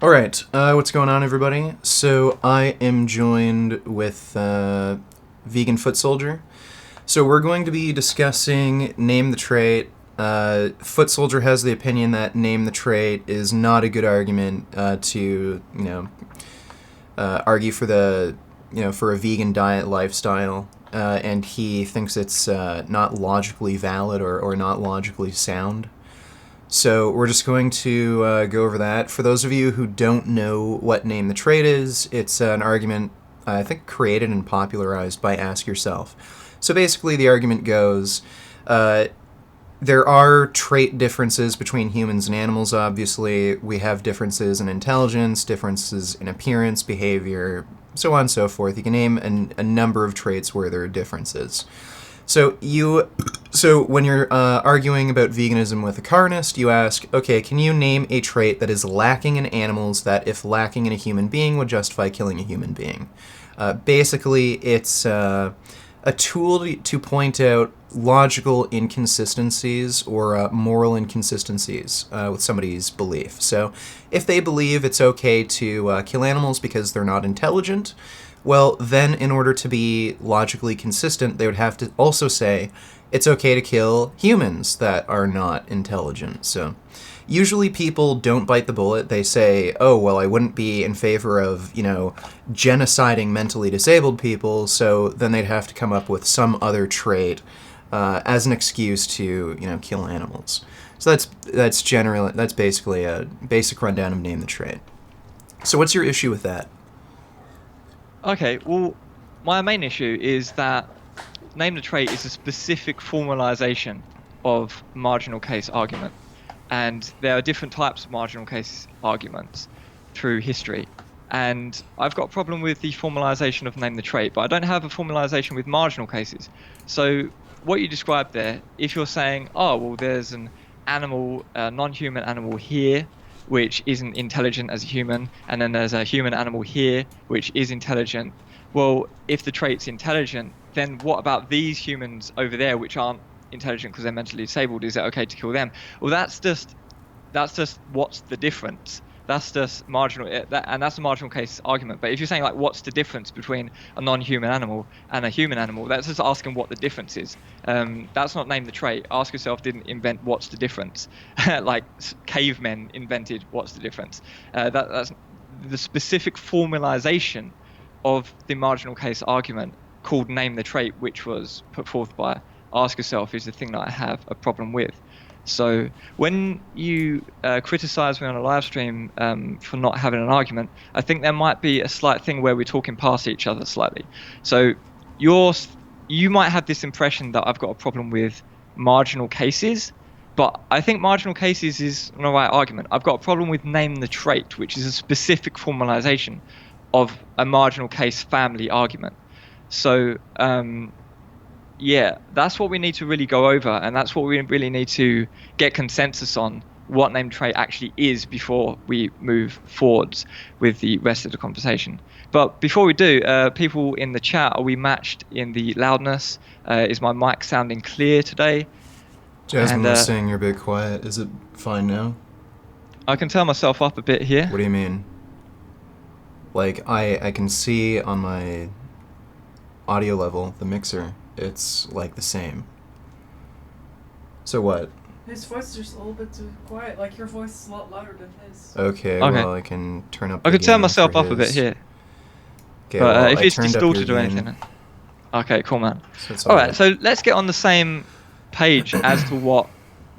All right, what's going on, everybody? So I am joined with vegan Footsoldier. So we're going to be discussing name the trait. Footsoldier has the opinion that name the trait is not a good argument to argue for for a vegan diet lifestyle, and he thinks it's not logically valid or not logically sound. So we're just going to go over that. For those of you who don't know what name the trait is, it's an argument I think created and popularized by Ask Yourself. So basically the argument goes, there are trait differences between humans and animals, obviously. We have differences in intelligence, differences in appearance, behavior, so on and so forth. You can name a number of traits where there are differences. So when you're arguing about veganism with a carnist, you ask, okay, can you name a trait that is lacking in animals that, if lacking in a human being, would justify killing a human being? Basically, it's a tool to point out logical inconsistencies or moral inconsistencies with somebody's belief. So if they believe it's okay to kill animals because they're not intelligent, well, then in order to be logically consistent, they would have to also say it's okay to kill humans that are not intelligent. So usually people don't bite the bullet. They say, oh, well, I wouldn't be in favor of, genociding mentally disabled people, so then they'd have to come up with some other trait as an excuse to, kill animals. So that's basically a basic rundown of name the trait. So what's your issue with that? Okay, well, my main issue is that name the trait is a specific formalization of marginal case argument. And there are different types of marginal case arguments through history. And I've got a problem with the formalization of name the trait, but I don't have a formalization with marginal cases. So what you described there, if you're saying, oh, well, there's an animal, a non-human animal here, which isn't intelligent as a human, and then there's a human animal here, which is intelligent. Well, if the trait's intelligent, then what about these humans over there, which aren't intelligent because they're mentally disabled? Is it okay to kill them? Well, that's just what's the difference? That's just marginal, and that's a marginal case argument. But if you're saying, like, what's the difference between a non-human animal and a human animal, that's just asking what the difference is. That's not name the trait. Ask Yourself didn't invent what's the difference. Like cavemen invented what's the difference. That's the specific formalization of the marginal case argument called name the trait, which was put forth by Ask Yourself, is the thing that I have a problem with. So when you criticize me on a live stream for not having an argument, I think there might be a slight thing where we're talking past each other slightly. So you might have this impression that I've got a problem with marginal cases, but I think marginal cases is not the right argument. I've got a problem with name the trait, which is a specific formalization of a marginal case family argument. So yeah, that's what we need to really go over, and that's what we really need to get consensus on, what name trait actually is, before we move forwards with the rest of the conversation. But before we do, people in the chat, are we matched in the loudness? Is my mic sounding clear today? Jasmine was saying you're a bit quiet. Is it fine now? I can turn myself up a bit here. What do you mean? Like, I can see on my audio level, the mixer, it's like the same. So what? His voice is just a little bit too quiet. Like, your voice is a lot louder than his. Okay. Well, I can turn up. I can turn myself up a bit here. Okay, but well, if it's distorted or anything. Okay, cool, man. So Alright, so let's get on the same page as to what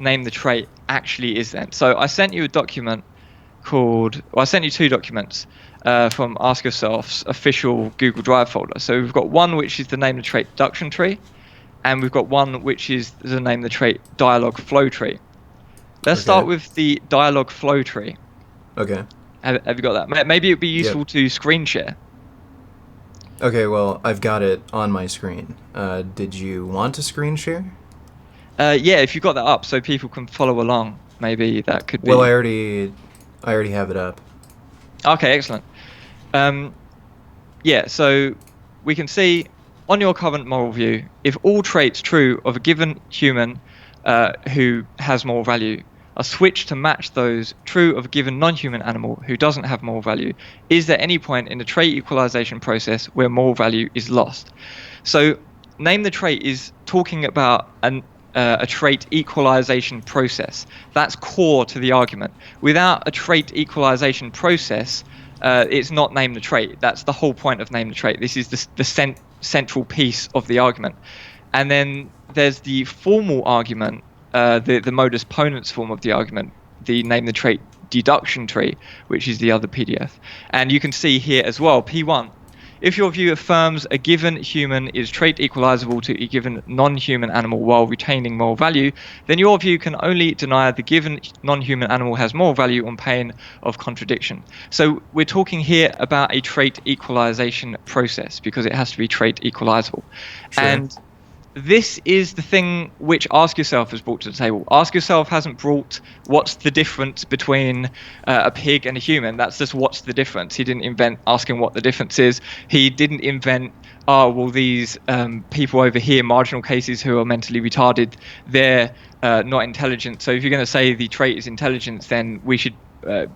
name the trait actually is then. So I sent you a document I sent you two documents from Ask Yourself's official Google Drive folder. So we've got one which is the name the trait deduction tree, and we've got one which is the name the trait dialogue flow tree. Let's start with the dialogue flow tree. Okay. Have you got that? Maybe it'd be useful to screen share. Okay, well, I've got it on my screen. Did you want to screen share? Yeah, if you got that up so people can follow along, maybe that could be... Well, I already have it up. Okay, excellent. Yeah, so we can see on your current moral view, if all traits true of a given human who has moral value are switched to match those true of a given non-human animal who doesn't have moral value, is there any point in the trait equalization process where moral value is lost? So name the trait is talking about a trait equalization process. That's core to the argument. Without a trait equalization process, it's not name the trait. That's the whole point of name the trait. This is the central piece of the argument. And then there's the formal argument, the modus ponens form of the argument, the name the trait deduction tree, which is the other PDF. And you can see here as well, P1. If your view affirms a given human is trait equalizable to a given non-human animal while retaining moral value, then your view can only deny the given non-human animal has moral value on pain of contradiction. So we're talking here about a trait equalization process because it has to be trait equalizable. Sure. And this is the thing which Ask Yourself has brought to the table. Ask Yourself hasn't brought what's the difference between a pig and a human. That's just what's the difference. He didn't invent asking what the difference is. He didn't invent, these people over here, marginal cases who are mentally retarded, they're not intelligent. So if you're going to say the trait is intelligence, then we should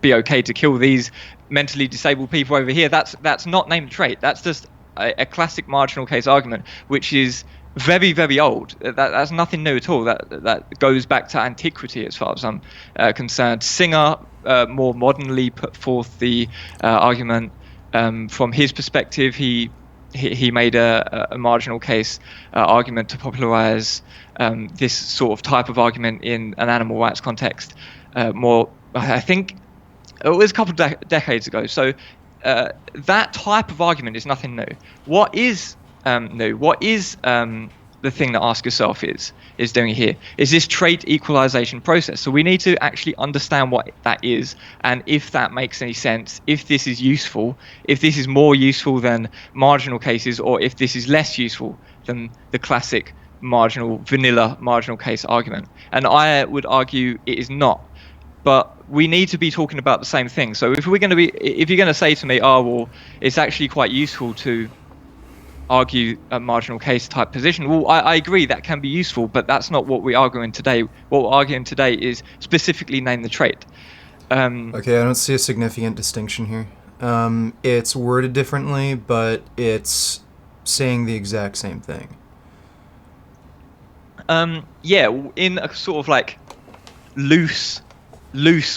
be okay to kill these mentally disabled people over here. That's not named trait. That's just a classic marginal case argument, which is very, very old. That's nothing new at all. That goes back to antiquity as far as I'm concerned. Singer more modernly put forth the argument from his perspective. He made a marginal case argument to popularize this sort of type of argument in an animal rights context. I think it was a couple of decades ago. So that type of argument is nothing new. What is new? What is the thing that Ask Yourself is doing here? Is this trait equalization process? So we need to actually understand what that is, and if that makes any sense, if this is useful, if this is more useful than marginal cases, or if this is less useful than the classic vanilla marginal case argument. And I would argue it is not. But we need to be talking about the same thing. So if you're going to say to me, it's actually quite useful to argue a marginal case type position, well, I agree that can be useful, but that's not what we're arguing today. What we're arguing today is specifically name the trait. Okay, I don't see a significant distinction here. It's worded differently, but it's saying the exact same thing. In a sort of like loose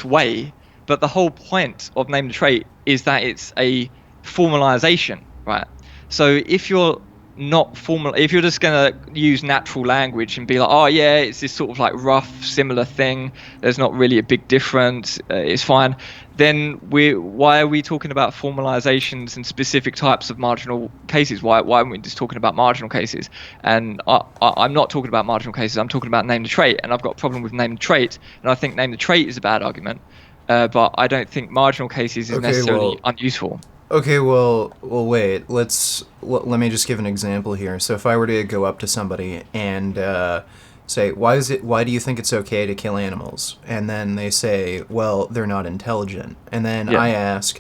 way, but the whole point of name the trait is that it's a formalization, right? So if you're not formal, if you're just going to use natural language and be like, it's this sort of like rough similar thing, there's not really a big difference, it's fine, then why are we talking about formalizations and specific types of marginal cases? Why aren't we just talking about marginal cases? And I'm not talking about marginal cases, I'm talking about name the trait, and I've got a problem with name the trait, and I think name the trait is a bad argument, but I don't think marginal cases is necessarily unuseful. Okay, well, wait. Let me just give an example here. So if I were to go up to somebody and say, why do you think it's okay to kill animals? And then they say, well, they're not intelligent. And then I ask,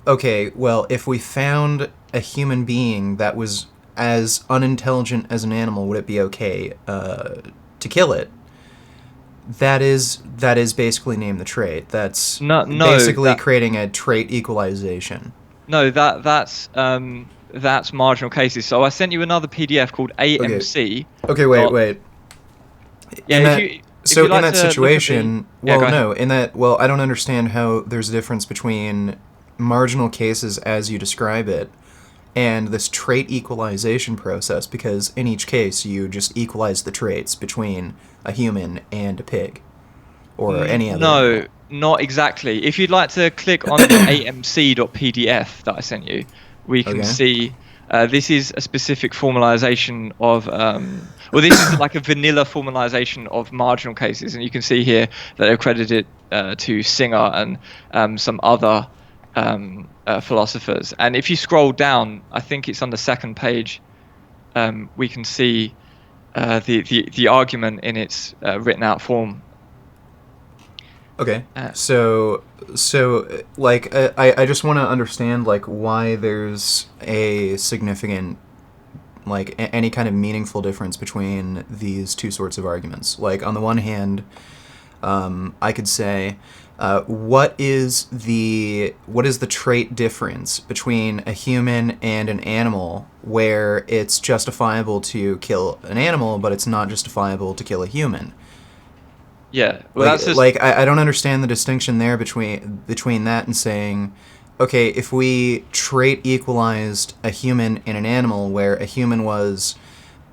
okay, well, if we found a human being that was as unintelligent as an animal, would it be okay to kill it? That is basically name the trait. That's basically creating a trait equalization. No, that's marginal cases. So I sent you another PDF called AMC. Okay, wait. Yeah, in that situation, I don't understand how there's a difference between marginal cases as you describe it and this trait equalization process, because in each case you just equalize the traits between a human and a pig or any other animal. Not exactly. If you'd like to click on the amc.pdf that I sent you, we can see this is a specific formalization of, this is like a vanilla formalization of marginal cases, and you can see here that they're credited to Singer and some other philosophers. And if you scroll down, I think it's on the second page, we can see the argument in its written out form. Okay, so like I just want to understand like why there's a significant, like any kind of meaningful difference between these two sorts of arguments. Like on the one hand, I could say, what is the trait difference between a human and an animal where it's justifiable to kill an animal, but it's not justifiable to kill a human? Yeah, well, that's just I don't understand the distinction there between that and saying, okay, if we trait equalized a human and an animal where a human was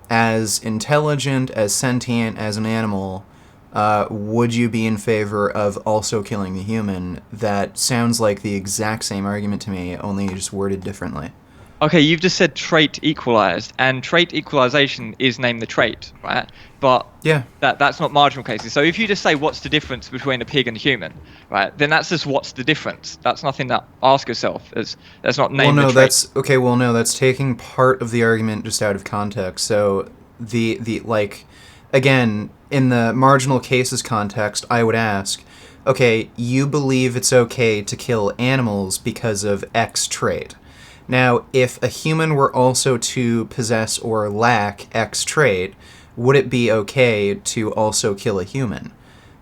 as intelligent, as sentient as an animal, would you be in favor of also killing the human? That sounds like the exact same argument to me, only just worded differently. okay. You've just said trait equalized, and trait equalization is name the trait, right? But Yeah. that's not marginal cases. So if you just say what's the difference between a pig and a human, right? Then that's just what's the difference. That's nothing to ask yourself. That's not name the trait. That's okay. Well, no, that's taking part of the argument just out of context. So the like, again, in the marginal cases context, I would ask, okay, you believe it's okay to kill animals because of X trait. Now, if a human were also to possess or lack X trait, would it be okay to also kill a human?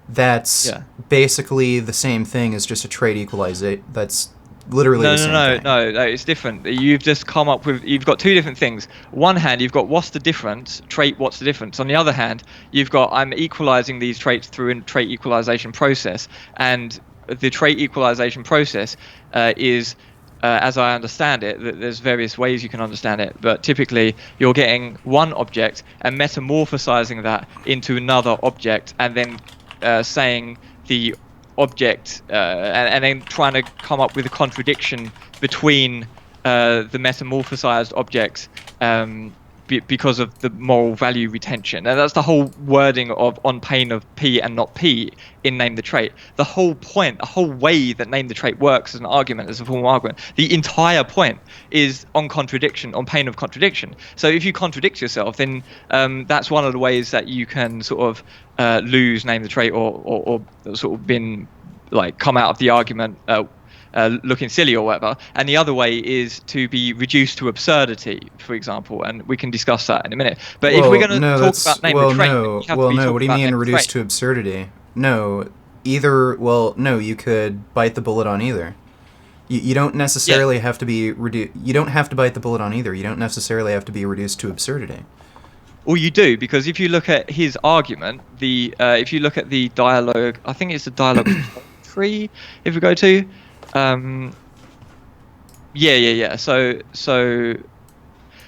That's basically the same thing as just a trait equalizer. That's literally the same thing. No, it's different. You've just come up with, you've got two different things. One hand, you've got what's the difference, trait, what's the difference. On the other hand, you've got I'm equalizing these traits through a trait equalization process. And the trait equalization process is, as I understand it, there's various ways you can understand it, but typically you're getting one object and metamorphosizing that into another object, and then saying the object, and then trying to come up with a contradiction between the metamorphosized objects because of the moral value retention. And that's the whole wording of on pain of P and not P in name the trait. The whole point, the whole way that name the trait works as an argument, as a formal argument, the entire point is on contradiction, on pain of contradiction. So if you contradict yourself, then that's one of the ways that you can sort of lose name the trait, or sort of been like come out of the argument looking silly or whatever. And the other way is to be reduced to absurdity, for example, and we can discuss that in a minute. But if we're going to talk about name the trait, you have to be what do you mean reduced trait. to absurdity? No, you could bite the bullet on either. You don't necessarily have to be you don't have to bite the bullet on either. You don't necessarily have to be reduced to absurdity. Well, you do, because if you look at his argument, if you look at the dialogue, I think it's the dialogue 3, if we go to,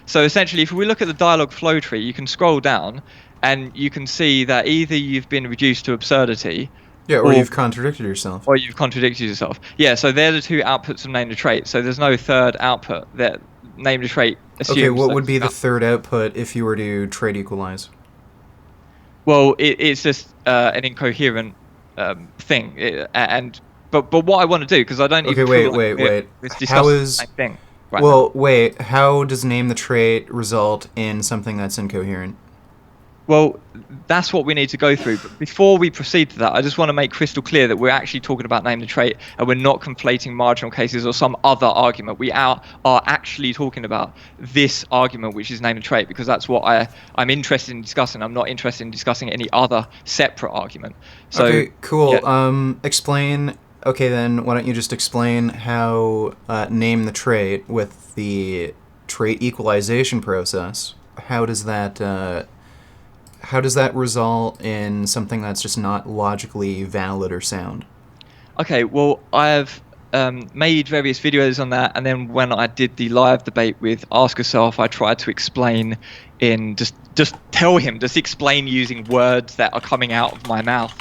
So essentially, if we look at the dialogue flow tree, you can scroll down, and you can see that either you've been reduced to absurdity, or you've contradicted yourself. Or you've contradicted yourself. Yeah, so they're the two outputs of name the trait. So there's no third output that name the trait assumes. Okay, what would be the third output if you were to trait equalize? Well, it's just an incoherent thing, but what I want to do, because I don't even feel like wait. It's discussing the same thing. Right well, now. Wait. How does name the trait result in something that's incoherent? Well, that's what we need to go through. But before we proceed to that, I just want to make crystal clear that we're actually talking about name the trait, and we're not conflating marginal cases or some other argument. We are actually talking about this argument, which is name the trait, because that's what I'm interested in discussing. I'm not interested in discussing any other separate argument. So, okay, cool. Yeah. Explain. Okay, then why don't you just explain how name the trait with the trait equalization process? How does that result in something that's just not logically valid or sound? Okay, well, I've made various videos on that, and then when I did the live debate with Ask Yourself, I tried to explain explain using words that are coming out of my mouth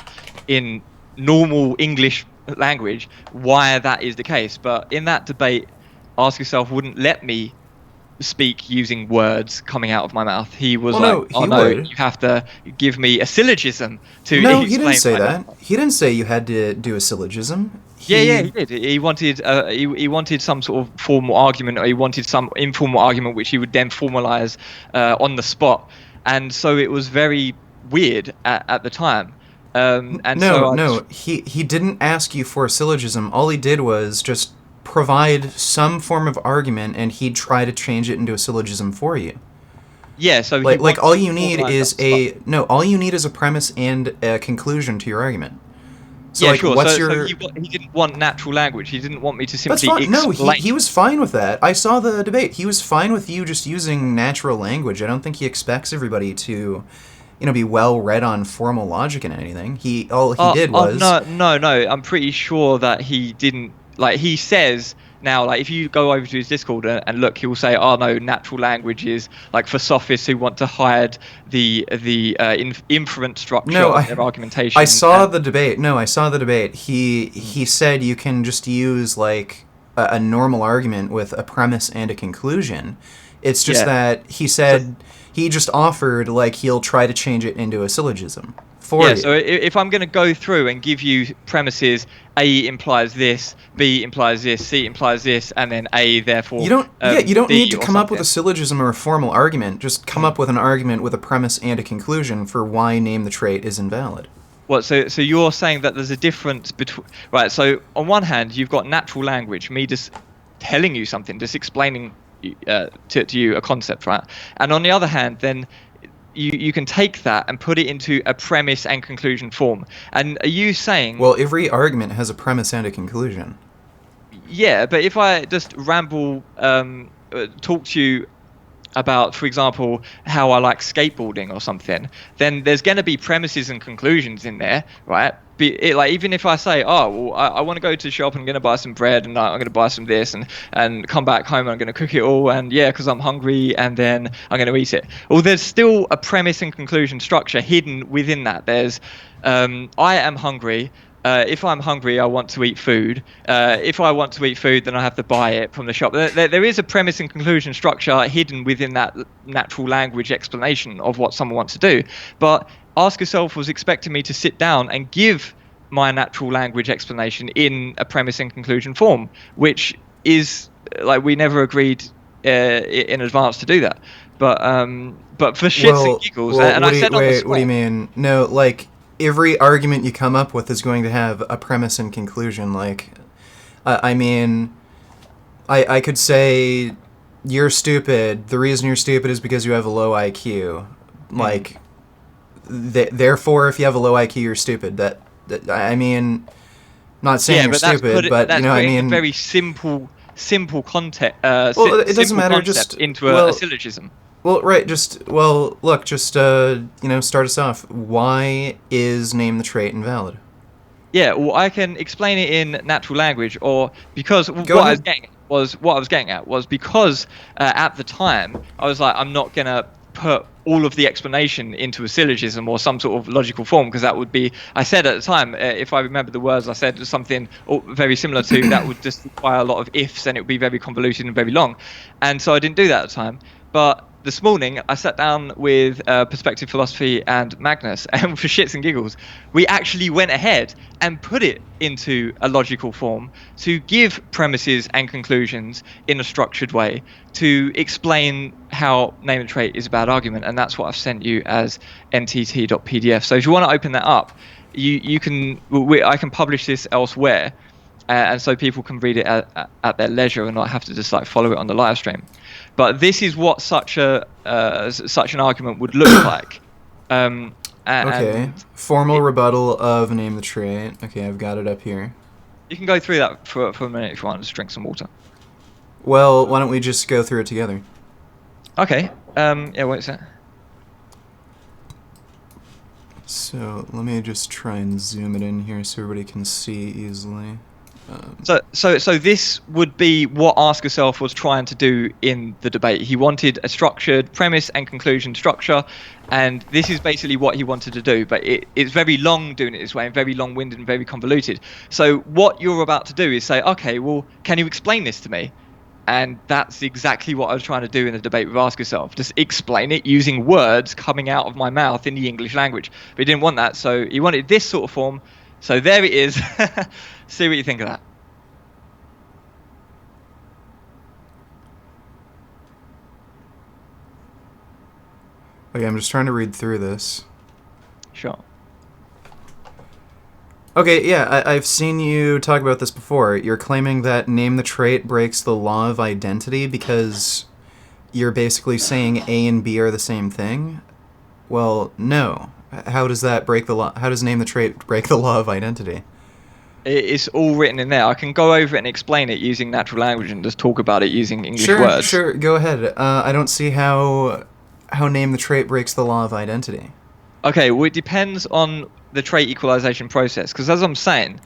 in normal English language why that is the case. But in that debate, Ask Yourself wouldn't let me speak using words coming out of my mouth. He was you have to give me a syllogism to No, explain. he didn't say that. He didn't say you had to do a syllogism. Yeah, he did. He wanted he wanted some sort of formal argument, or he wanted some informal argument which he would then formalize on the spot. And so it was very weird at the time. He didn't ask you for a syllogism. All he did was just provide some form of argument, and he'd try to change it into a syllogism for you. Yeah, so all you need is a premise and a conclusion to your argument. So yeah, like, sure. what's So your? he didn't want natural language. He didn't want me to That's simply fine. No, explain. he was fine with that. I saw the debate. He was fine with you just using natural language. I don't think he expects everybody to, be well read on formal logic and anything. All he did was. No, no, no. I'm pretty sure that he didn't. Like, he says now, like, if you go over to his Discord and look, he will say, "Oh no, natural language is like for sophists who want to hide the inferent structure No, of their argumentation." I saw the debate. No, I saw the debate. He said you can just use like a normal argument with a premise and a conclusion. It's just Yeah. that he said he just offered like he'll try to change it into a syllogism for Yeah, you. so if I'm going to go through and give you premises, A implies this, B implies this, C implies this, and then A therefore You don't D need to or come up with a something. syllogism or a formal argument. Just come up with an argument with a premise and a conclusion for why name the trait is invalid. What? So you're saying that there's a difference between, right? So on one hand, you've got natural language, me just telling you something, just explaining to you a concept, right? And on the other hand, then you can take that and put it into a premise and conclusion form. And are you saying? Well, every argument has a premise and a conclusion. Yeah, but if I just ramble, talk to you about, for example, how I like skateboarding or something, then there's going to be premises and conclusions in there, right? Like, even if I say, oh, well, I want to go to the shop and I'm going to buy some bread and I'm going to buy some this and come back home and I'm going to cook it all and yeah, because I'm hungry and then I'm going to eat it. Well, there's still a premise and conclusion structure hidden within that. There's, I am hungry. If I'm hungry, I want to eat food. If I want to eat food, then I have to buy it from the shop. There is a premise and conclusion structure hidden within that natural language explanation of what someone wants to do. But Ask Yourself was expecting me to sit down and give my natural language explanation in a premise and conclusion form, which is like we never agreed in advance to do that. But for shits and giggles, and I said on the spot. What do you mean? No, like every argument you come up with is going to have a premise and conclusion. Like, I mean, I could say you're stupid. The reason you're stupid is because you have a low IQ. Like, therefore, if you have a low IQ, you're stupid. That I mean, not saying you're stupid, but you know, I mean, a very simple context. Well, it doesn't matter. Just into a syllogism. Well, right. Look. Start us off. Why is name the trait invalid? Yeah. Well, I can explain it in natural language, or because what I was getting at was because at the time I was like, I'm not gonna put all of the explanation into a syllogism or some sort of logical form, because that would be, I said at the time, if I remember the words I said, something very similar to that would just require a lot of ifs and it would be very convoluted and very long, and so I didn't do that at the time. But this morning I sat down with Perspective Philosophy and Magnus, and for shits and giggles we actually went ahead and put it into a logical form to give premises and conclusions in a structured way to explain how name and trait is a bad argument, and that's what I've sent you as ntt.pdf. So if you want to open that up, I can publish this elsewhere, and so people can read it at their leisure and not have to just like follow it on the live stream. But this is what such an argument would look like. Okay. Formal rebuttal of name the trait. Okay, I've got it up here. You can go through that for a minute if you want. Just drink some water. Well, why don't we just go through it together? Okay. Yeah, wait a sec. So let me just try and zoom it in here so everybody can see easily. So this would be what Ask Yourself was trying to do in the debate. He wanted a structured premise and conclusion structure, and this is basically what he wanted to do. But it's very long doing it this way, and very long-winded and very convoluted. So what you're about to do is say, okay, well, can you explain this to me? And that's exactly what I was trying to do in the debate with Ask Yourself. Just explain it using words coming out of my mouth in the English language. But he didn't want that, so he wanted this sort of form. So there it is. See what you think of that. Okay, I'm just trying to read through this. Sure. Okay, yeah, I've seen you talk about this before. You're claiming that name the trait breaks the law of identity because you're basically saying A and B are the same thing? Well, no. How does that break the law? How does name the trait break the law of identity? It's all written in there. I can go over it and explain it using natural language and just talk about it using English Sure, words. sure, go ahead. I don't see how name the trait breaks the law of identity. Okay, well, it depends on the trait equalization process, because as I'm saying,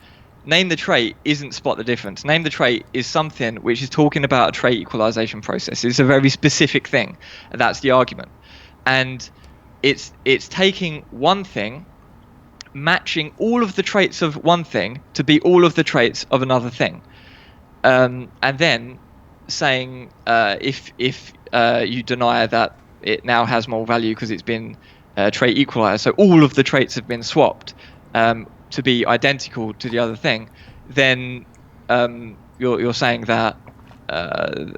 name the trait isn't spot the difference. Name the trait is something which is talking about a trait equalization process. It's a very specific thing, and that's the argument. And it's taking one thing, matching all of the traits of one thing to be all of the traits of another thing, and then saying if you deny that it now has more value because it's been trait equalized, so all of the traits have been swapped to be identical to the other thing, then you're saying that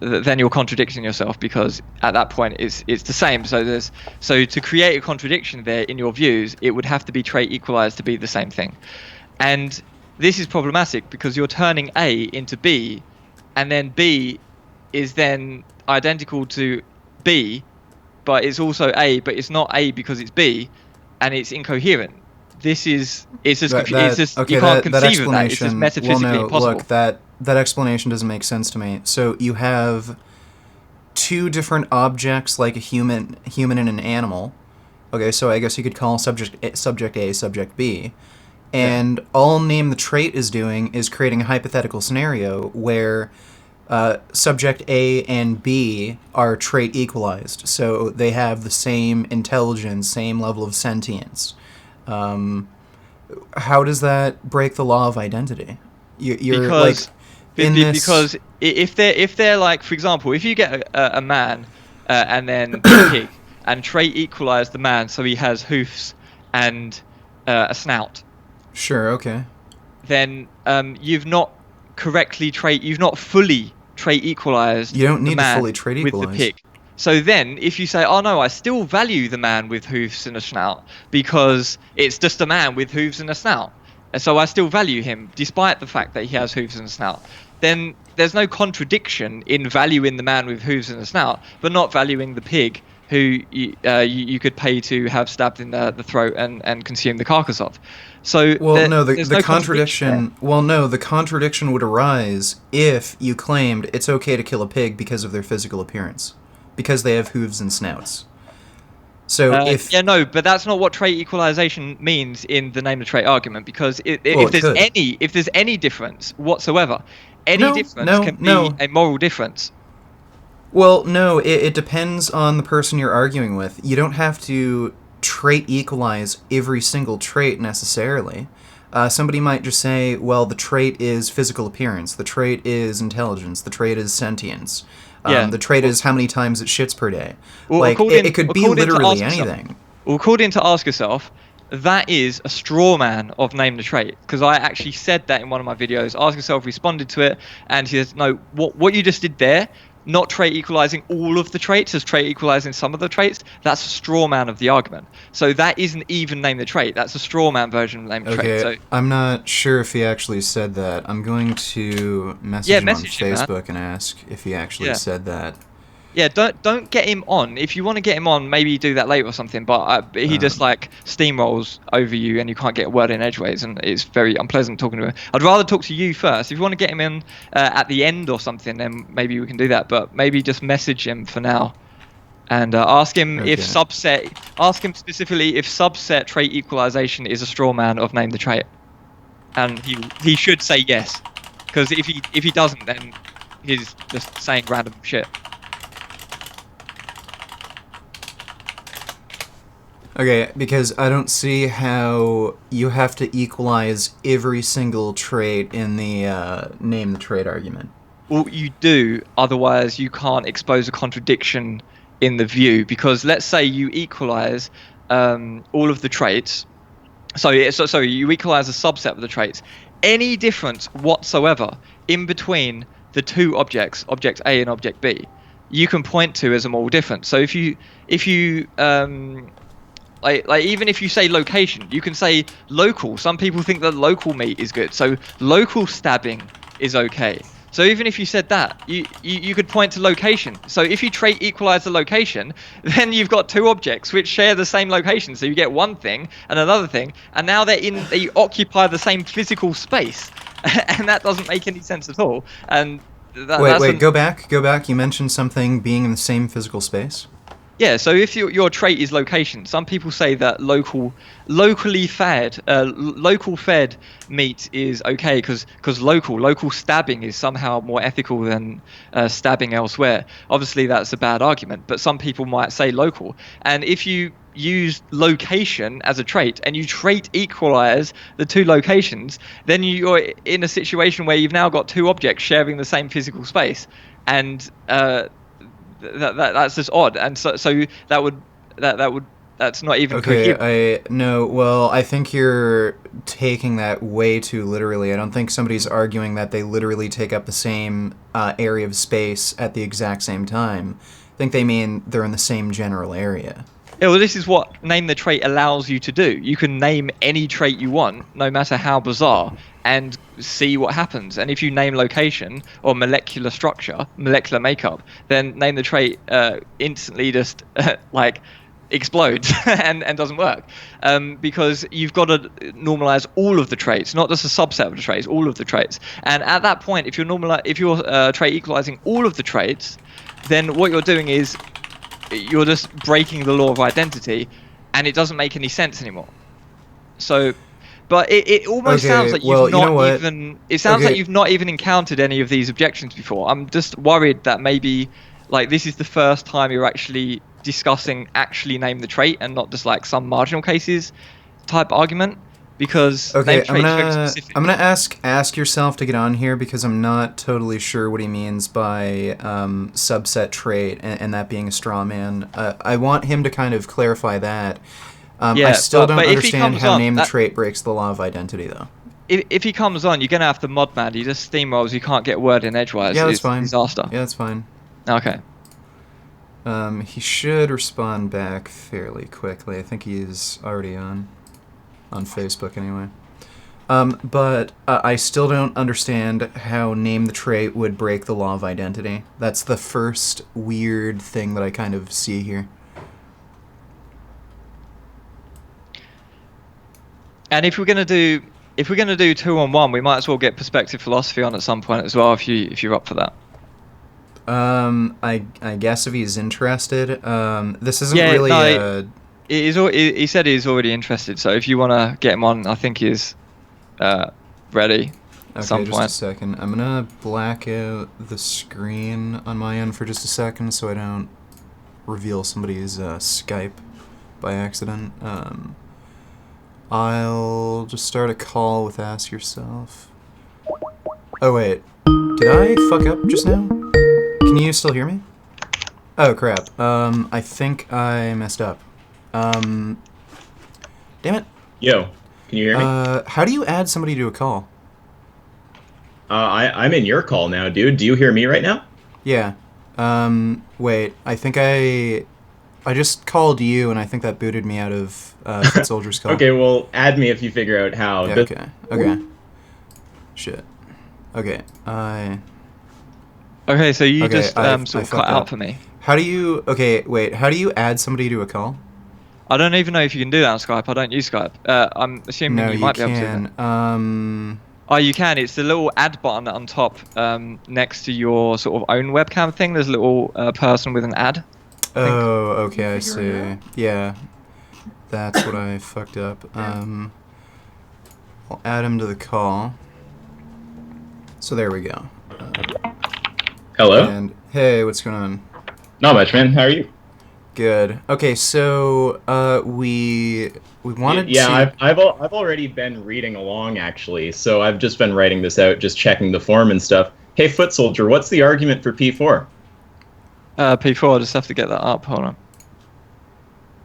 then you're contradicting yourself, because at that point it's the same. So to create a contradiction there in your views, it would have to be trait equalized to be the same thing. And this is problematic because you're turning A into B, and then B is then identical to B, but it's also A, but it's not A because it's B, and it's incoherent. It's just you can't conceive of that. It's just metaphysically impossible. Look, that explanation doesn't make sense to me. So you have two different objects, like a human and an animal. Okay, so I guess you could call subject A, subject B. And all name the trait is doing is creating a hypothetical scenario where subject A and B are trait equalized. So they have the same intelligence, same level of sentience. How does that break the law of identity? Because if they're like, for example, if you get a man and then a pig, and trait equalize the man so he has hoofs and a snout. Sure. Okay. Then you've not fully trait equalized. You don't need to fully trait equalize with the pig. So then, if you say, oh no, I still value the man with hoofs and a snout because it's just a man with hooves and a snout, and so I still value him despite the fact that he has hooves and a snout, then there's no contradiction in valuing the man with hooves and a snout, but not valuing the pig who you could pay to have stabbed in the throat and consume the carcass of. So the contradiction. Well, no, the contradiction would arise if you claimed it's okay to kill a pig because of their physical appearance, because they have hooves and snouts. So but that's not what trait equalization means in the name of trait argument, because if there's any difference whatsoever, difference can be a moral difference. Well, no, it depends on the person you're arguing with. You don't have to trait equalize every single trait necessarily. Somebody might just say, well, the trait is physical appearance, the trait is intelligence, the trait is sentience. The trait is how many times it shits per day. Well, it could be literally anything. According to Ask Yourself, that is a straw man of name the trait, because I actually said that in one of my videos. Ask Yourself responded to it, and he says, no, what you just did there, not trait equalizing all of the traits as trait equalizing some of the traits, that's a straw man of the argument. So that isn't even name the trait. That's a straw man version of name the trait. So I'm not sure if he actually said that. I'm going to message him on Facebook and ask if he actually said that. Yeah, don't get him on. If you want to get him on, maybe do that later or something. But he just like steamrolls over you, and you can't get a word in edgeways, and it's very unpleasant talking to him. I'd rather talk to you first. If you want to get him in at the end or something, then maybe we can do that. But maybe just message him for now, and ask him if subset. Ask him specifically if subset trait equalization is a straw man of name the trait, and he should say yes, because if he doesn't, then he's just saying random shit. Okay, because I don't see how you have to equalize every single trait in the name the trait argument. Well, you do, otherwise you can't expose a contradiction in the view, because let's say you equalize all of the traits. So you equalize a subset of the traits. Any difference whatsoever in between the two objects, object A and object B, you can point to as a moral difference. So if you like even if you say location, you can say local. Some people think that local meat is good, so local stabbing is okay. So even if you said that, you could point to location. So if you trait equalize the location, then you've got two objects which share the same location. So you get one thing and another thing, and now they occupy the same physical space. and that doesn't make any sense at all. And Wait, go back. You mentioned something being in the same physical space. Yeah, so if your trait is location, some people say that local fed meat is okay because local stabbing is somehow more ethical than stabbing elsewhere. Obviously, that's a bad argument, but some people might say local. And if you use location as a trait and you trait equalize the two locations, then you're in a situation where you've now got two objects sharing the same physical space, and that's just odd, and so that's not even coherent. I think you're taking that way too literally. I don't think somebody's arguing that they literally take up the same area of space at the exact same time. I think they mean they're in the same general area. Yeah, well, this is what name the trait allows you to do. You can name any trait you want, no matter how bizarre, and see what happens. And if you name location or molecular structure, molecular makeup, then name the trait instantly just like explodes and doesn't work, because you've got to normalize all of the traits, not just a subset of the traits, all of the traits. And at that point, if you're trait equalizing all of the traits, then what you're doing is you're just breaking the law of identity, and it doesn't make any sense anymore. So, but it almost sounds like you've like you've not even encountered any of these objections before. I'm just worried that maybe like this is the first time you're actually discussing name the trait and not just like some marginal cases type argument, because name traits are very specific. I'm gonna ask yourself to get on here, because I'm not totally sure what he means by subset trait and that being a straw man. I want him to kind of clarify that. I still don't understand how name the trait breaks the law of identity, though. If he comes on, you're gonna have to mod man. He just steamrolls. You can't get a word in edgewise. Yeah, that's fine. Disaster. Yeah, that's fine. Okay. He should respond back fairly quickly. I think he's already on Facebook anyway. But I still don't understand how name the trait would break the law of identity. That's the first weird thing that I kind of see here. And if we're gonna do 2-on-1, we might as well get perspective philosophy on at some point as well, if you're up for that. I guess if he's interested. This isn't really. He said he's already interested, so if you want to get him on, I think he's ready at some point. Just a second. I'm going to black out the screen on my end for just a second so I don't reveal somebody's Skype by accident. I'll just start a call with Ask Yourself. Oh, wait. Did I fuck up just now? Can you still hear me? Oh, crap. I think I messed up. Damn it. Yo, can you hear me? How do you add somebody to a call? I'm in your call now, dude. Do you hear me right now? Yeah. Wait. I think I just called you, and I think that booted me out of Footsoldier's call. Okay, well, add me if you figure out how. Yeah, okay. Shit. Okay, Okay, so you sort of cut out for me. How do you add somebody to a call? I don't even know if you can do that on Skype. I don't use Skype. I'm assuming you might be able to. Oh, you can. It's the little add button on top, next to your sort of own webcam thing. There's a little person with an ad. Oh, okay, I see. Yeah, that's what I fucked up. I'll add him to the call. So there we go. Hello? And hey, what's going on? Not much, man. How are you? Good. Okay, so we wanted to. Yeah, I've already been reading along, actually. So I've just been writing this out, just checking the form and stuff. Hey, Footsoldier, what's the argument for P4? P4, I just have to get that up. Hold on.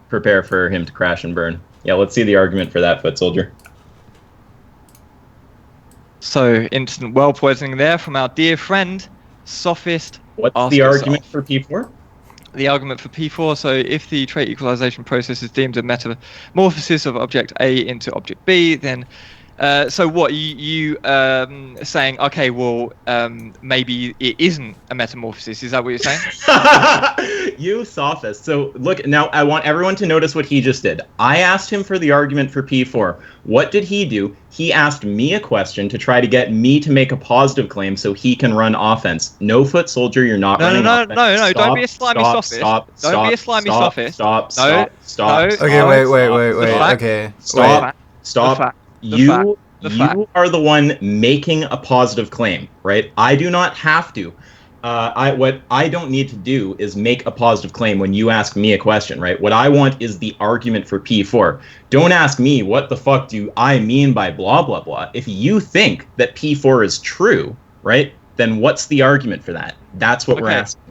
Prepare for him to crash and burn. Yeah, let's see the argument for that, Footsoldier. So, instant well poisoning there from our dear friend, Sophist. What's the argument for P4? The argument for P4, so if the trait equalization process is deemed a metamorphosis of object A into object B, then So what you saying? Okay, well, maybe it isn't a metamorphosis. Is that what you're saying? You sophist. So look, now I want everyone to notice what he just did. I asked him for the argument for P4. What did he do? He asked me a question to try to get me to make a positive claim so he can run offense. No, Footsoldier, you're not running offense. No. Stop, Don't be a slimy sophist. Don't be a slimy sophist. Stop. Okay, wait. Okay. Stop. You are the one making a positive claim, right? I do not have to. What I don't need to do is make a positive claim when you ask me a question, right? What I want is the argument for P4. Don't ask me what the fuck do I mean by blah, blah, blah. If you think that P4 is true, right, then what's the argument for that? That's what we're asking.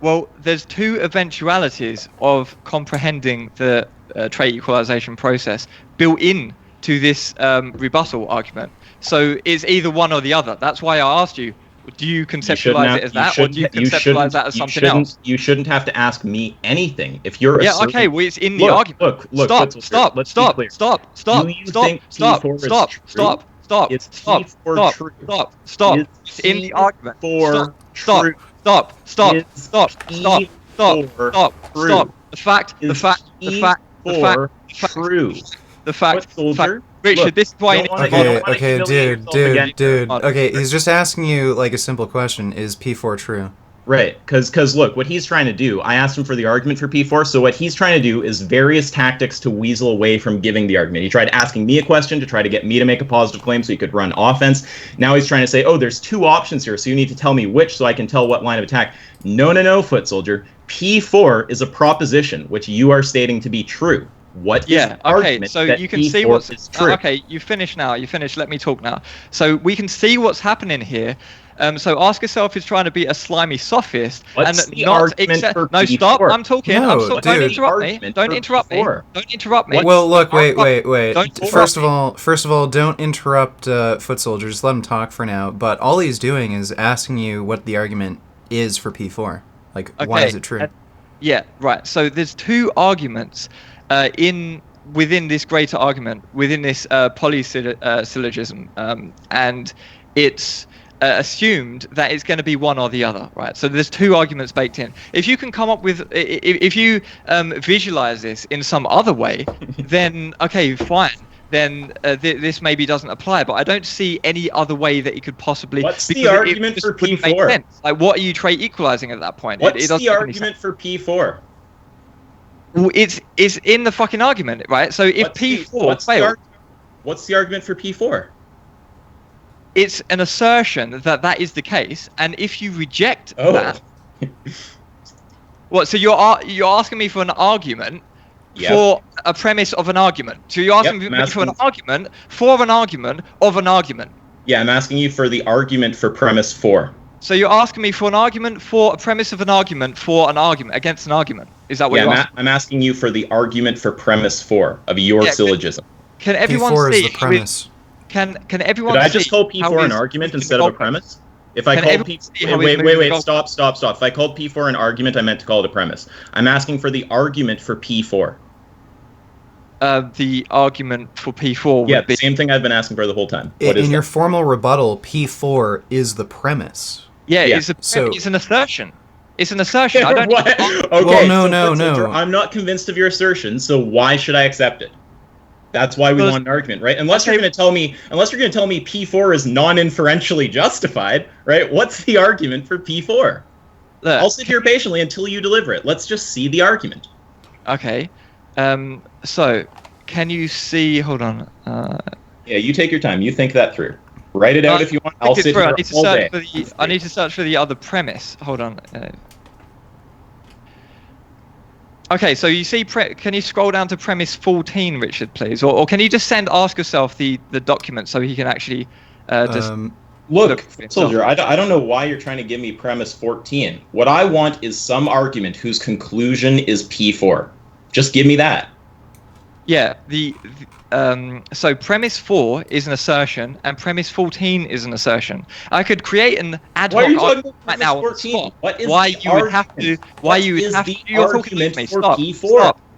Well, there's two eventualities of comprehending the trait equalization process built in to this rebuttal argument. So it's either one or the other. That's why I asked you, do you conceptualize it as that, or do you conceptualize that as something else? You shouldn't have to ask me anything. If you're okay, well, it's in the argument. Look, Stop. It's in the argument. The fact. Richard, this is why you need to Okay, dude. Okay, he's just asking you like a simple question: is P4 true? Right, because look, what he's trying to do, I asked him for the argument for P4, so what he's trying to do is various tactics to weasel away from giving the argument. He tried asking me a question to try to get me to make a positive claim so he could run offense. Now he's trying to say, oh, there's two options here, so you need to tell me which so I can tell what line of attack. No, Footsoldier. P4 is a proposition, which you are stating to be true. What is the argument so that you can P4 see what's is true? Okay, you finish now. You finish. Let me talk now. So we can see what's happening here. So ask yourself is trying to be a slimy sophist What's and the not argument for No, P4? stop. I'm talking. No, Don't dude. interrupt me. Don't interrupt me. Well, look, wait. First of all, don't interrupt Footsoldier. Just let him talk for now. But all he's doing is asking you what the argument is for P4. Like, why is it true? Yeah, right. So there's two arguments within this greater argument, within this polysyllogism, and it's assumed that it's going to be one or the other, right? So there's two arguments baked in. If you can come up with, if you visualize this in some other way, then okay, fine. Then this maybe doesn't apply. But I don't see any other way that it could possibly. What's the argument for P4? Like, what are you trait equalizing at that point? What's the argument for P4? Well, it's in the fucking argument, right? So if P4 fails, what's the argument for P4? It's an assertion that is the case, and if you reject that, what? So you're asking me for an argument for a premise of an argument. So you're asking me for an argument for an argument of an argument. Yeah, I'm asking you for the argument for premise 4. So you're asking me for an argument for a premise of an argument for an argument against an argument. Is that what you're asking? I'm asking you for the argument for premise 4 of your syllogism. Can everyone P4 see? Is the premise. Can everyone? Did I just call P4 an argument instead of a premise? If I called P4, wait, stop. If I called P4 an argument, I meant to call it a premise. I'm asking for the argument for P4. The argument for P4 would be... same thing I've been asking for the whole time. In your formal rebuttal, P4 is the premise. It's an assertion. It's an assertion. I don't. Okay. Well, no. I'm not convinced of your assertion, so why should I accept it? That's why we want an argument, right? Unless you're going to tell me P4 is non-inferentially justified, right? What's the argument for P4? Look, I'll sit here patiently until you deliver it. Let's just see the argument. Okay. So, can you see? Hold on. Yeah, you take your time. You think that through. Write it out if you want. I'll sit here all day. I need to search for the other premise. Hold on. Okay, so you see, can you scroll down to premise 14, Richard, please? Or can you just ask yourself the document so he can actually just... Look, Soldier, I don't know why you're trying to give me premise 14. What I want is some argument whose conclusion is P4. Just give me that. Yeah, so premise 4 is an assertion, and premise 14 is an assertion. I could create an ad hoc argument right now. 14? What is why you would have to? Why you would have to? You're talking to me. Stop.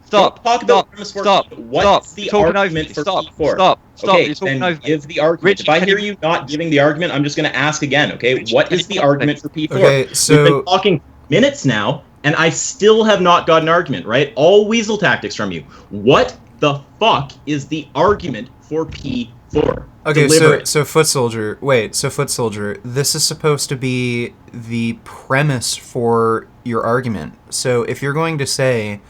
Stop. Don't talk about Stop. premise 4. Stop. What's the Talking over argument me. for Stop. P4? Stop. Okay, You're talking then over me. give the argument. Rich, if I can hear you- you not giving the argument, I'm just going to ask again, okay? Rich, What can is you the not argument say- for P4? Okay, We've so been talking minutes now, and I still have not got an argument, right? All weasel tactics from you. What the fuck is the argument for P4? okay, Deliver it. so Foot Soldier. Wait, so Foot Soldier. This is supposed to be the premise for your argument. So if you're going to say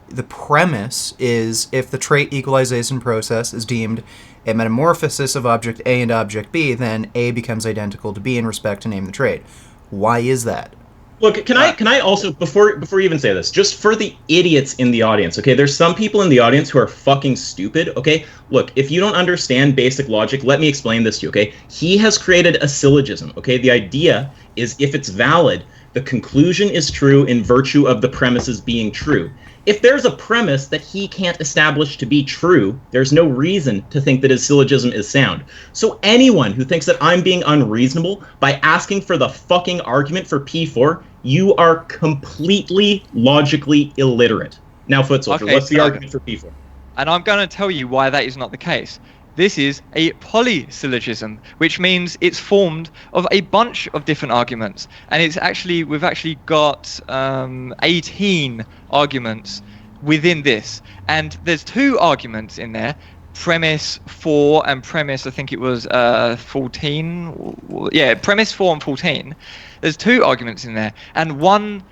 the premise is if the trait equalization process is deemed a metamorphosis of object A and object B, then A becomes identical to B in respect to name the trait. Why is that? Look, can I also before you even say this, just for the idiots in the audience, okay? There's some people in the audience who are fucking stupid, okay? Look, if you don't understand basic logic, let me explain this to you, okay? He has created a syllogism, okay? The idea is if it's valid, the conclusion is true in virtue of the premises being true. If there's a premise that he can't establish to be true, there's no reason to think that his syllogism is sound. So anyone who thinks that I'm being unreasonable by asking for the fucking argument for P4, you are completely logically illiterate. Now, Foot Soldier, Okay, what's the so- argument for P4? And I'm going to tell you why that is not the case. This is a polysyllogism, which means it's formed of a bunch of different arguments, and we've actually got 18 arguments within this, and there's 2 arguments in there, premise 4 and premise, I think it was 14. Yeah, premise 4 and 14. There's 2 arguments in there, and one.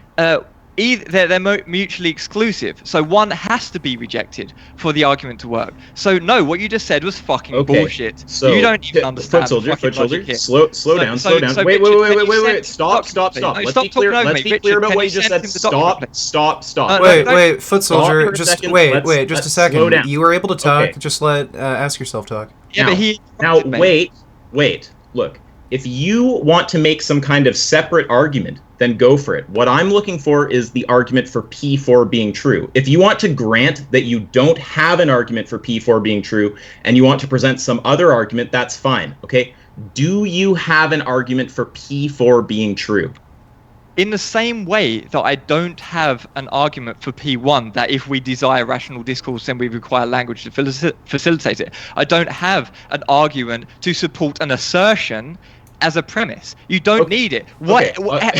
They're mutually exclusive, so one has to be rejected for the argument to work. So no, what you just said was fucking bullshit. So you don't even understand. Foot Soldier, here. slow down. So Wait. Richard, Stop. No, Let's stop be clear. talking over Let's me. be clear Richard, about can what you you just send said. him the document, Stop. No, Wait, Foot Soldier. for a Just second. wait, Let's just a slow second. down. You were able to talk. Okay. Just let ask yourself talk. Yeah, but he Now interrupted me. wait. Look, if you want to make some kind of separate argument, then go for it. What I'm looking for is the argument for P4 being true. If you want to grant that you don't have an argument for P4 being true and you want to present some other argument, that's fine, okay? Do you have an argument for P4 being true? In the same way that I don't have an argument for P1, that if we desire rational discourse, then we require language to facilitate it. I don't have an argument to support an assertion as a premise. You don't need it.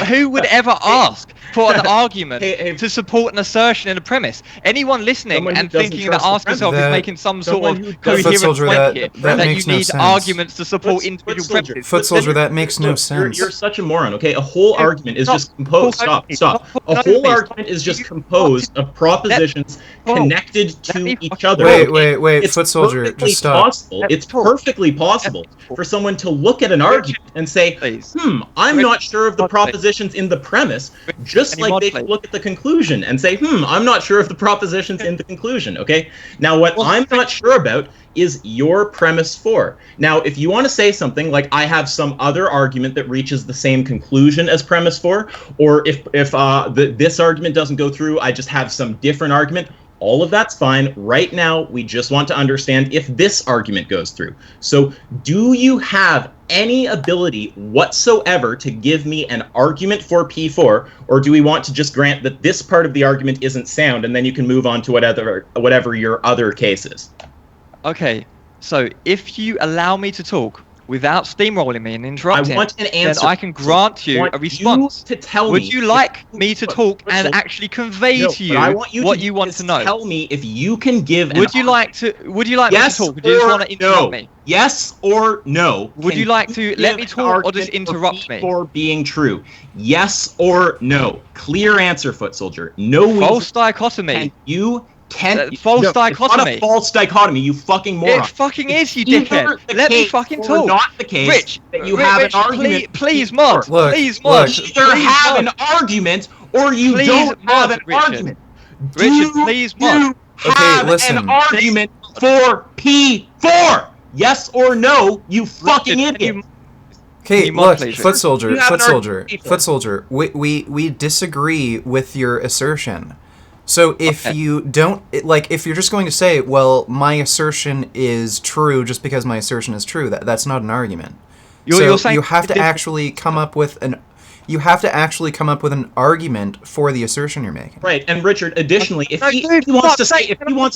Who would ever ask for an argument to support an assertion in a premise? Anyone listening and thinking that ask yourself is making some sort of coherent point here, that you need arguments to support individual premises. Foot Soldier, that makes no sense. You're such a moron, okay? A whole argument is just composed. Stop. A whole argument is just composed of propositions connected to each other. Wait, Foot Soldier, just stop. It's perfectly possible for someone to look at an argument and say, I'm not sure of the propositions in the premise, just like they can look at the conclusion and say, I'm not sure of the propositions in the conclusion, okay? Now, what I'm not sure about is your premise 4. Now, if you want to say something like, I have some other argument that reaches the same conclusion as premise 4, or if this argument doesn't go through, I just have some different argument, all of that's fine. Right now, we just want to understand if this argument goes through. So, do you have any ability whatsoever to give me an argument for P4, or do we want to just grant that this part of the argument isn't sound, and then you can move on to whatever your other case is? Okay, so if you allow me to talk without steamrolling me and interrupting, I want an answer. then I can grant you a response. You to tell Would me you like me to talk and actually convey to you what you want to know? Tell me if you can give. Would you like me to talk? Or do you just want to interrupt me? Yes or no? Would you like to let me talk or just interrupt me? For being true. Yes or no? Clear answer, Foot Soldier. No. False dichotomy. False dichotomy. It's not a false dichotomy, you fucking moron. It fucking is, you dickhead. Let me fucking talk. Not the case. Rich, that you have an argument. Please, mod. Please, mod. Either have an argument or you don't have an argument. Richard, please, mod. Have an argument for P4. Yes or no, you fucking idiot. Okay, look, Foot Soldier, we disagree with your assertion. So if you don't, if you're just going to say, well, my assertion is true just because my assertion is true, that's not an argument. You're saying you have to actually come up with an argument for the assertion you're making. Right, and Richard, additionally, if he Dude, wants to say, no,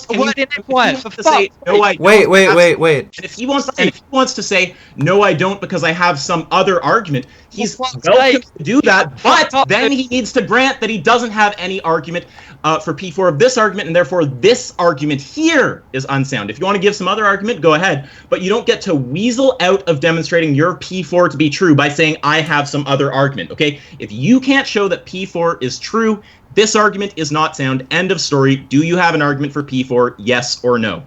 I don't. Wait. And if he wants to say, no, I don't, because I have some other argument, he's welcome to do that, but then he needs to grant that he doesn't have any argument for P4 of this argument, and therefore this argument here is unsound. If you want to give some other argument, go ahead, but you don't get to weasel out of demonstrating your P4 to be true by saying, I have some other argument, okay? If you can't show that P4 is true, this argument is not sound. End of story. Do you have an argument for P4, yes or no?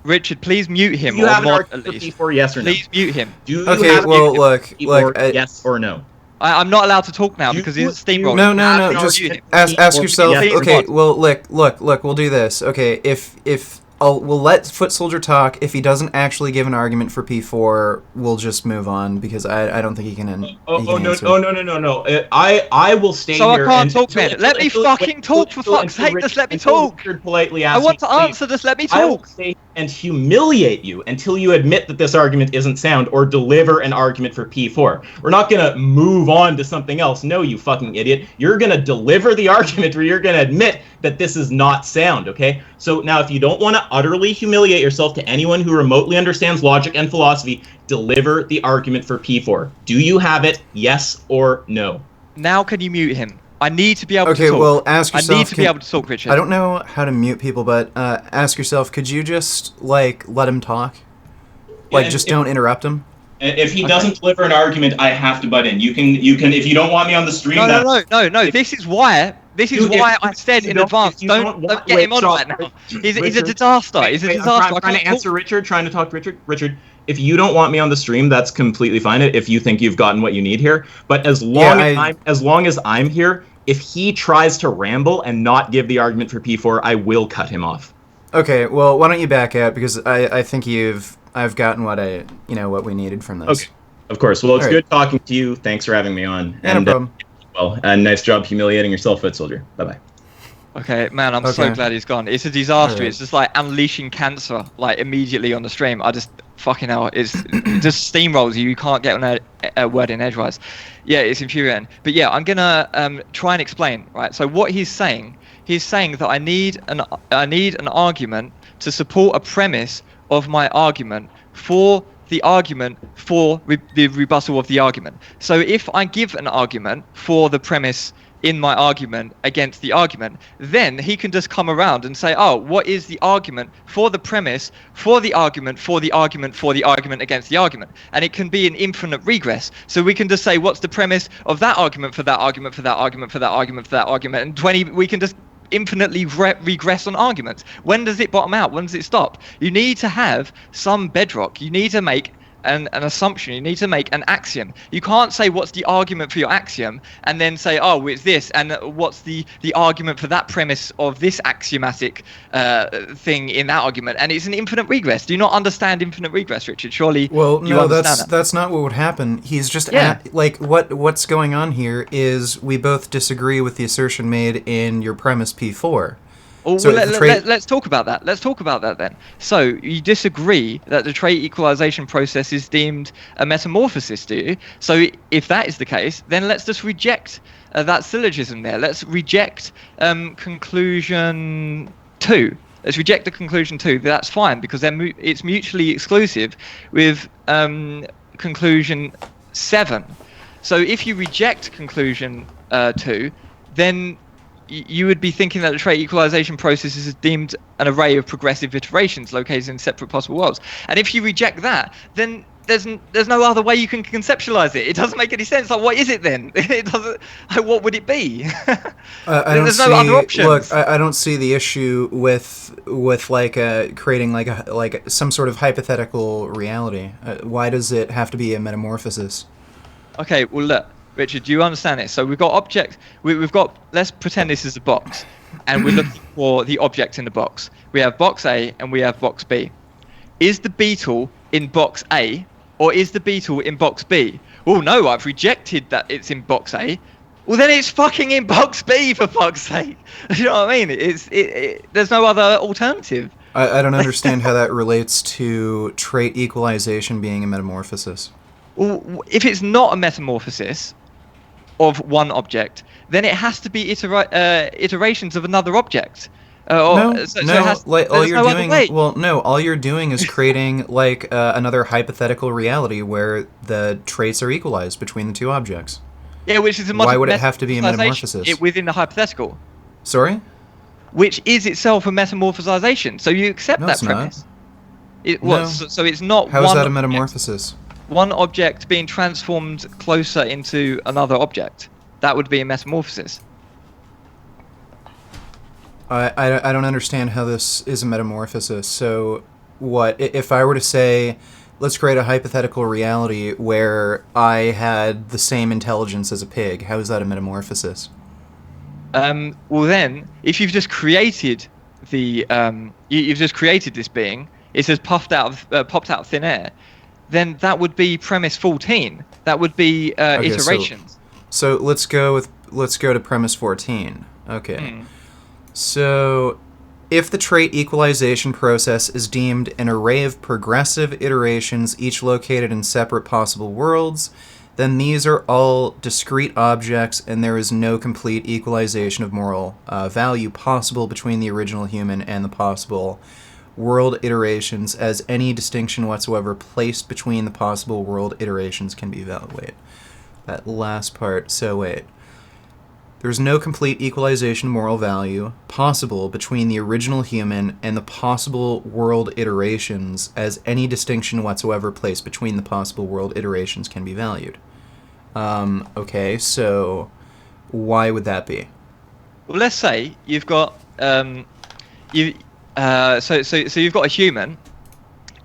Richard, please mute him. Do you have an argument for P4, yes or no? Please mute him. Do you have an argument for P4, yes or no? I'm not allowed to talk now because he's steamrolling. No. Just ask yourself. Okay, well, look. We'll do this. Okay, we'll let Footsoldier talk. If he doesn't actually give an argument for P4, we'll just move on because I don't think he can. No. I will stay here. So I can't talk, man. Let me fucking talk, for fuck's sake. Just let me talk. I want to answer. Just let me talk. I will stay and humiliate you until you admit that this argument isn't sound or deliver an argument for P4. We're not gonna move on to something else. No, you fucking idiot. You're gonna deliver the argument where you're gonna admit that this is not sound, okay? So now if you don't want to utterly humiliate yourself to anyone who remotely understands logic and philosophy, deliver the argument for P4. Do you have it, yes or no? Now can you mute him? I need to be able to talk. Okay, well, ask yourself... I need to be able to talk, Richard. I don't know how to mute people, but ask yourself, could you just, let him talk? Don't interrupt him? If he doesn't deliver an argument, I have to butt in. You can. If you don't want me on the stream... No. This is why I said in advance, don't get him on right now. He's a disaster. He's a disaster. I'm trying to answer Richard, trying to talk to Richard. Richard, if you don't want me on the stream, that's completely fine. If you think you've gotten what you need here, but as long as I'm here, if he tries to ramble and not give the argument for P4, I will cut him off. Okay, well, why don't you back out because I think I've gotten what we needed from this. Okay, of course. Well, it's good talking to you. Thanks for having me on. Yeah, no problem. Nice job humiliating yourself, Footsoldier. Bye-bye. Okay, man, I'm so glad he's gone. It's a disaster. It's just like unleashing cancer, immediately on the stream. I just, fucking hell, it just steamrolls you. You can't get on a word in edgewise. Yeah, it's infuriating. But yeah, I'm gonna try and explain, right? So what he's saying that I need an argument to support a premise of my argument for the argument for the rebuttal of the argument. So if I give an argument for the premise in my argument against the argument, then he can just come around and say, oh, what is the argument for the premise for the argument for the argument for the argument against the argument? And it can be an infinite regress. So we can just say, what's the premise of that argument for that argument for that argument for that argument for that argument? And we can just infinitely regress on arguments. When does it bottom out? When does it stop? You need to have some bedrock. You need to make an assumption. You need to make an axiom. You can't say what's the argument for your axiom and then say, oh, it's this, and what's the argument for that premise of this axiomatic thing in that argument, and it's an infinite regress. Do you not understand infinite regress, Richard? Surely that's not what would happen. He's just what's going on here is we both disagree with the assertion made in your premise P4. Well, so let's talk about that. Let's talk about that then. So you disagree that the trait equalization process is deemed a metamorphosis, do you? So if that is the case, then let's just reject that syllogism there. Let's reject conclusion 2. Let's reject the conclusion 2. That's fine because it's mutually exclusive with conclusion 7. So if you reject conclusion 2, then you would be thinking that the trait equalization process is deemed an array of progressive iterations located in separate possible worlds. And if you reject that, then there's no other way you can conceptualize it. It doesn't make any sense. What is it then? It doesn't. What would it be? There's no other options. Look, I don't see the issue with creating like some sort of hypothetical reality. Why does it have to be a metamorphosis? Okay, well look. Richard, do you understand this? So we've got let's pretend this is a box, and we're looking for the object in the box. We have box A and we have box B. Is the beetle in box A, or is the beetle in box B? Oh no, I've rejected that it's in box A. Well then it's fucking in box B, for fuck's sake. You know what I mean? There's no other alternative. I don't understand how that relates to trait equalization being a metamorphosis. Well, if it's not a metamorphosis of one object, then it has to be iterations of another object. All you're doing is creating like another hypothetical reality where the traits are equalized between the two objects. Yeah, which is why would it have to be a metamorphosis? Within the hypothetical. Sorry? Which is itself a metamorphosization. So you accept that premise. So it's not. How is that a metamorphosis? One object being transformed closer into another object. That would be a metamorphosis. I don't understand how this is a metamorphosis. So what if I were to say, let's create a hypothetical reality where I had the same intelligence as a pig? How is that a metamorphosis? Well then, if you've just created you've just created this being, it says popped out of thin air, then that would be premise 14. That would be iterations. So let's go to premise 14. Okay. So, if the trait equalization process is deemed an array of progressive iterations, each located in separate possible worlds, then these are all discrete objects and there is no complete equalization of moral value possible between the original human and the possible world iterations, as any distinction whatsoever placed between the possible world iterations can be valid. Wait, that last part, so wait. There's no complete equalization of moral value possible between the original human and the possible world iterations, as any distinction whatsoever placed between the possible world iterations can be valued. Okay, so why would that be? Well, let's say you've got so you've got a human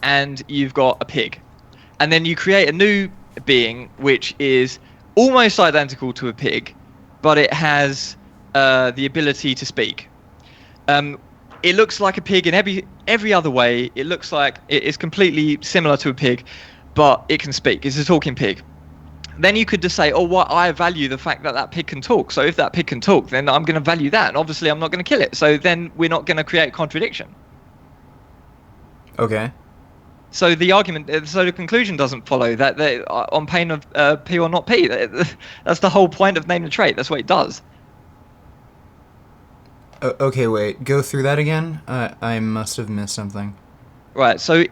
and you've got a pig, and then you create a new being which is almost identical to a pig, but it has the ability to speak. It looks like a pig in every other way. It looks like it is completely similar to a pig, but it can speak. It's a talking pig. Then you could just say, oh, well, I value the fact that pig can talk. So if that pig can talk, then I'm going to value that. And obviously, I'm not going to kill it. So then we're not going to create contradiction. Okay. So the conclusion doesn't follow that on pain of P or not P. That's the whole point of name the trait. That's what it does. Okay, wait. Go through that again. I must have missed something. Right. So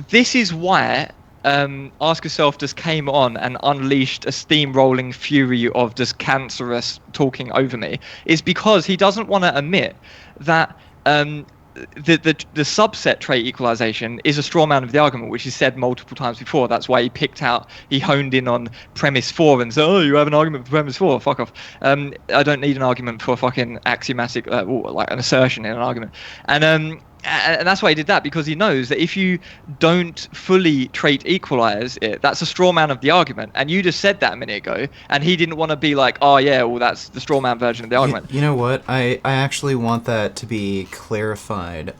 this is why Ask Yourself just came on and unleashed a steamrolling fury of just cancerous talking over me. Is because he doesn't want to admit that the subset trait equalization is a straw man of the argument, which is said multiple times before. That's why he honed in on premise 4 and said, oh, you have an argument for premise 4, fuck off. I don't need an argument for fucking axiomatic, like an assertion in an argument. And that's why he did that, because he knows that if you don't fully trait equalize it, that's a straw man of the argument. And you just said that a minute ago, and he didn't want to be like, oh yeah, well that's the straw man version of the argument. You know what? I actually want that to be clarified.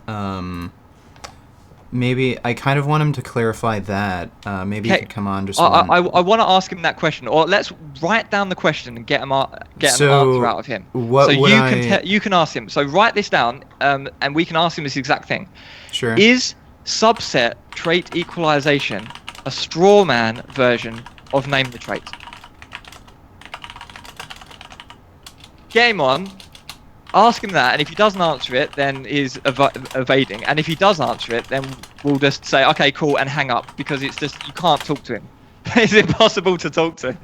Maybe I kind of want him to clarify that. Maybe he could come on just. I want to ask him that question, or let's write down the question and get an answer out of him. You can ask him. So write this down, and we can ask him this exact thing. Sure. Is subset trait equalization a straw man version of name the trait? Get him on. Ask him that, and if he doesn't answer it, then he's evading. And if he does answer it, then we'll just say, okay, cool, and hang up, because it's just, you can't talk to him. It's impossible to talk to.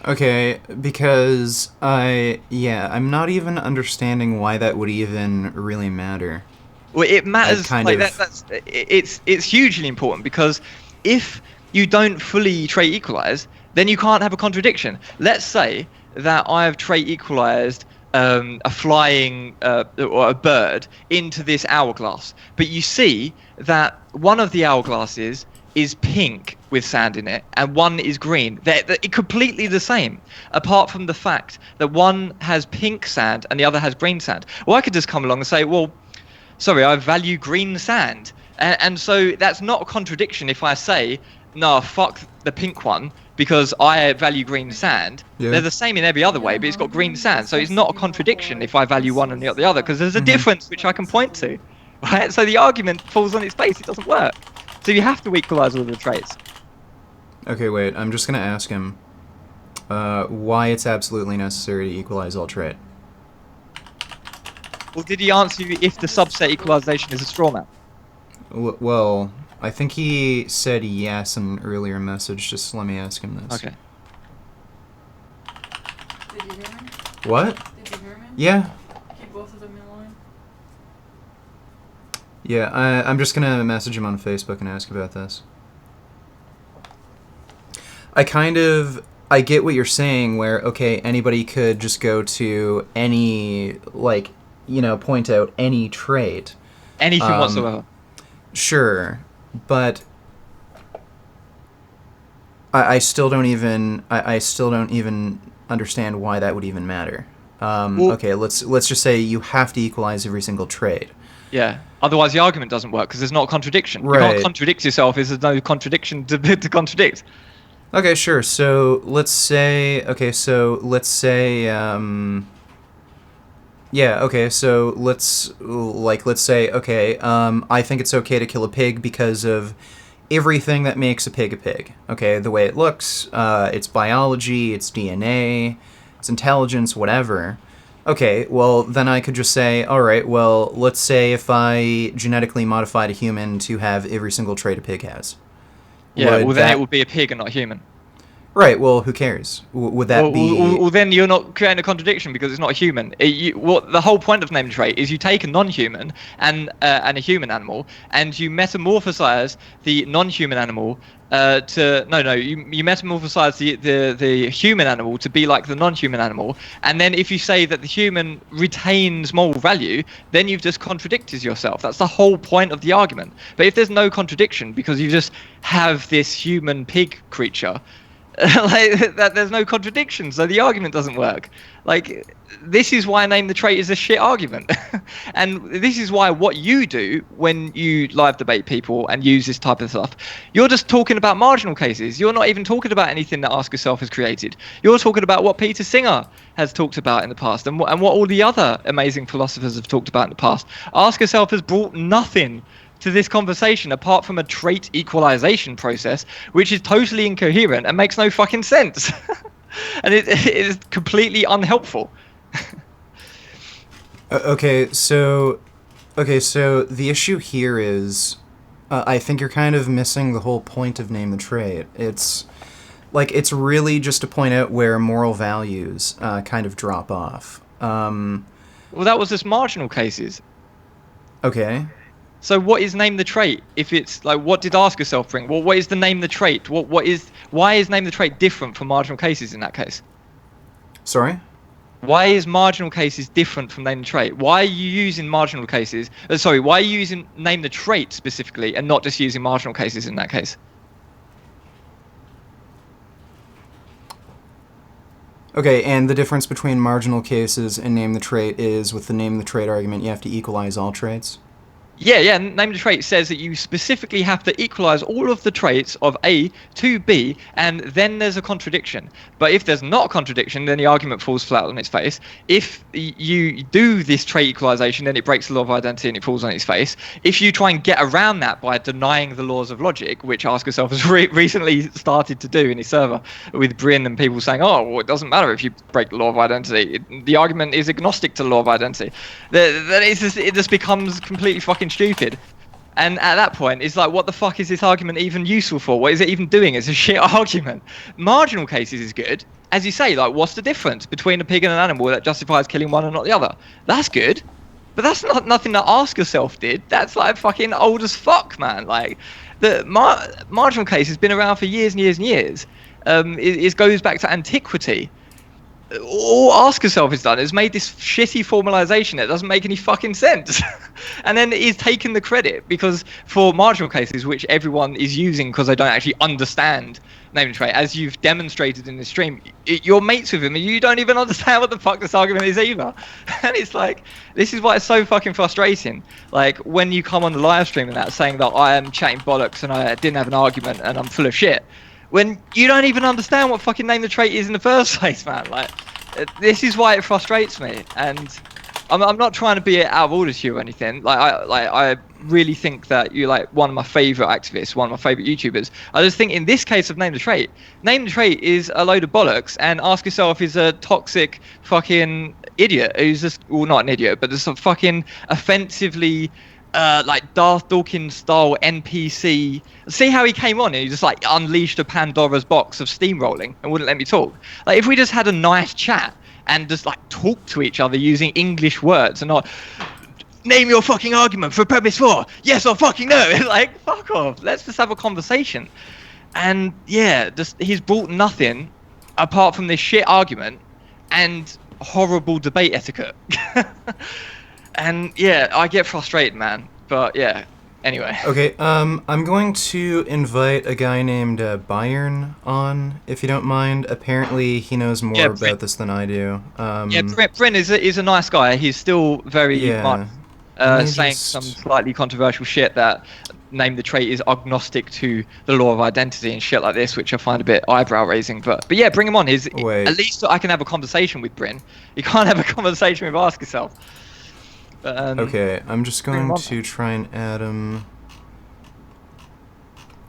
Okay, because I'm not even understanding why that would even really matter. Well, it matters. It's hugely important, because if you don't fully trait equalize, then you can't have a contradiction. Let's say that I have trait equalized a flying or a bird into this hourglass, but you see that one of the hourglasses is pink with sand in it and one is green. They're completely the same, apart from the fact that one has pink sand and the other has green sand. Well, I could just come along and say, well, sorry, I value green sand, and so that's not a contradiction if I say, no, fuck the pink one, because I value green sand. Yeah. They're the same in every other way, but it's got green sand. So it's not a contradiction if I value one and the other, because there's a difference which I can point to. Right? So the argument falls on its face. It doesn't work. So you have to equalize all the traits. Okay, wait. I'm just gonna ask him why it's absolutely necessary to equalize all trait. Well, did he answer you if the subset equalization is a straw man? Well, I think he said yes in an earlier message. Just let me ask him this. Okay. Did you hear me? What? Did you hear me? Yeah. Keep both of them in line. Yeah, I'm just gonna message him on Facebook and ask about this. I get what you're saying where, okay, anybody could just go to any, like, point out any trait. Anything whatsoever. Sure, but I still don't even understand why that would even matter. Well, okay, let's just say you have to equalize every single trait. Yeah. Otherwise, the argument doesn't work because there's not a contradiction. Right. You can't contradict yourself if there's no contradiction to contradict. Okay, sure. So let's say, yeah, okay, so let's say, okay, I think it's okay to kill a pig because of everything that makes a pig. Okay, the way it looks, its biology, its DNA, its intelligence, whatever. Okay, well, then I could just say, alright, well, let's say if I genetically modified a human to have every single trait a pig has. Yeah, well, then it would be a pig and not a human. Right, well, who cares? Would that be... Well, then you're not creating a contradiction because it's not a human. The whole point of name trait is you take a non-human and a human animal, and you metamorphosize the non-human animal you metamorphosize the human animal to be like the non-human animal, and then if you say that the human retains moral value, then you've just contradicted yourself. That's the whole point of the argument. But if there's no contradiction because you just have this human pig creature, like that, there's no contradiction, so the argument doesn't work. Like, this is why name the trait is a shit argument. And this is why what you do when you live debate people and use this type of stuff, you're just talking about marginal cases. You're not even talking about anything that Ask Yourself has created. You're talking about what Peter Singer has talked about in the past and what all the other amazing philosophers have talked about in the past. Ask Yourself has brought nothing to this conversation apart from a trait equalization process, which is totally incoherent and makes no fucking sense. And it is completely unhelpful. Okay, so the issue here is, I think you're kind of missing the whole point of name the trait. It's really just to point out where moral values kind of drop off. Well, that was just marginal cases. Okay. So what is name the trait? If it's like, what did Ask Yourself bring? Well, what is the name the trait? Why is name the trait different from marginal cases in that case? Sorry? Why is marginal cases different from name the trait? Why are you using marginal cases? Why are you using name the trait specifically and not just using marginal cases in that case? Okay, and the difference between marginal cases and name the trait is with the name the trait argument, you have to equalize all traits. Yeah, name the trait says that you specifically have to equalize all of the traits of A to B, and then there's a contradiction. But if there's not a contradiction, then the argument falls flat on its face. If you do this trait equalization, then it breaks the law of identity and it falls on its face. If you try and get around that by denying the laws of logic, which Ask Yourself has recently started to do in his server with Bryn and people saying, oh, well, it doesn't matter if you break the law of identity. The argument is agnostic to the law of identity. Then it just becomes completely fucking stupid. And at that point, it's like, what the fuck is this argument even useful for? What is it even doing? It's a shit argument. Marginal cases is good. As you say, like, what's the difference between a pig and an animal that justifies killing one and not the other? That's good. But that's not nothing that Ask Yourself did. That's like fucking old as fuck, man. Like, the marginal case has been around for years and years and years. It goes back to antiquity. All Ask Yourself has done is made this shitty formalization that doesn't make any fucking sense. And then is taking the credit because for marginal cases, which everyone is using because they don't actually understand name and trait, as you've demonstrated in the stream, you're mates with him and you don't even understand what the fuck this argument is either. And it's like, this is why it's so fucking frustrating. Like, when you come on the live stream and that saying that I am chatting bollocks and I didn't have an argument and I'm full of shit, when you don't even understand what fucking name the trait is in the first place, man. Like, this is why it frustrates me. And I'm not trying to be out of order to you or anything. I really think that you're like one of my favorite activists, one of my favorite YouTubers. I just think in this case of Name the Trait is a load of bollocks, and ask yourself, is a toxic fucking idiot who's just, well, not an idiot, but just a fucking offensively like Darth Dawkins style NPC. See how he came on and he just like unleashed a Pandora's box of steamrolling and wouldn't let me talk. Like if we just had a nice chat and just like talk to each other using English words and not name your fucking argument for premise 4. Yes or fucking no. Like fuck off. Let's just have a conversation. And yeah, just he's brought nothing apart from this shit argument and horrible debate etiquette. And yeah, I get frustrated, man. But yeah, anyway. Okay, I'm going to invite a guy named Byron on, if you don't mind. Apparently, he knows more about this than I do. Yeah, Bryn is a nice guy. He's still very saying some slightly controversial shit that Name the Trait is agnostic to the law of identity and shit like this, which I find a bit eyebrow raising. But yeah, bring him on. At least I can have a conversation with Bryn. You can't have a conversation with Ask Yourself. Okay, I'm just going to try and add him.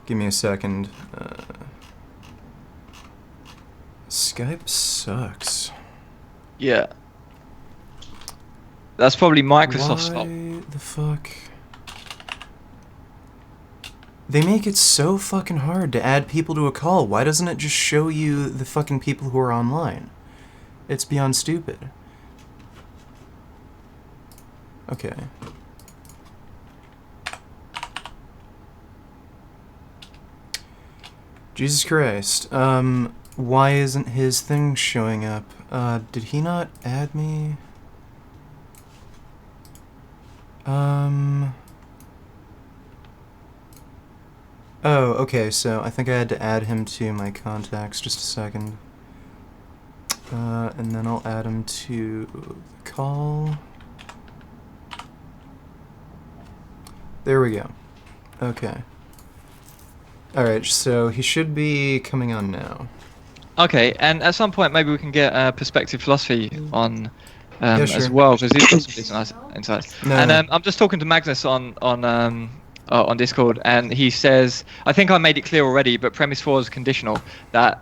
Give me a second. Skype sucks. Yeah. That's probably Microsoft's fault. Why the fuck? They make it so fucking hard to add people to a call. Why doesn't it just show you the fucking people who are online? It's beyond stupid. Okay. Jesus Christ. Why isn't his thing showing up? Did he not add me? Oh, okay, so I think I had to add him to my contacts. Just a second. And then I'll add him to the call. There we go. Okay. Alright, so he should be coming on now. Okay, and at some point maybe we can get Perspective Philosophy on Yeah, sure. as well, because he's got some really nice insights. No, and no. I'm just talking to Magnus on Discord, and he says, I think I made it clear already, but premise 4 is conditional, that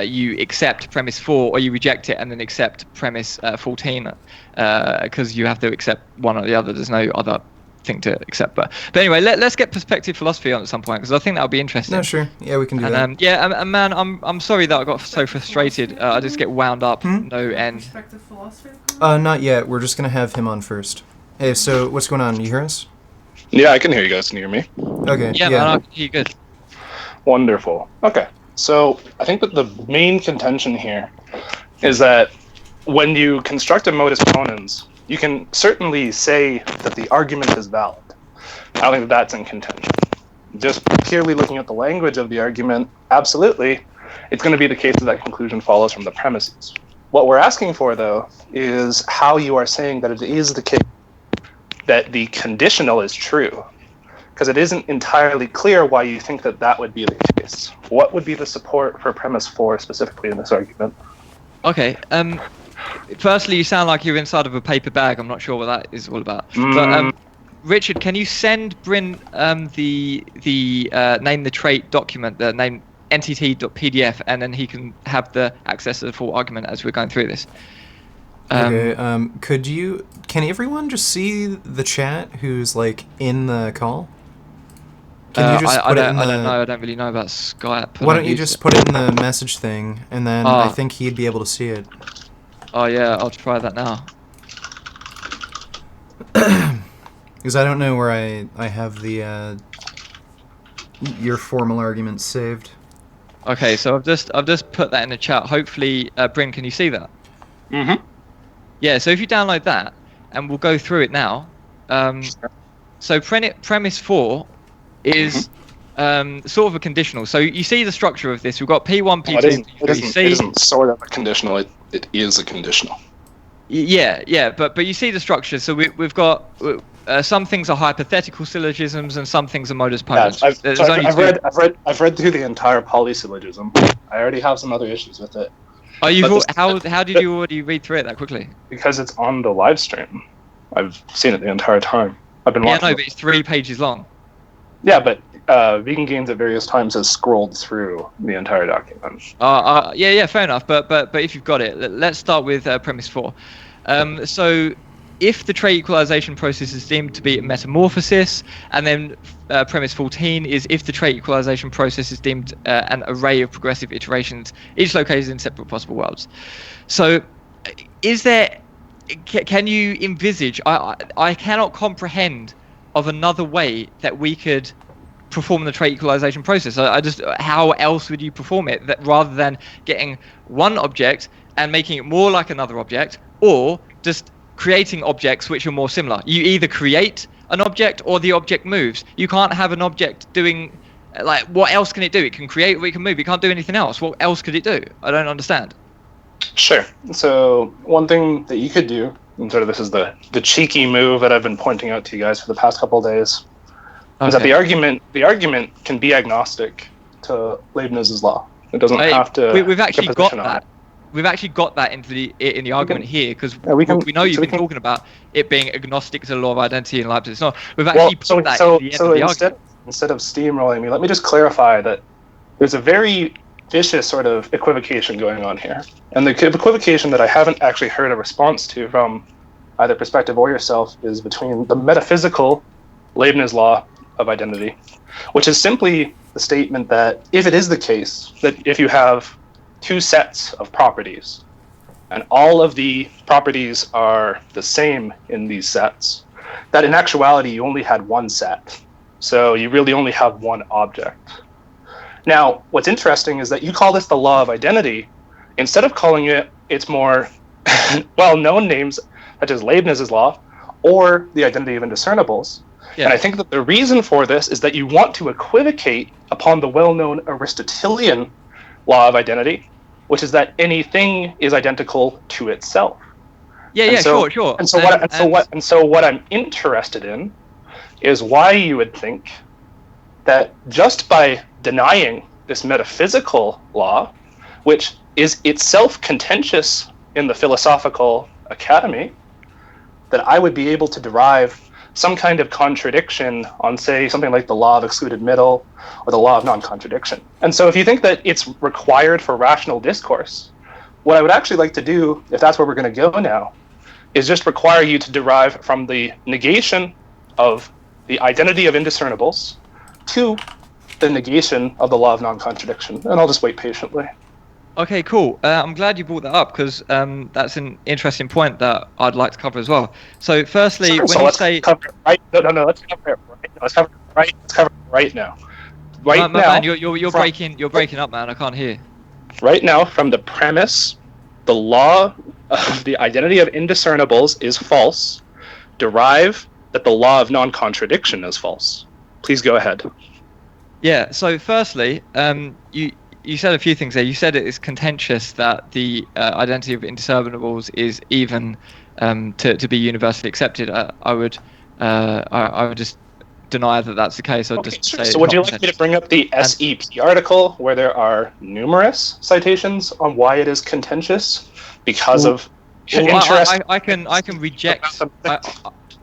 you accept premise 4 or you reject it and then accept premise 14, because you have to accept one or the other. There's no other thing to accept. But anyway, let's get Perspective Philosophy on at some point, because I think that would be interesting. No, sure. Yeah, we can do that. And man, I'm sorry that I got so frustrated. I just get wound up no end. Perspective Philosophy? Not yet. We're just gonna have him on first. Hey, so what's going on? You hear us? Yeah, I can hear you guys. Can you hear me? Okay. Yeah, man, I can hear you good. Wonderful. Okay, so I think that the main contention here is that when you construct a modus ponens, you can certainly say that the argument is valid. I don't think that that's in contention. Just purely looking at the language of the argument, absolutely, it's going to be the case that that conclusion follows from the premises. What we're asking for, though, is how you are saying that it is the case that the conditional is true, because it isn't entirely clear why you think that that would be the case. What would be the support for premise 4 specifically in this argument? Okay. Firstly, you sound like you're inside of a paper bag. I'm not sure what that is all about. But Richard, can you send Bryn the name the trait document, the name ntt.pdf, and then he can have the access to the full argument as we're going through this. Okay, can everyone just see the chat who's, like, in the call? Can you just put it in the... I don't know, I don't really know about Skype. Why don't you just put it in the message thing, and then I think he'd be able to see it. Oh yeah, I'll try that now. Because I don't know where I have the, your formal arguments saved. Okay, so I've just put that in the chat. Hopefully, Bryn, can you see that? Mm-hmm. Yeah, so if you download that, and we'll go through it now. So premise 4 is sort of a conditional. So you see the structure of this. We've got P1, P2, P3, C. It isn't sort of a conditional. It is a conditional. Yeah, but you see the structure. So we've got some things are hypothetical syllogisms and some things are modus ponens. Yeah, I've read through the entire polysyllogism. I already have some other issues with it. Oh, But how did you already read through it that quickly? because it's on the live stream. I've seen it the entire time. I've been Yeah, watching. no, but it's 3 pages long. Yeah, but Vegan Games at various times has scrolled through the entire document. Yeah, fair enough. But if you've got it, let's start with premise 4. So, if the trait equalization process is deemed to be a metamorphosis, and then premise 14 is if the trait equalization process is deemed an array of progressive iterations, each located in separate possible worlds. So, can you envisage? I cannot comprehend of another way that we could perform the trait equalization process. How else would you perform it that rather than getting one object and making it more like another object, or just creating objects which are more similar? You either create an object or the object moves. You can't have an object doing, like, what else can it do? It can create or it can move. It can't do anything else. What else could it do? I don't understand. Sure. So one thing that you could do, and sort of this is the cheeky move that I've been pointing out to you guys for the past couple of days, is that the argument can be agnostic to Leibniz's law. It doesn't have to. We've actually got that. It. We've actually got that in the argument here, because we know you've been talking about it being agnostic to the law of identity in Leibniz. It's not. We've actually put that in the end of the argument. Instead of steamrolling me, let me just clarify that there's a very vicious sort of equivocation going on here. And the equivocation that I haven't actually heard a response to from either perspective or yourself is between the metaphysical Leibniz law of identity, which is simply the statement that if it is the case that if you have two sets of properties and all of the properties are the same in these sets, that in actuality you only had one set. So you really only have one object. Now, what's interesting is that you call this the law of identity instead of calling it its more well-known names, such as Leibniz's law or the identity of indiscernibles. Yeah. And I think that the reason for this is that you want to equivocate upon the well-known Aristotelian law of identity, which is that anything is identical to itself. Sure. And so what I'm interested in is why you would think that just by denying this metaphysical law, which is itself contentious in the philosophical academy, that I would be able to derive some kind of contradiction on, say, something like the law of excluded middle or the law of non-contradiction. And so if you think that it's required for rational discourse, what I would actually like to do, if that's where we're going to go now, is just require you to derive from the negation of the identity of indiscernibles to the negation of the law of non-contradiction. And I'll just wait patiently. Okay, cool. I'm glad you brought that up, because that's an interesting point that I'd like to cover as well. So, firstly, let's cover it right. No. Let's cover it right. Let's cover it right now. Now, man, you're breaking up, man. I can't hear. Right now, from the premise, the law of the identity of indiscernibles is false. Derive that the law of non-contradiction is false. Please go ahead. Yeah. So, firstly, you said a few things there. You said it is contentious that the identity of indiscernibles is even to be universally accepted. I would just deny that that's the case. I'd just say. So would you like me to bring up the SEP article where there are numerous citations on why it is contentious because of interest? I can reject.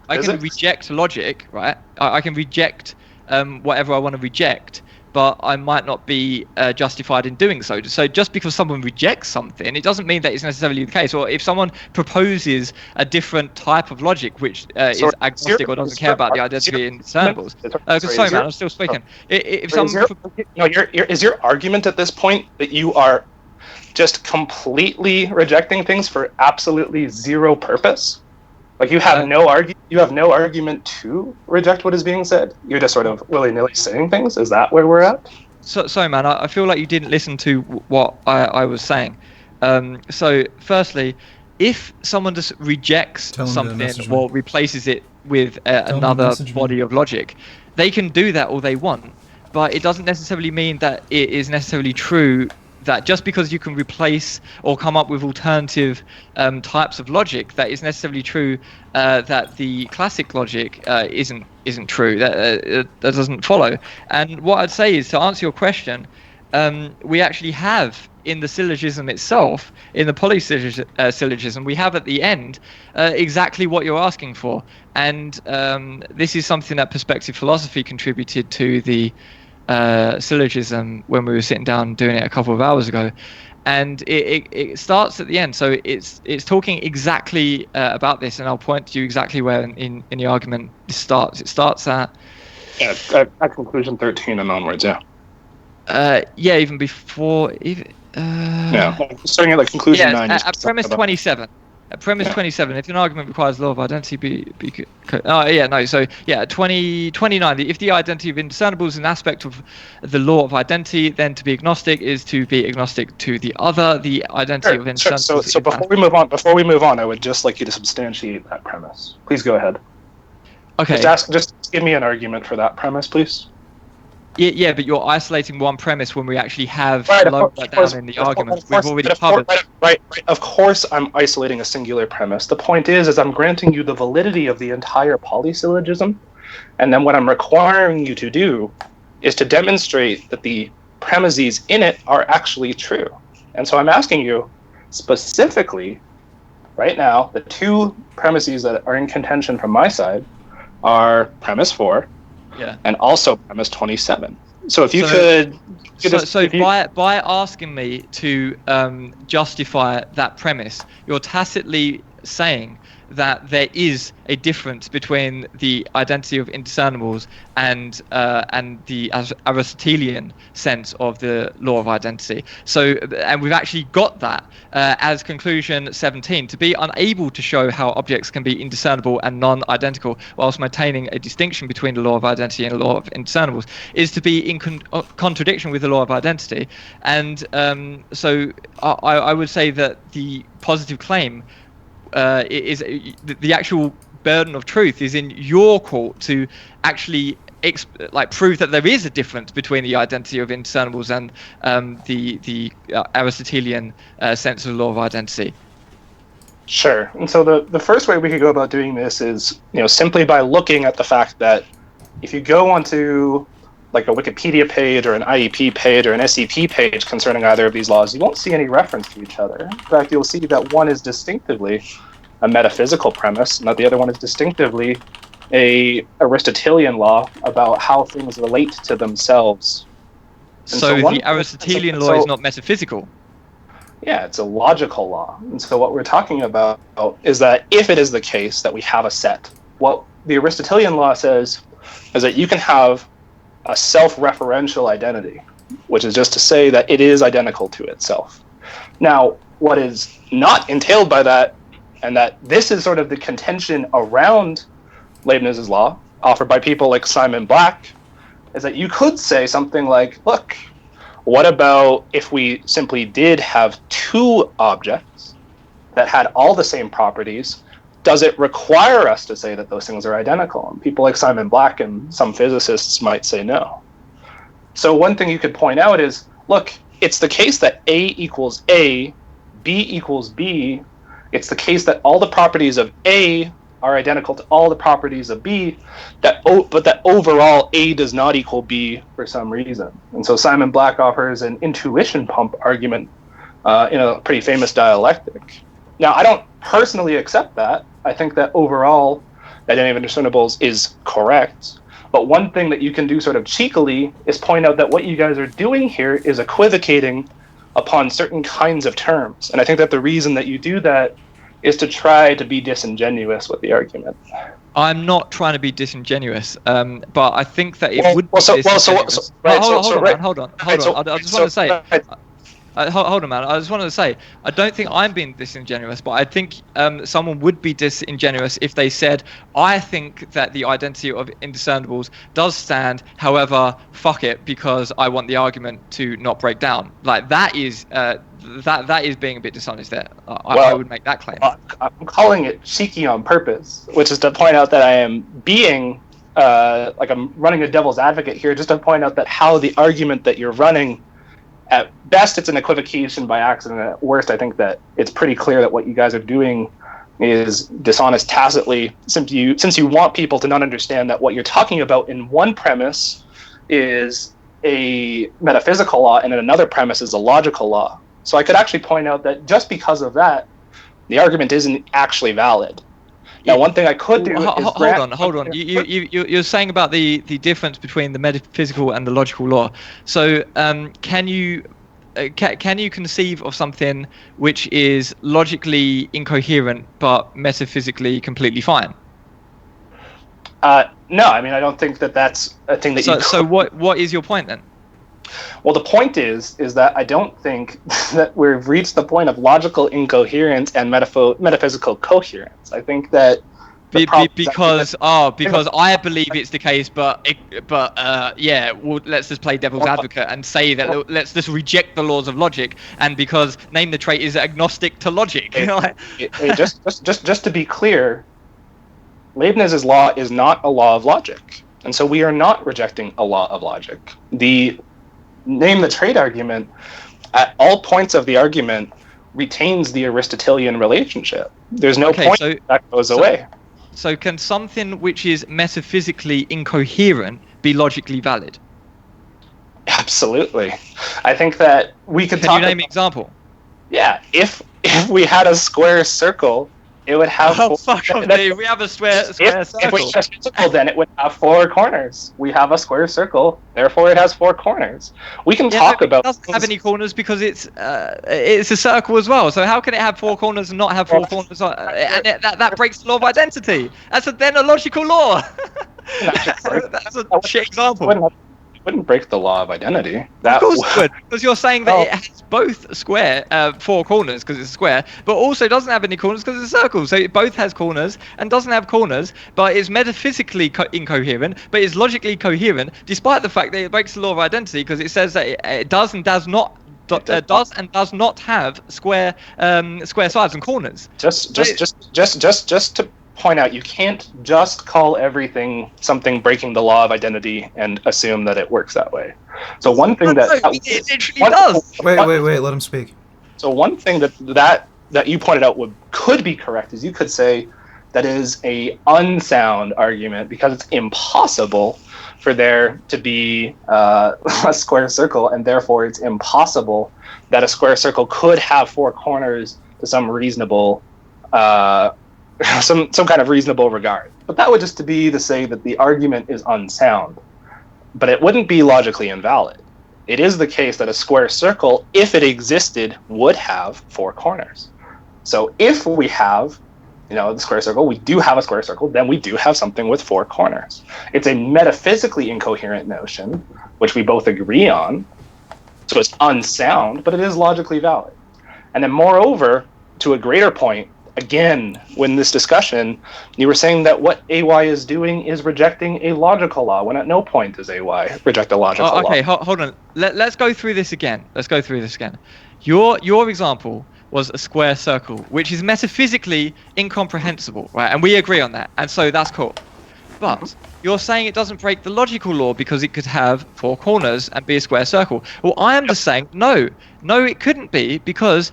I can reject logic, right? I can reject whatever I want to reject, but I might not be justified in doing so. So just because someone rejects something, it doesn't mean that it's necessarily the case. Or if someone proposes a different type of logic, which is agnostic or doesn't care about the identity in discernibles. Sorry, man, I'm still speaking. Is your argument at this point that you are just completely rejecting things for absolutely zero purpose? Like you have no argument to reject what is being said. You're just sort of willy-nilly saying things. Is that where we're at? Sorry, man. I feel like you didn't listen to what I was saying. So, firstly, if someone just rejects something or replaces it with another body of logic, they can do that all they want. But it doesn't necessarily mean that it is necessarily true that just because you can replace or come up with alternative types of logic, that is necessarily true that the classic logic isn't true. That doesn't follow. And what I'd say is, to answer your question, we actually have in the syllogism itself, in the polysyllogism, we have at the end exactly what you're asking for. And this is something that perspective philosophy contributed to the syllogism when we were sitting down doing it a couple of hours ago. And it starts at the end, so it's talking exactly about this, and I'll point to you exactly where in the argument this starts. It starts at conclusion 13 and onwards. Even before starting at like conclusion 9. At premise 27. At premise 27, if an argument requires law of identity, at 29, if the identity of indiscernible is an aspect of the law of identity, then to be agnostic is to be agnostic to the other. The identity of indiscernible. So before we move on, I would just like you to substantiate that premise. Please go ahead. Okay. Just give me an argument for that premise, please. Yeah, but you're isolating one premise when we actually have lowered that down in the argument. We've already covered. Right. Of course, I'm isolating a singular premise. The point is I'm granting you the validity of the entire polysyllogism, and then what I'm requiring you to do is to demonstrate that the premises in it are actually true. And so I'm asking you specifically, right now, the two premises that are in contention from my side are premise 4. Yeah. And also premise 27. So if you by asking me to justify that premise, you're tacitly saying that there is a difference between the identity of indiscernibles and the Aristotelian sense of the law of identity. So, and we've actually got that as conclusion 17. To be unable to show how objects can be indiscernible and non-identical whilst maintaining a distinction between the law of identity and the law of indiscernibles is to be in contradiction with the law of identity. And so I would say that the positive claim is the actual burden of truth is in your court to actually prove that there is a difference between the identity of indiscernibles and the Aristotelian sense of the law of identity. Sure. And so the first way we could go about doing this is, simply by looking at the fact that if you go onto like a Wikipedia page or an IEP page or an SEP page concerning either of these laws, you won't see any reference to each other. In fact, you'll see that one is distinctively a metaphysical premise, and that the other one is distinctively a Aristotelian law about how things relate to themselves. So the Aristotelian law is not metaphysical? Yeah, it's a logical law. And so what we're talking about is that if it is the case that we have a set, what the Aristotelian law says is that you can have a self-referential identity, which is just to say that it is identical to itself. Now, what is not entailed by that, and that this is sort of the contention around Leibniz's law, offered by people like Simon Black, is that you could say something like, look, what about if we simply did have two objects that had all the same properties? Does it require us to say that those things are identical? And people like Simon Black and some physicists might say no. So one thing you could point out is, look, it's the case that A equals A, B equals B. It's the case that all the properties of A are identical to all the properties of B, but that overall A does not equal B for some reason. And so Simon Black offers an intuition pump argument in a pretty famous dialectic. Now, I don't personally accept that. I think that overall, the identity of indiscernibles is correct. But one thing that you can do sort of cheekily is point out that what you guys are doing here is equivocating upon certain kinds of terms. And I think that the reason that you do that is to try to be disingenuous with the argument. I'm not trying to be disingenuous, but I think that it would be disingenuous. Hold on. I just want to say... hold on, man. I just wanted to say, I don't think I'm being disingenuous, but I think someone would be disingenuous if they said, I think that the identity of indiscernibles does stand, however, fuck it, because I want the argument to not break down. Like, that is being a bit dishonest there. I would make that claim. I'm calling it cheeky on purpose, which is to point out that I am being, I'm running a devil's advocate here, just to point out that how the argument that you're running, at best, it's an equivocation by accident. At worst, I think that it's pretty clear that what you guys are doing is dishonest tacitly, since you want people to not understand that what you're talking about in one premise is a metaphysical law and in another premise is a logical law. So I could actually point out that just because of that, the argument isn't actually valid. Now, one thing I could do is hold on. You're saying about the difference between the metaphysical and the logical law. So can you conceive of something which is logically incoherent but metaphysically completely fine? No, I mean, I don't think that that's a thing that So what is your point then? Well, the point is that I don't think that we've reached the point of logical incoherence and metaphysical coherence. I think that because I believe it's the case, but well, let's just play devil's advocate and say that let's just reject the laws of logic, and because name the trait is agnostic to logic. Just to be clear, Leibniz's law is not a law of logic, and so we are not rejecting a law of logic. The name the trait argument, at all points of the argument, retains the Aristotelian relationship. There's no point that goes away. So can something which is metaphysically incoherent be logically valid? Absolutely. I think that we could Can you name an example? Yeah, if we had a square circle, it would have... We have a square circle. If we had a circle, then it would have 4 corners. We have a square circle, therefore it has 4 corners. We can talk about... It doesn't have any corners because it's a circle as well. So how can it have 4 corners and not have 4 corners? And that breaks the law of identity. That's then a logical law. That's a shit example. Wouldn't break the law of identity. Of course it would, because you're saying that it has both square, 4 corners because it's a square, but also doesn't have any corners because it's a circle. So it both has corners and doesn't have corners, but it's metaphysically incoherent, but it's logically coherent, despite the fact that it breaks the law of identity because it says that it does and does not have square sides and corners. Just to point out, you can't just call everything something breaking the law of identity and assume that it works that way. So one thing it literally does. Wait, let him speak. So one thing that you pointed out could be correct is you could say that is a unsound argument because it's impossible for there to be a square circle, and therefore it's impossible that a square circle could have 4 corners to some reasonable some kind of reasonable regard. But that would just be to say that the argument is unsound. But it wouldn't be logically invalid. It is the case that a square circle, if it existed, would have 4 corners. So if we have, the square circle, we do have a square circle, then we do have something with 4 corners. It's a metaphysically incoherent notion, which we both agree on. So it's unsound, but it is logically valid. And then moreover, to a greater point, again, when this discussion, you were saying that what AY is doing is rejecting a logical law, when at no point does AY reject a logical law. Okay, hold on. Let's go through this again. Your example was a square circle, which is metaphysically incomprehensible, right? And we agree on that, and so that's cool. But you're saying it doesn't break the logical law because it could have 4 corners and be a square circle. Well, I am just saying, no, it couldn't be, because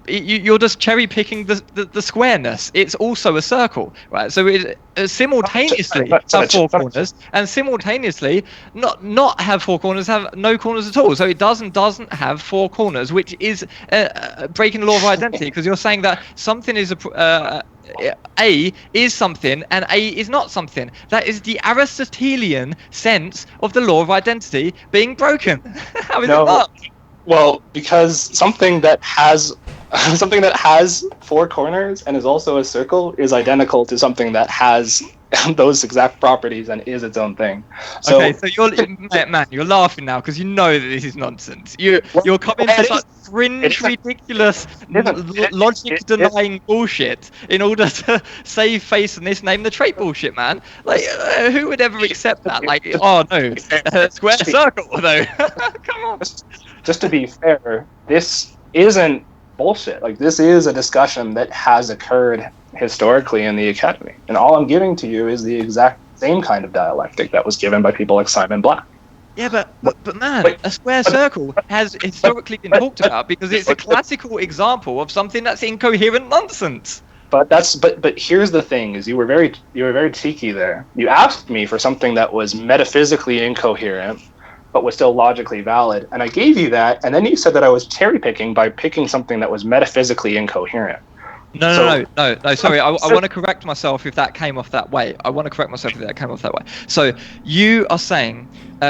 you're just cherry picking the squareness. It's also a circle, right? So it simultaneously have 4 corners, and simultaneously not have 4 corners, have no corners at all. So it doesn't have 4 corners, which is breaking the law of identity, because you're saying that something is A is something and A is not something. That is the Aristotelian sense of the law of identity being broken. How is it not? Well, because something that has 4 corners and is also a circle is identical to something that has those exact properties and is its own thing. So, okay, so you're laughing now because you know that this is nonsense. You're coming to such fringe, ridiculous, logic-denying bullshit in order to save face on this name the trait bullshit, man. Like, who would ever accept that? Like, oh no, square circle though. Come on. Just to be fair, this isn't bullshit. Like, this is a discussion that has occurred historically in the academy, and all I'm giving to you is the exact same kind of dialectic that was given by people like Simon Black. Yeah, but man, a square circle has historically been talked about because it's a classical example of something that's incoherent nonsense. But here's the thing: is you were very cheeky there. You asked me for something that was metaphysically incoherent, but was still logically valid. And I gave you that, and then you said that I was cherry picking by picking something that was metaphysically incoherent. No. Sorry, I want to correct myself if that came off that way. So you are saying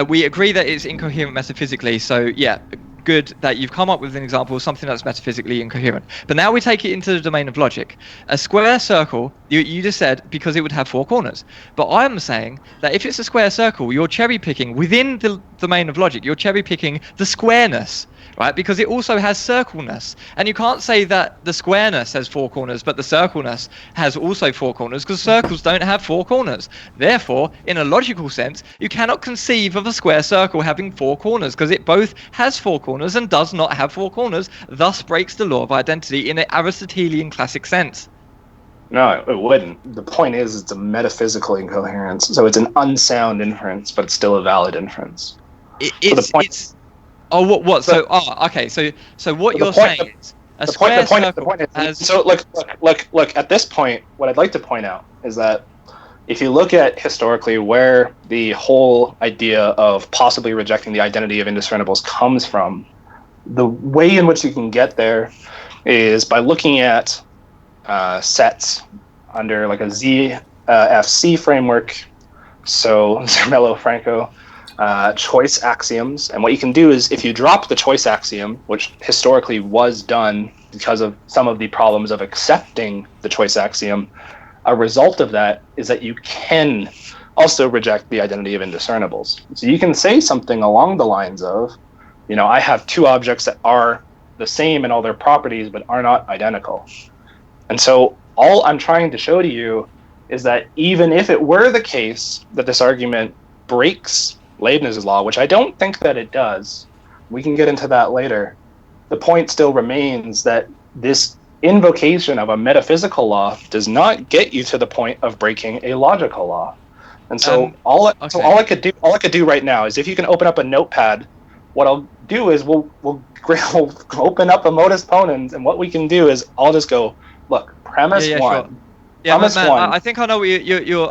we agree that it's incoherent metaphysically. So yeah, good that you've come up with an example of something that's metaphysically incoherent. But now we take it into the domain of logic. A square circle, you just said because it would have 4 corners. But I'm saying that if it's a square circle, you're cherry picking within the domain of logic. You're cherry picking the squareness. Right, because it also has circleness, and you can't say that the squareness has 4 corners, but the circleness has also 4 corners, because circles don't have 4 corners. Therefore, in a logical sense, you cannot conceive of a square circle having 4 corners, because it both has 4 corners and does not have 4 corners, thus breaks the law of identity in an Aristotelian classic sense. No, it wouldn't. The point is, it's a metaphysical incoherence, so it's an unsound inference, but it's still a valid inference. Oh, what? So, okay. So what you're saying is a square circle has... So, look. At this point, what I'd like to point out is that if you look at historically where the whole idea of possibly rejecting the identity of indiscernibles comes from, the way in which you can get there is by looking at sets under like a ZFC framework. So Zermelo Franco. Choice axioms, and what you can do is if you drop the choice axiom, which historically was done because of some of the problems of accepting the choice axiom, a result of that is that you can also reject the identity of indiscernibles. So you can say something along the lines of, I have 2 objects that are the same in all their properties but are not identical. And so all I'm trying to show to you is that even if it were the case that this argument breaks Leibniz's law, which I don't think that it does, we can get into that later, the point still remains that this invocation of a metaphysical law does not get you to the point of breaking a logical law. And so all I could do right now is, if you can open up a notepad, what I'll do is we'll open up a modus ponens, and what we can do is I'll just go, look, premise 1. Sure. Yeah, man, I think I know where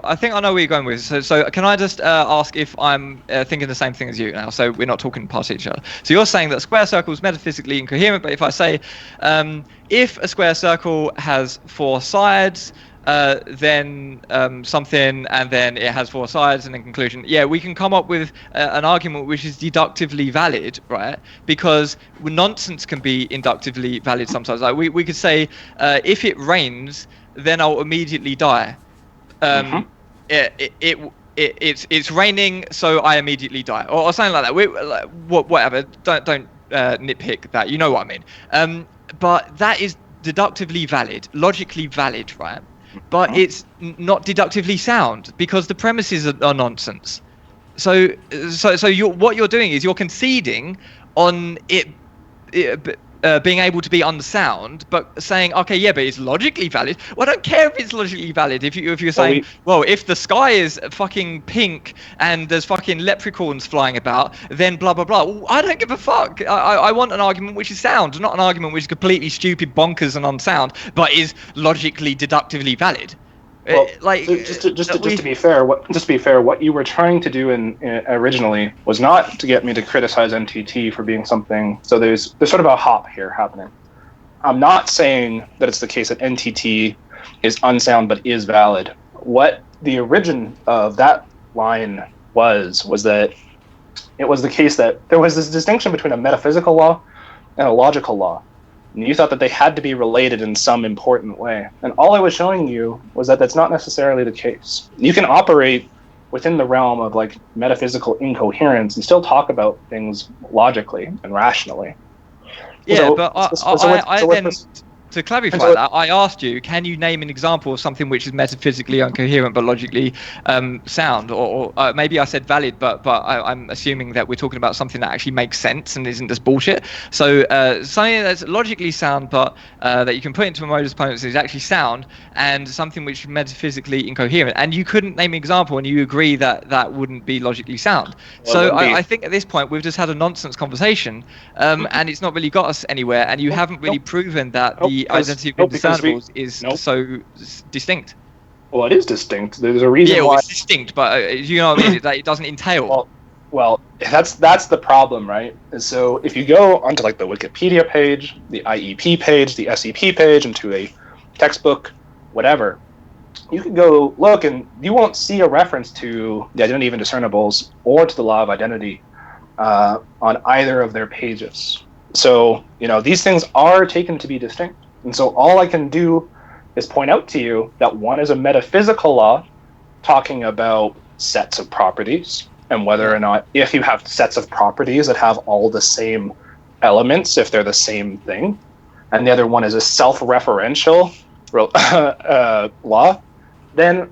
I think I know where you're going with. So can I just ask if I'm thinking the same thing as you now? So we're not talking past each other. So you're saying that square circle is metaphysically incoherent, but if I say if a square circle has 4 sides, then something, and then it has 4 sides, and in conclusion, yeah, we can come up with an argument which is deductively valid, right? Because nonsense can be inductively valid sometimes. Like we could say if it rains, then I'll immediately die. It's raining, so I immediately die, or something like that. Whatever. Don't nitpick that. You know what I mean. But that is deductively valid, logically valid, right? But it's not deductively sound because the premises are nonsense. So what you're doing is you're conceding on it being able to be unsound, but saying, okay, yeah, but it's logically valid. Well, I don't care if it's logically valid. If you're saying, well, if the sky is fucking pink and there's fucking leprechauns flying about, then blah blah blah. Well, I don't give a fuck. I want an argument which is sound, not an argument which is completely stupid, bonkers, and unsound, but is logically deductively valid. Well, just to be fair, what you were trying to do originally was not to get me to criticize NTT for being something. So there's sort of a hop here happening. I'm not saying that it's the case that NTT is unsound but is valid. What the origin of that line was that it was the case that there was this distinction between a metaphysical law and a logical law. And you thought that they had to be related in some important way. And all I was showing you was that that's not necessarily the case. You can operate within the realm of like metaphysical incoherence and still talk about things logically and rationally. Yeah, to clarify that, I asked you, can you name an example of something which is metaphysically incoherent but logically sound? Or maybe I said valid, but I'm assuming that we're talking about something that actually makes sense and isn't just bullshit. So something that's logically sound but that you can put into a modus ponens is actually sound, and something which is metaphysically incoherent. And you couldn't name an example, and you agree that that wouldn't be logically sound. Well, so I think at this point we've just had a nonsense conversation, and it's not really got us anywhere, and you haven't really proven that the identity of indiscernibles is so distinct. Well, it is distinct. There's a reason why. It's distinct, but you know what I mean? That it doesn't entail. Well, that's the problem, right? And so if you go onto like the Wikipedia page, the IEP page, the SEP page, into a textbook, whatever, you can go look and you won't see a reference to the identity of indiscernibles or to the law of identity on either of their pages. So, these things are taken to be distinct. And so all I can do is point out to you that one is a metaphysical law talking about sets of properties and whether or not, if you have sets of properties that have all the same elements, if they're the same thing. And the other one is a self-referential law. Then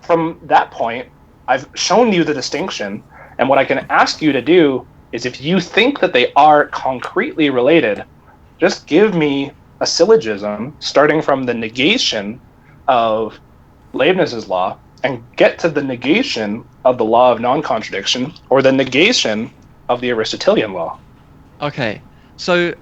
from that point, I've shown you the distinction. And what I can ask you to do is, if you think that they are concretely related, just give me a syllogism starting from the negation of Leibniz's law and get to the negation of the law of non-contradiction, or the negation of the Aristotelian law. Okay. So,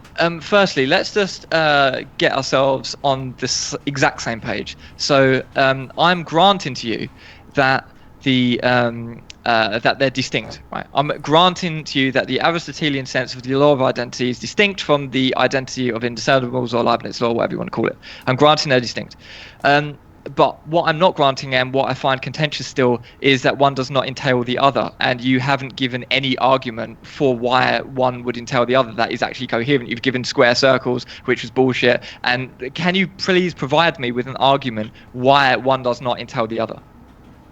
firstly, let's just get ourselves on this exact same page. So, I'm granting to you that that they're distinct, right? I'm granting to you that the Aristotelian sense of the law of identity is distinct from the identity of indiscernibles or Leibniz law, whatever you want to call it. I'm granting they're distinct. But what I'm not granting, and what I find contentious still, is that one does not entail the other, and you haven't given any argument for why one would entail the other that is actually coherent. You've given square circles, which was bullshit. And can you please provide me with an argument why one does not entail the other?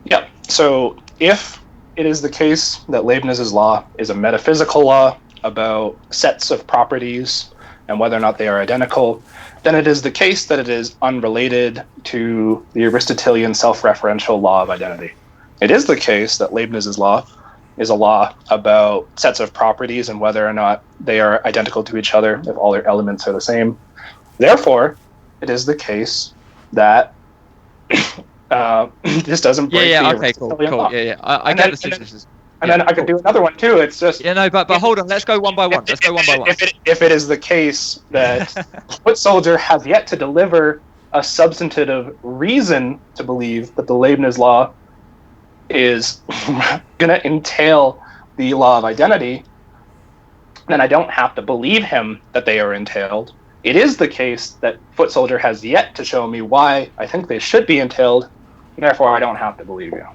Yeah. So if it is the case that Leibniz's law is a metaphysical law about sets of properties and whether or not they are identical, then it is the case that it is unrelated to the Aristotelian self-referential law of identity. It is the case that Leibniz's law is a law about sets of properties and whether or not they are identical to each other if all their elements are the same. Therefore, it is the case that this doesn't break the Aristotelian law. I get the synthesis. And then I could do another one too. It's just but hold on. Let's go one by one. If it is the case that Footsoldier has yet to deliver a substantive reason to believe that the Leibniz law is going to entail the law of identity, then I don't have to believe him that they are entailed. It is the case that Footsoldier has yet to show me why I think they should be entailed, and therefore I don't have to believe you.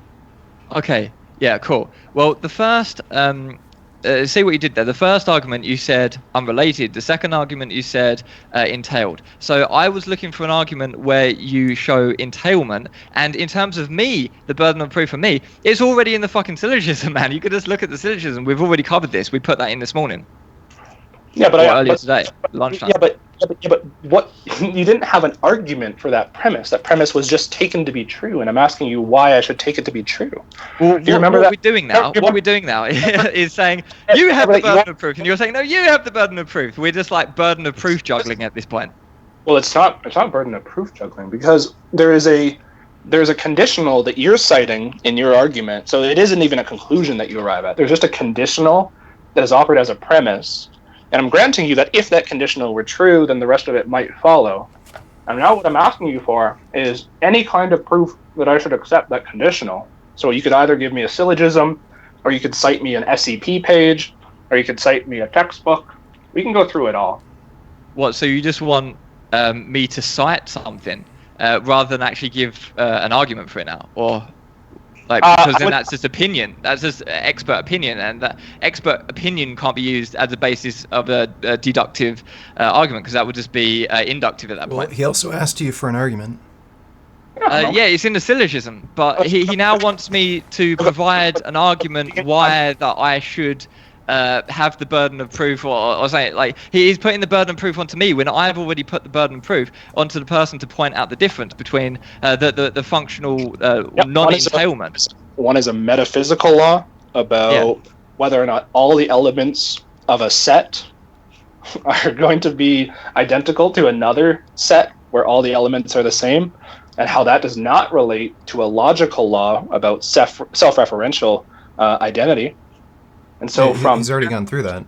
Okay. Yeah, cool. Well, the first, see what you did there. The first argument you said unrelated. The second argument you said entailed. So I was looking for an argument where you show entailment. And in terms of me, the burden of proof for me, it's already in the fucking syllogism, man. You could just look at the syllogism. We've already covered this. We put that in this morning. Yeah, but earlier today, lunchtime. Yeah, but what you didn't have an argument for that premise. That premise was just taken to be true, and I'm asking you why I should take it to be true. Well, do you remember what we're doing now? What we're doing now is saying you have the burden of proof, and you're saying no, you have the burden of proof. We're just like burden of proof juggling at this point. Well, it's not burden of proof juggling, because there's a conditional that you're citing in your argument. So it isn't even a conclusion that you arrive at. There's just a conditional that is offered as a premise. And I'm granting you that if that conditional were true, then the rest of it might follow. And now what I'm asking you for is any kind of proof that I should accept that conditional. So you could either give me a syllogism, or you could cite me an SEP page, or you could cite me a textbook. We can go through it all. What, so you just want me to cite something rather than actually give an argument for it now? Or... because then that's just opinion. That's just expert opinion, and that expert opinion can't be used as a basis of a deductive argument, because that would just be inductive at that point. Well, he also asked you for an argument. Yeah, it's in the syllogism, but he now wants me to provide an argument why that I should have the burden of proof, or say, like, he's putting the burden of proof onto me when I've already put the burden of proof onto the person to point out the difference between the functional non-entailment. One is a metaphysical law about whether or not all the elements of a set are going to be identical to another set where all the elements are the same, and how that does not relate to a logical law about self-referential identity. And so he's already gone through that.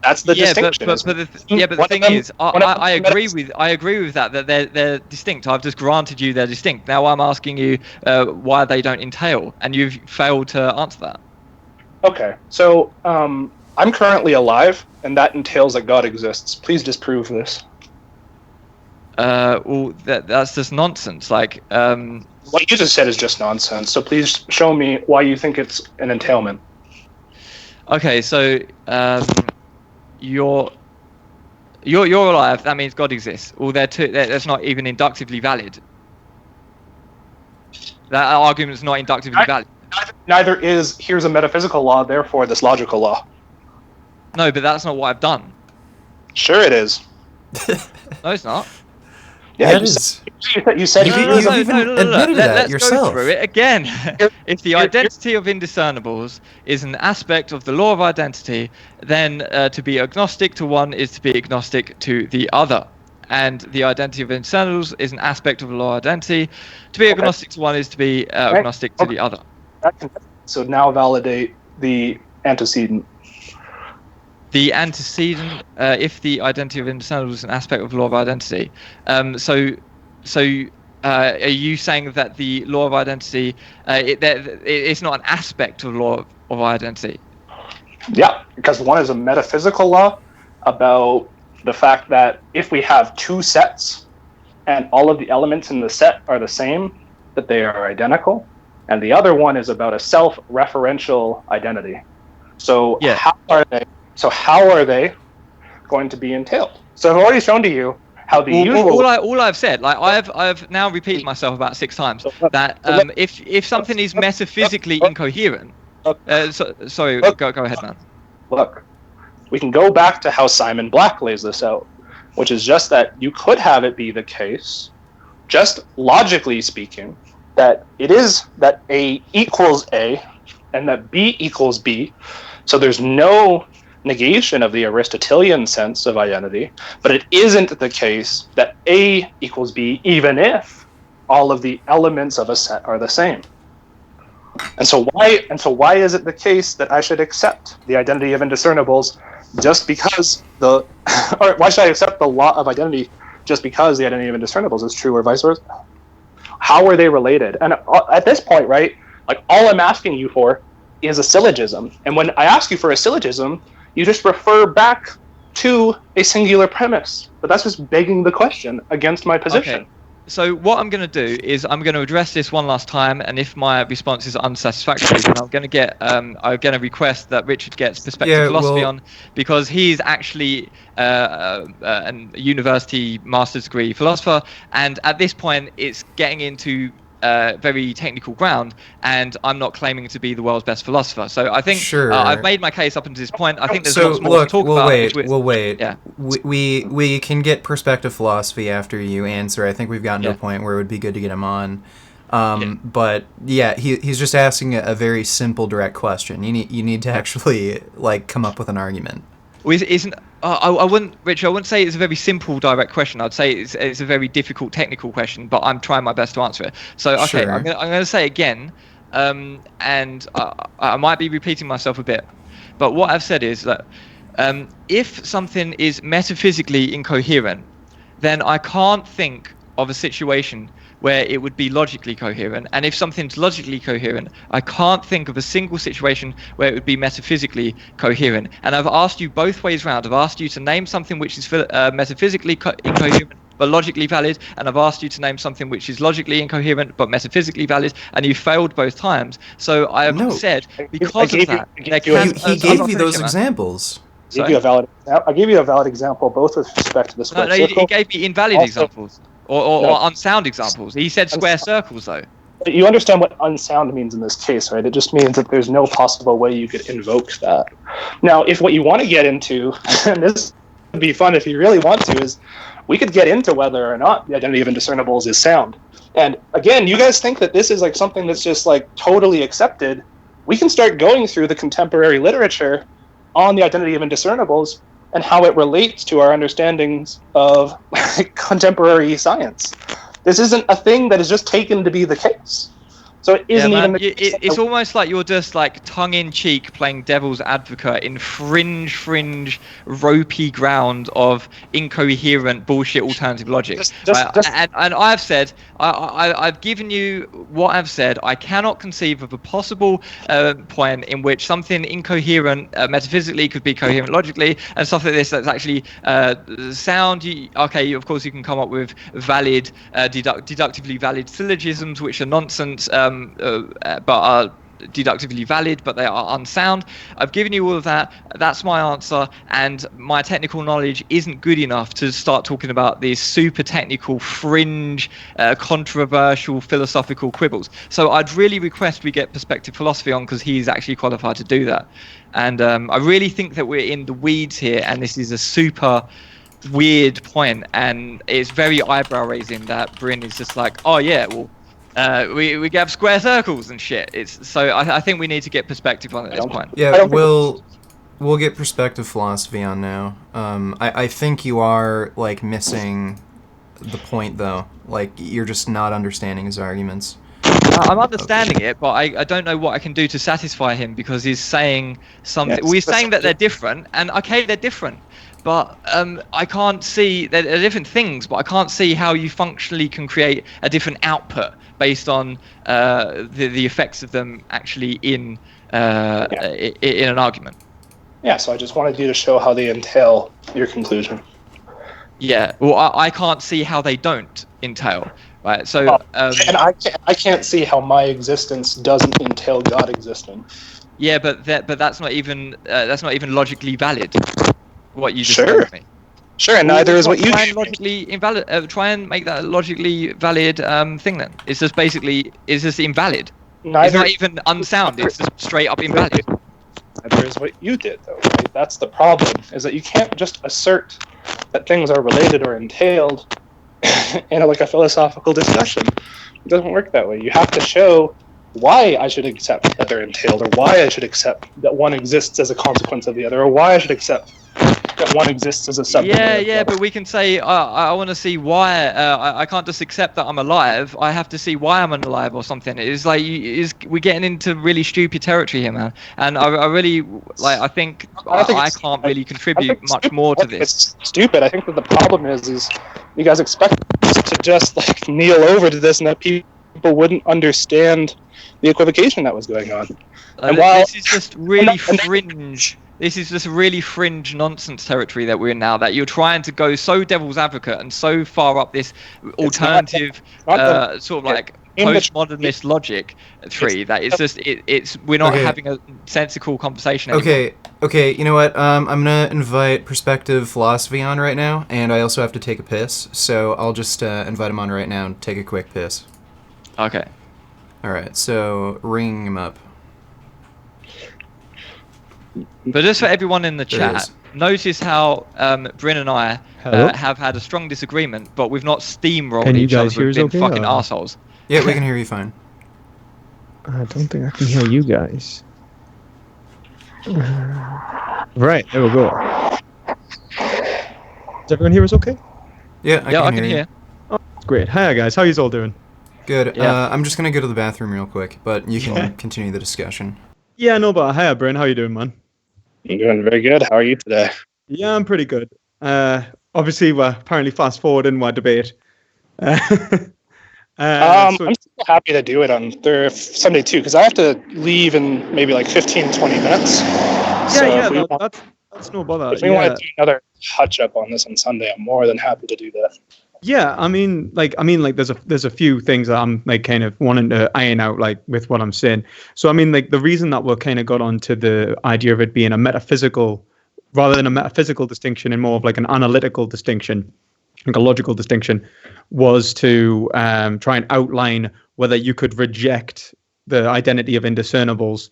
That's the distinction. But the thing is, I agree with that they're distinct. I've just granted you they're distinct. Now I'm asking you why they don't entail, and you've failed to answer that. Okay, so I'm currently alive, and that entails that God exists. Please disprove this. Well, that's just nonsense. Like, What you just said is just nonsense. So please show me why you think it's an entailment. okay, so you're alive. That means God exists. Well, that's not even inductively valid. That argument is not inductively valid. Neither is here's a metaphysical law, therefore this logical law. No, but that's not what I've done. Sure, it is. No, it's not. Yeah, it is. You said You- here's you've a- even admitted that Let's yourself. go through it again. If the identity of indiscernibles is an aspect of the law of identity, then to be agnostic to one is to be agnostic to the other. And the identity of indiscernibles is an aspect of the law of identity. To be agnostic to one is to be agnostic to the other. So now validate the antecedent. The antecedent, if the identity of indiscernibles is an aspect of the law of identity. So are you saying that the law of identity, it's not an aspect of the law of identity? Yeah, because one is a metaphysical law about the fact that if we have two sets and all of the elements in the set are the same, that they are identical. And the other one is about a self-referential identity. So Yeah. how are they going to be entailed? So I've already shown to you how the usual. All I've said, like I've now repeated myself about 6 times that if something is metaphysically incoherent, sorry, go ahead, man. Look, we can go back to how Simon Black lays this out, which is just that you could have it be the case, just logically speaking, that it is that A equals A and that B equals B. So there's no negation of the Aristotelian sense of identity, but it isn't the case that A equals B even if all of the elements of a set are the same. And so why is it the case that I should accept the identity of indiscernibles just because or why should I accept the law of identity just because the identity of indiscernibles is true or vice versa? How are they related? And at this point, right, like all I'm asking you for is a syllogism. And when I ask you for a syllogism, you just refer back to a singular premise. But that's just begging the question against my position. Okay. So what I'm going to do is I'm going to address this one last time, and if my response is unsatisfactory, then I'm going to get I'm going to request that Richard gets perspective philosophy on, because he's actually a university master's degree philosopher, and at this point it's getting into very technical ground, and I'm not claiming to be the world's best philosopher. So I think Sure. I've made my case up until this point. I think there's So lots more to talk about. we'll wait. Yeah. We can get perspective philosophy after you answer. I think we've gotten to a point where it would be good to get him on. But yeah, he's just asking a very simple, direct question. You need to actually like come up with an argument. Isn't I wouldn't, Richard, I wouldn't say it's a very simple, direct question. I'd say it's a very difficult technical question, but I'm trying my best to answer it. So, okay, Sure. I'm going to say again, and I might be repeating myself a bit, but what I've said is that if something is metaphysically incoherent, then I can't think of a situation where it would be logically coherent. And if something's logically coherent, I can't think of a single situation where it would be metaphysically coherent. And I've asked you both ways round. I've asked you to name something which is metaphysically incoherent but logically valid, and I've asked you to name something which is logically incoherent but metaphysically valid, and you failed both times. So I have said, because of that, He gave you those examples. I gave you a valid example, both with respect to the square circle. He gave me invalid examples. Or unsound examples. He said square circles, though. You understand what unsound means in this case, right? It just means that there's no possible way you could invoke that. Now, if what you want to get into, and this would be fun if you really want to, is we could get into whether or not the identity of indiscernibles is sound. And again, you guys think that this is like something that's just like totally accepted. We can start going through the contemporary literature on the identity of indiscernibles and how it relates to our understandings of contemporary science. This isn't a thing that is just taken to be the case. So it isn't man, even. it's almost like you're just like tongue-in-cheek playing devil's advocate in fringe, ropey ground of incoherent bullshit alternative logic. And I've said, I've given you what I've said. I cannot conceive of a possible point in which something incoherent metaphysically could be coherent logically, and stuff like this that's actually sound. Okay, of course you can come up with valid, deductively valid syllogisms, which are nonsense. But are deductively valid, but they are unsound. I've given you all of that. That's my answer, and my technical knowledge isn't good enough to start talking about these super technical, fringe, controversial philosophical quibbles. So I'd really request we get perspective philosophy on, because he's actually qualified to do that. And I really think that we're in the weeds here, and this is a super weird point, and it's very eyebrow raising that Bryn is just like, oh yeah, well, we have square circles and shit. I think we need to get perspective on it at this point. Yeah, we'll get perspective philosophy on now. I think you are like missing the point though. Like you're just not understanding his arguments. I'm understanding it, but I don't know what I can do to satisfy him, because he's saying something. Yes, We're saying that they're different, and okay, they're different. But I can't see, they're different things, but I can't see how you functionally can create a different output based on the effects of them actually in an argument. Yeah, so I just wanted you to show how they entail your conclusion. Yeah, well, I can't see how they don't entail, right? So, and I can't see how my existence doesn't entail God existing. Yeah, but that's not even logically valid. What you just Sure. told me. Sure, and neither is what you try and logically invalid. Try and make that a logically valid thing. Then it's just invalid. It's not even unsound. It's just straight up invalid. Neither is what you did, though. Right? That's the problem. Is that you can't just assert that things are related or entailed in a philosophical discussion. It doesn't work that way. You have to show why I should accept that they're entailed, or why I should accept that one exists as a consequence of the other, or why I should accept that one exists as a subject. Yeah, but we can say, I want to see why. I can't just accept that I'm alive. I have to see why I'm alive or something. It's like we're getting into really stupid territory here, man. And I really I think I can't really contribute much more to this. It's stupid. I think that the problem is you guys expect us to just kneel over to this, and that people wouldn't understand the equivocation that was going on. And this is just really fringe. This is just really fringe nonsense territory that we're in now. That you're trying to go so devil's advocate and so far up this alternative postmodernist logic tree that we're not having a sensible conversation anymore. Okay. You know what? I'm gonna invite perspective philosophy on right now, and I also have to take a piss. So I'll just invite him on right now and take a quick piss. Okay. All right. So ring him up. But just for everyone in the chat, notice how Bryn and I have had a strong disagreement, but we've not steamrolled each other. We've been fucking assholes. Yeah, we can hear you fine. I don't think I can hear you guys. Right, there we go. Does everyone hear us okay? Yeah, I can hear. Oh, great. Hi guys, how are you all doing? Good. Yeah. I'm just gonna go to the bathroom real quick, but you can continue the discussion. Yeah, no, but hi, Bryn. How you doing, man? I'm doing very good. How are you today? Yeah, I'm pretty good. Obviously, we're apparently fast forwarding my debate. I'm still happy to do it on Sunday too, because I have to leave in maybe 15, 20 minutes. That's no bother. If we want to do another touch up on this on Sunday, I'm more than happy to do that. Yeah, I mean, there's a few things that I'm kind of wanting to iron out, with what I'm saying. So, I mean, the reason that we're kind of got onto the idea of it being a metaphysical, rather than a metaphysical distinction, and more of an analytical distinction, a logical distinction, was to try and outline whether you could reject the identity of indiscernibles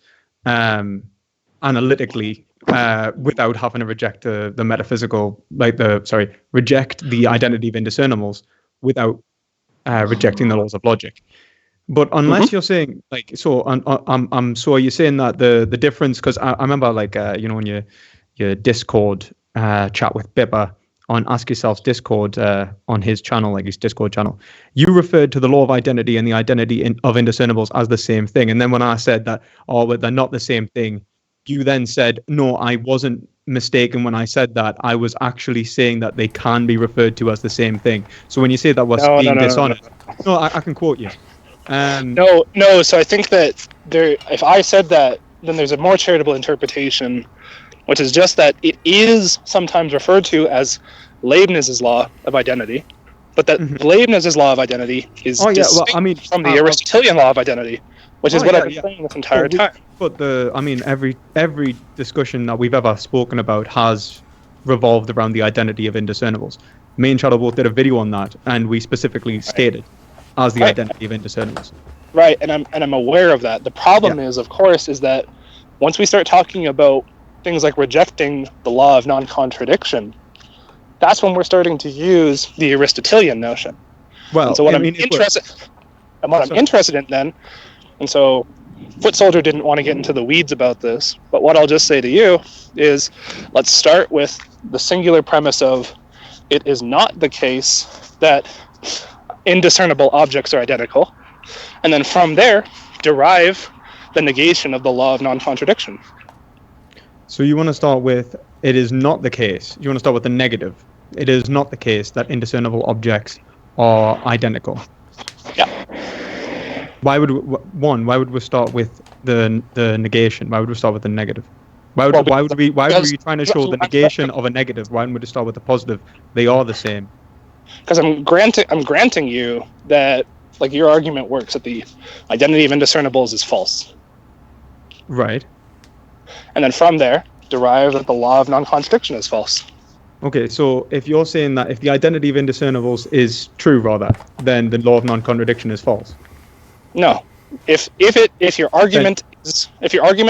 analytically. Without having to reject the metaphysical, reject the identity of indiscernibles without rejecting the laws of logic. But unless you're saying so are you saying that the difference? Because I remember in your Discord chat with Bipper on Ask Yourself's Discord, on his channel, like his Discord channel, you referred to the law of identity and the identity of indiscernibles as the same thing. And then when I said that, oh, but they're not the same thing, you then said, no, I wasn't mistaken when I said that. I was actually saying that they can be referred to as the same thing. So when you say that was being dishonest, no, I can quote you. No. So I think that if I said that, then there's a more charitable interpretation, which is just that it is sometimes referred to as Leibniz's law of identity, but that Leibniz's law of identity is distinct from the Aristotelian law of identity, which is what I've been saying this entire time. But every discussion that we've ever spoken about has revolved around the identity of indiscernibles. Me and Shadow both did a video on that, and we specifically stated as the identity of indiscernibles. Right, and I'm aware of that. The problem is, of course, is that once we start talking about things like rejecting the law of non-contradiction, that's when we're starting to use the Aristotelian notion. Well, and so I'm interested in then, and so Footsoldier didn't want to get into the weeds about this, but what I'll just say to you is, let's start with the singular premise of it is not the case that indiscernible objects are identical, and then from there derive the negation of the law of non-contradiction. So you want to start with, it is not the case. You want to start with the negative. It is not the case that indiscernible objects are identical. Yeah. Why would we start with the negation? Why would we start with the negative? Why were you trying to show the negation of a negative? Why wouldn't we start with the positive? They are the same. Because I'm granting you that, like, your argument works, that the identity of indiscernibles is false. Right. And then from there, derive that the law of non-contradiction is false. Okay, so if you're saying that if the identity of indiscernibles is true, rather, then the law of non-contradiction is false. No. If your argument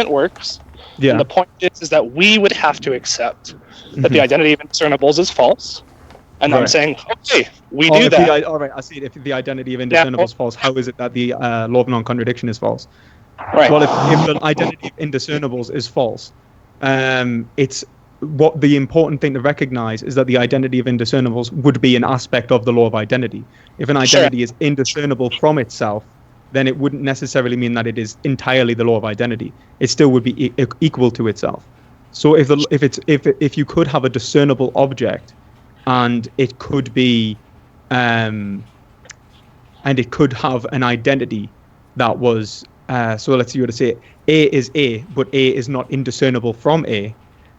works, then the point is that we would have to accept that the identity of indiscernibles is false. And I'm saying, okay, we do that. All right, I see it. If the identity of indiscernible is false, how is it that the law of non-contradiction is false? Right. Well, if the identity of indiscernibles is false, it's what the important thing to recognize is that the identity of indiscernibles would be an aspect of the law of identity. If an identity is indiscernible from itself, then it wouldn't necessarily mean that it is entirely the law of identity. It still would be equal to itself. So if you could have a discernible object, and it could be, and it could have an identity that was, so let's see, you were to say A is A, but A is not indiscernible from A,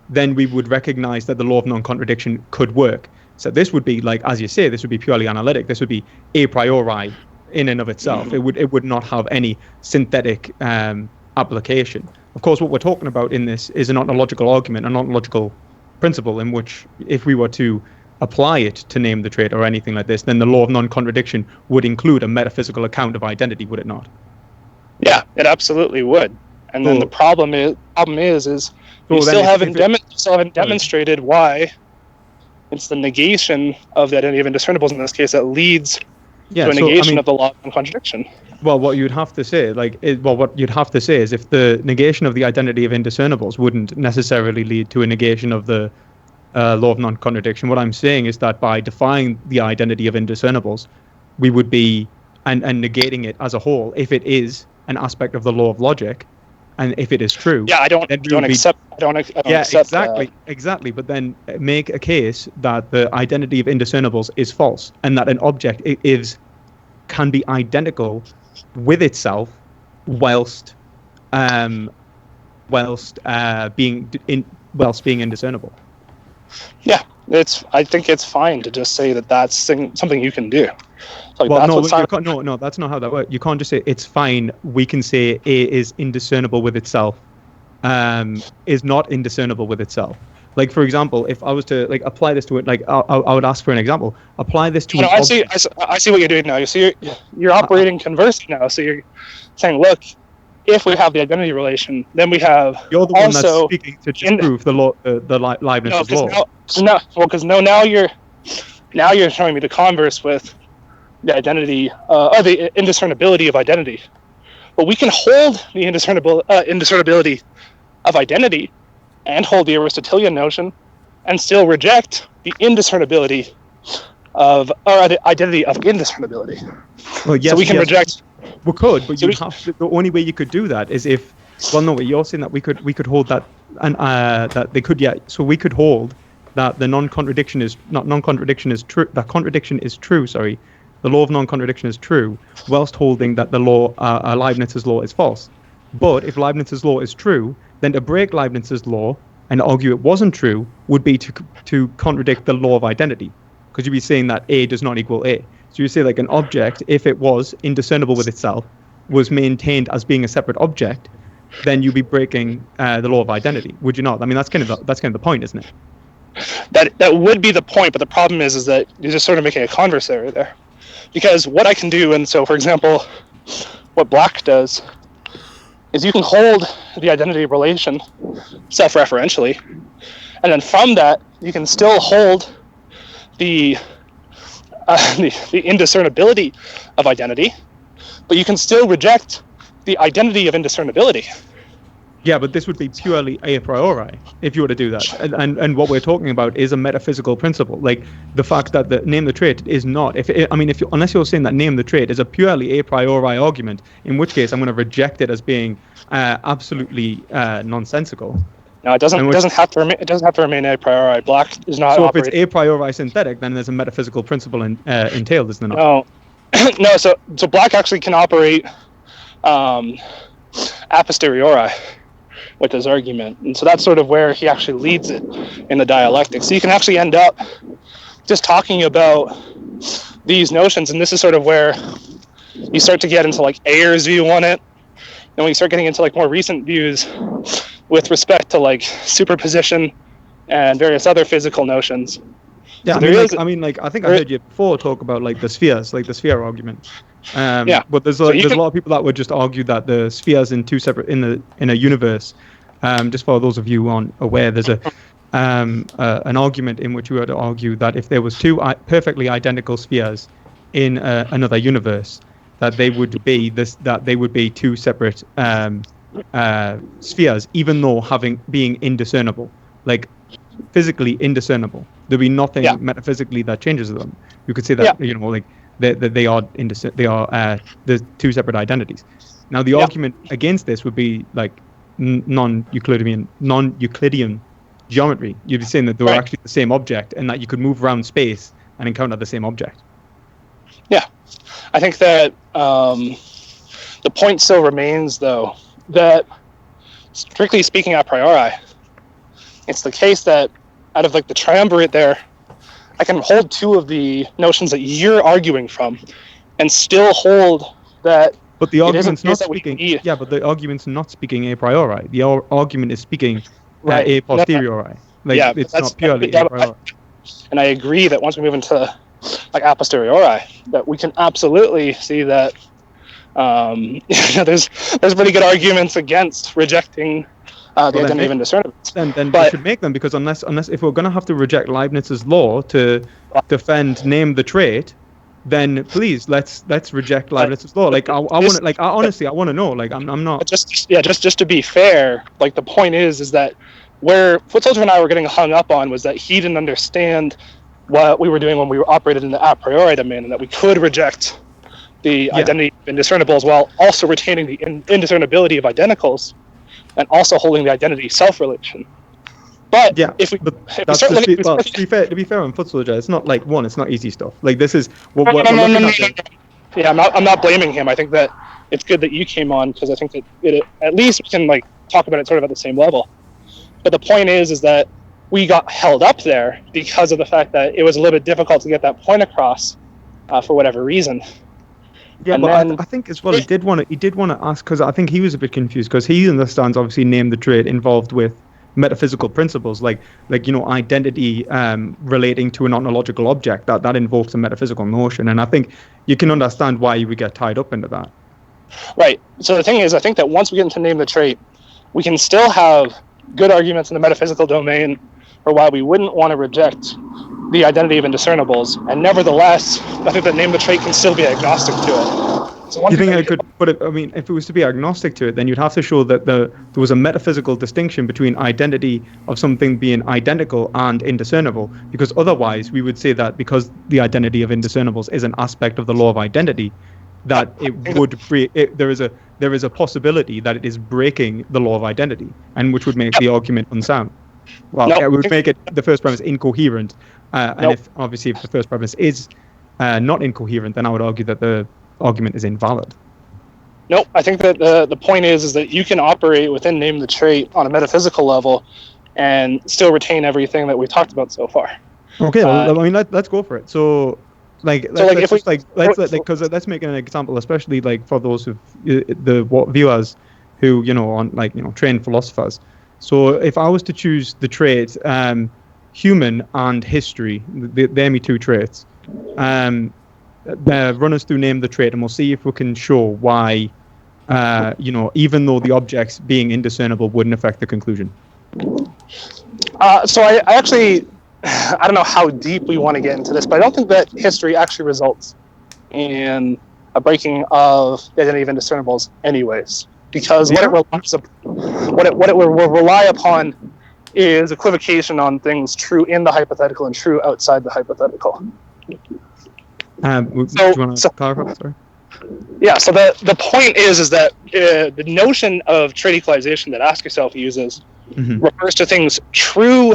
then we would recognize that the law of non-contradiction could work. So this would be, like, as you say, this would be purely analytic. This would be a priori in and of itself. It would not have any synthetic application. Of course, what we're talking about in this is an ontological argument, an ontological principle in which, if we were to apply it to name the trait or anything like this, then the law of non-contradiction would include a metaphysical account of identity, would it not? Yeah, it absolutely would. And then the problem is you still haven't demonstrated why it's the negation of the identity of indiscernibles in this case that leads to a negation of the law of non-contradiction. Well, what you'd have to say, what you'd have to say is, if the negation of the identity of indiscernibles wouldn't necessarily lead to a negation of the law of non-contradiction, what I'm saying is that by defining the identity of indiscernibles, we would be and negating it as a whole, if it is an aspect of the law of logic, and if it is true. Yeah, I don't accept that. Exactly. But then make a case that the identity of indiscernibles is false, and that an object can be identical with itself whilst being indiscernible. Yeah, I think it's fine to just say that that's something you can do. Like, no, that's not how that works. You can't just say it's fine. We can say A is indiscernible with itself, is not indiscernible with itself. Like, for example, if I was to apply this to it, I would ask for an example. Apply this to. I see what you're doing now. You see, you're operating conversely now. So you're saying, look, if we have the identity relation, then we have. You're the one that's speaking to disprove the law, the Leibniz's law. Now you're showing me the converse with the identity, or the indiscernibility of identity. But we can hold the indiscernibility of identity and hold the Aristotelian notion and still reject the indiscernibility of, or the identity of indiscernibility. Well, yes, So we can reject. We could, but So you'd have to, the only way you could do that is if, well, no, you're saying that we could hold that, and that they could, yeah. So we could hold that the non-contradiction is not non-contradiction is true. That contradiction is true. Sorry, the law of non-contradiction is true, whilst holding that the law, Leibniz's law, is false. But if Leibniz's law is true, then to break Leibniz's law and argue it wasn't true would be to contradict the law of identity, because you'd be saying that A does not equal A. So you say like an object, if it was indiscernible with itself, was maintained as being a separate object, then you'd be breaking the law of identity, would you not? I mean, that's kind of the point, isn't it? That would be the point, but the problem is that you're just sort of making a converse error there. Because what I can do, and so for example, what Black does, is you can hold the identity relation self-referentially, and then from that you can still hold the indiscernibility of identity, but you can still reject the identity of indiscernibility. Yeah, but this would be purely a priori if you were to do that. And what we're talking about is a metaphysical principle. Like the fact that the name the trait is not. Unless you're saying that name the trait is a purely a priori argument, in which case I'm going to reject it as being absolutely nonsensical. No, it doesn't have to remain a priori. Black is not. So if it's a priori synthetic, then there's a metaphysical principle entailed, isn't there? No, no. So Black actually can operate a posteriori with his argument, and so that's sort of where he actually leads it in the dialectic. So you can actually end up just talking about these notions, and this is sort of where you start to get into like Ayer's view on it, and when you start getting into like more recent views with respect to like superposition and various other physical notions. Yeah, so I think I heard you before talk about like the spheres, like the sphere argument. Yeah, but there's a lot of people that would just argue that the spheres in a universe. Just for those of you who aren't aware, there's an argument in which we would argue that if there was two perfectly identical spheres in another universe, that they would be two separate spheres, even though being indiscernible, like physically indiscernible. There'd be nothing metaphysically that changes them. You could say that they are the two separate identities. Now the argument against this would be like non-Euclidean geometry. You'd be saying that they were actually the same object, and that you could move around space and encounter the same object. Yeah, I think that the point still remains, though, that strictly speaking a priori, it's the case that out of like the triumvirate there, I can hold two of the notions that you're arguing from, and still hold that. But the argument's not speaking. Yeah, but the argument's not speaking a priori. The argument is speaking a posteriori. It's not purely a priori. And I agree that once we move into like a posteriori, that we can absolutely see that there's pretty good arguments against rejecting the identity of indiscernibles. Then we should make them, because unless if we're going to have to reject Leibniz's law to defend name the trait, then please let's reject Leibniz's law. Like I honestly want to know. Like I'm not. Just to be fair, like the point is that where Footsoldier and I were getting hung up on was that he didn't understand what we were doing when we were operated in the a priori domain, and that we could reject the identity of indiscernibles while also retaining the indiscernibility of identicals, and also holding the identity self-relation. But to be fair on Footsoldier, it's not like it's not easy stuff. Like this is what no. Yeah, I'm not blaming him. I think that it's good that you came on, because I think that at least we can like talk about it sort of at the same level. But the point is that we got held up there because of the fact that it was a little bit difficult to get that point across for whatever reason. Yeah, and but I think as well he did want to ask, because I think he was a bit confused, because he understands obviously name the trait involved with metaphysical principles like identity relating to an ontological object that invokes a metaphysical notion, and I think you can understand why you would get tied up into that. Right. So the thing is, I think that once we get into name the trait, we can still have good arguments in the metaphysical domain for why we wouldn't want to reject the identity of indiscernibles, and nevertheless, I think that name the trait can still be agnostic to it. So one You thing think that I we could put it? I mean, if it was to be agnostic to it, then you'd have to show that there was a metaphysical distinction between identity of something being identical and indiscernible. Because otherwise, we would say that because the identity of indiscernibles is an aspect of the law of identity, that it would break. There is a possibility that it is breaking the law of identity, and which would make the argument unsound. Well, Nope. it would make it the first premise incoherent. And Nope. if the first premise is not incoherent, then I would argue that the argument is invalid. Nope. I think that the point is that you can operate within name the trait on a metaphysical level and still retain everything that we've talked about so far. Okay, well, I mean, let's go for it. So, let's make an example, especially like for those of the viewers who trained philosophers. So, if I was to choose the trait human and history, they're my two traits. Run us through name the trait, and we'll see if we can show why, even though the objects being indiscernible wouldn't affect the conclusion. So I actually, I don't know how deep we want to get into this, but I don't think that history actually results in a breaking of the identity of indiscernibles anyways, because what it will rely upon is equivocation on things true in the hypothetical and true outside the hypothetical. Do you want to clarify? Sorry. Yeah, so the point is that the notion of trait equalization that Ask Yourself uses refers to things true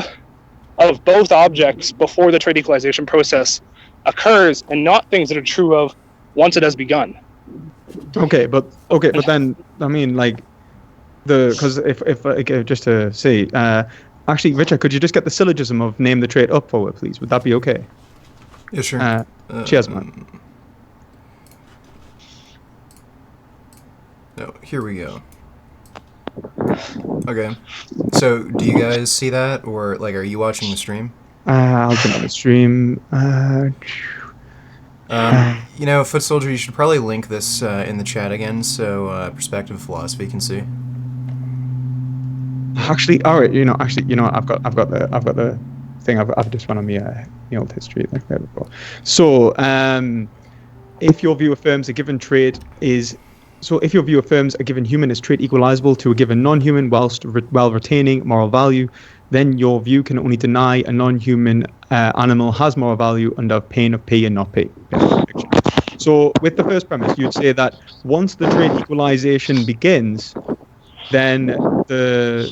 of both objects before the trait equalization process occurs, and not things that are true of once it has begun. Okay, but then I mean, like, because if just to say, actually, Richard, could you just get the syllogism of name the trait up forward, please? Would that be okay? Yeah, sure. Cheers, man. No, here we go. Okay, so do you guys see that, or like, are you watching the stream? I'll get on the stream. Footsoldier, you should probably link this in the chat again, so Perspective Philosophy can see. Actually, all right. I've got the thing. I've just went on the old history like that before. So, if your view affirms a given trait is. So if your view affirms a given human is trait equalizable to a given non-human while retaining moral value, then your view can only deny a non-human animal has moral value under pain of P and not P. So with the first premise, you'd say that once the trait equalization begins, then they're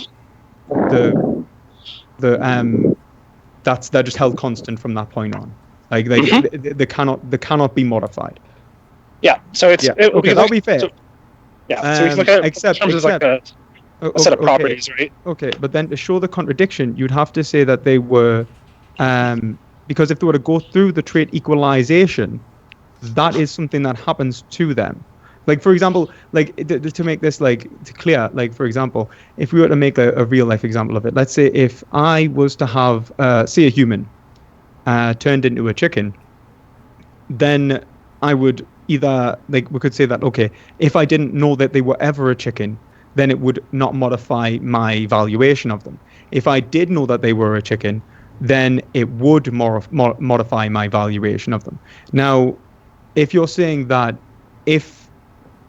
just held constant from that point on. Like they cannot be modified. Yeah, so it's okay. That'll be fair. So we can look at it except like a set of properties, right? Okay, but then to show the contradiction, you'd have to say that they were, because if they were to go through the trait equalization, that is something that happens to them. Like, for example, like to make this clear, like, for example, if we were to make a real life example of it, let's say if I was to have, say, a human turned into a chicken, then I would either, like, we could say that, okay, if I didn't know that they were ever a chicken, then it would not modify my valuation of them. If I did know that they were a chicken, then it would modify my valuation of them. Now, if you're saying that if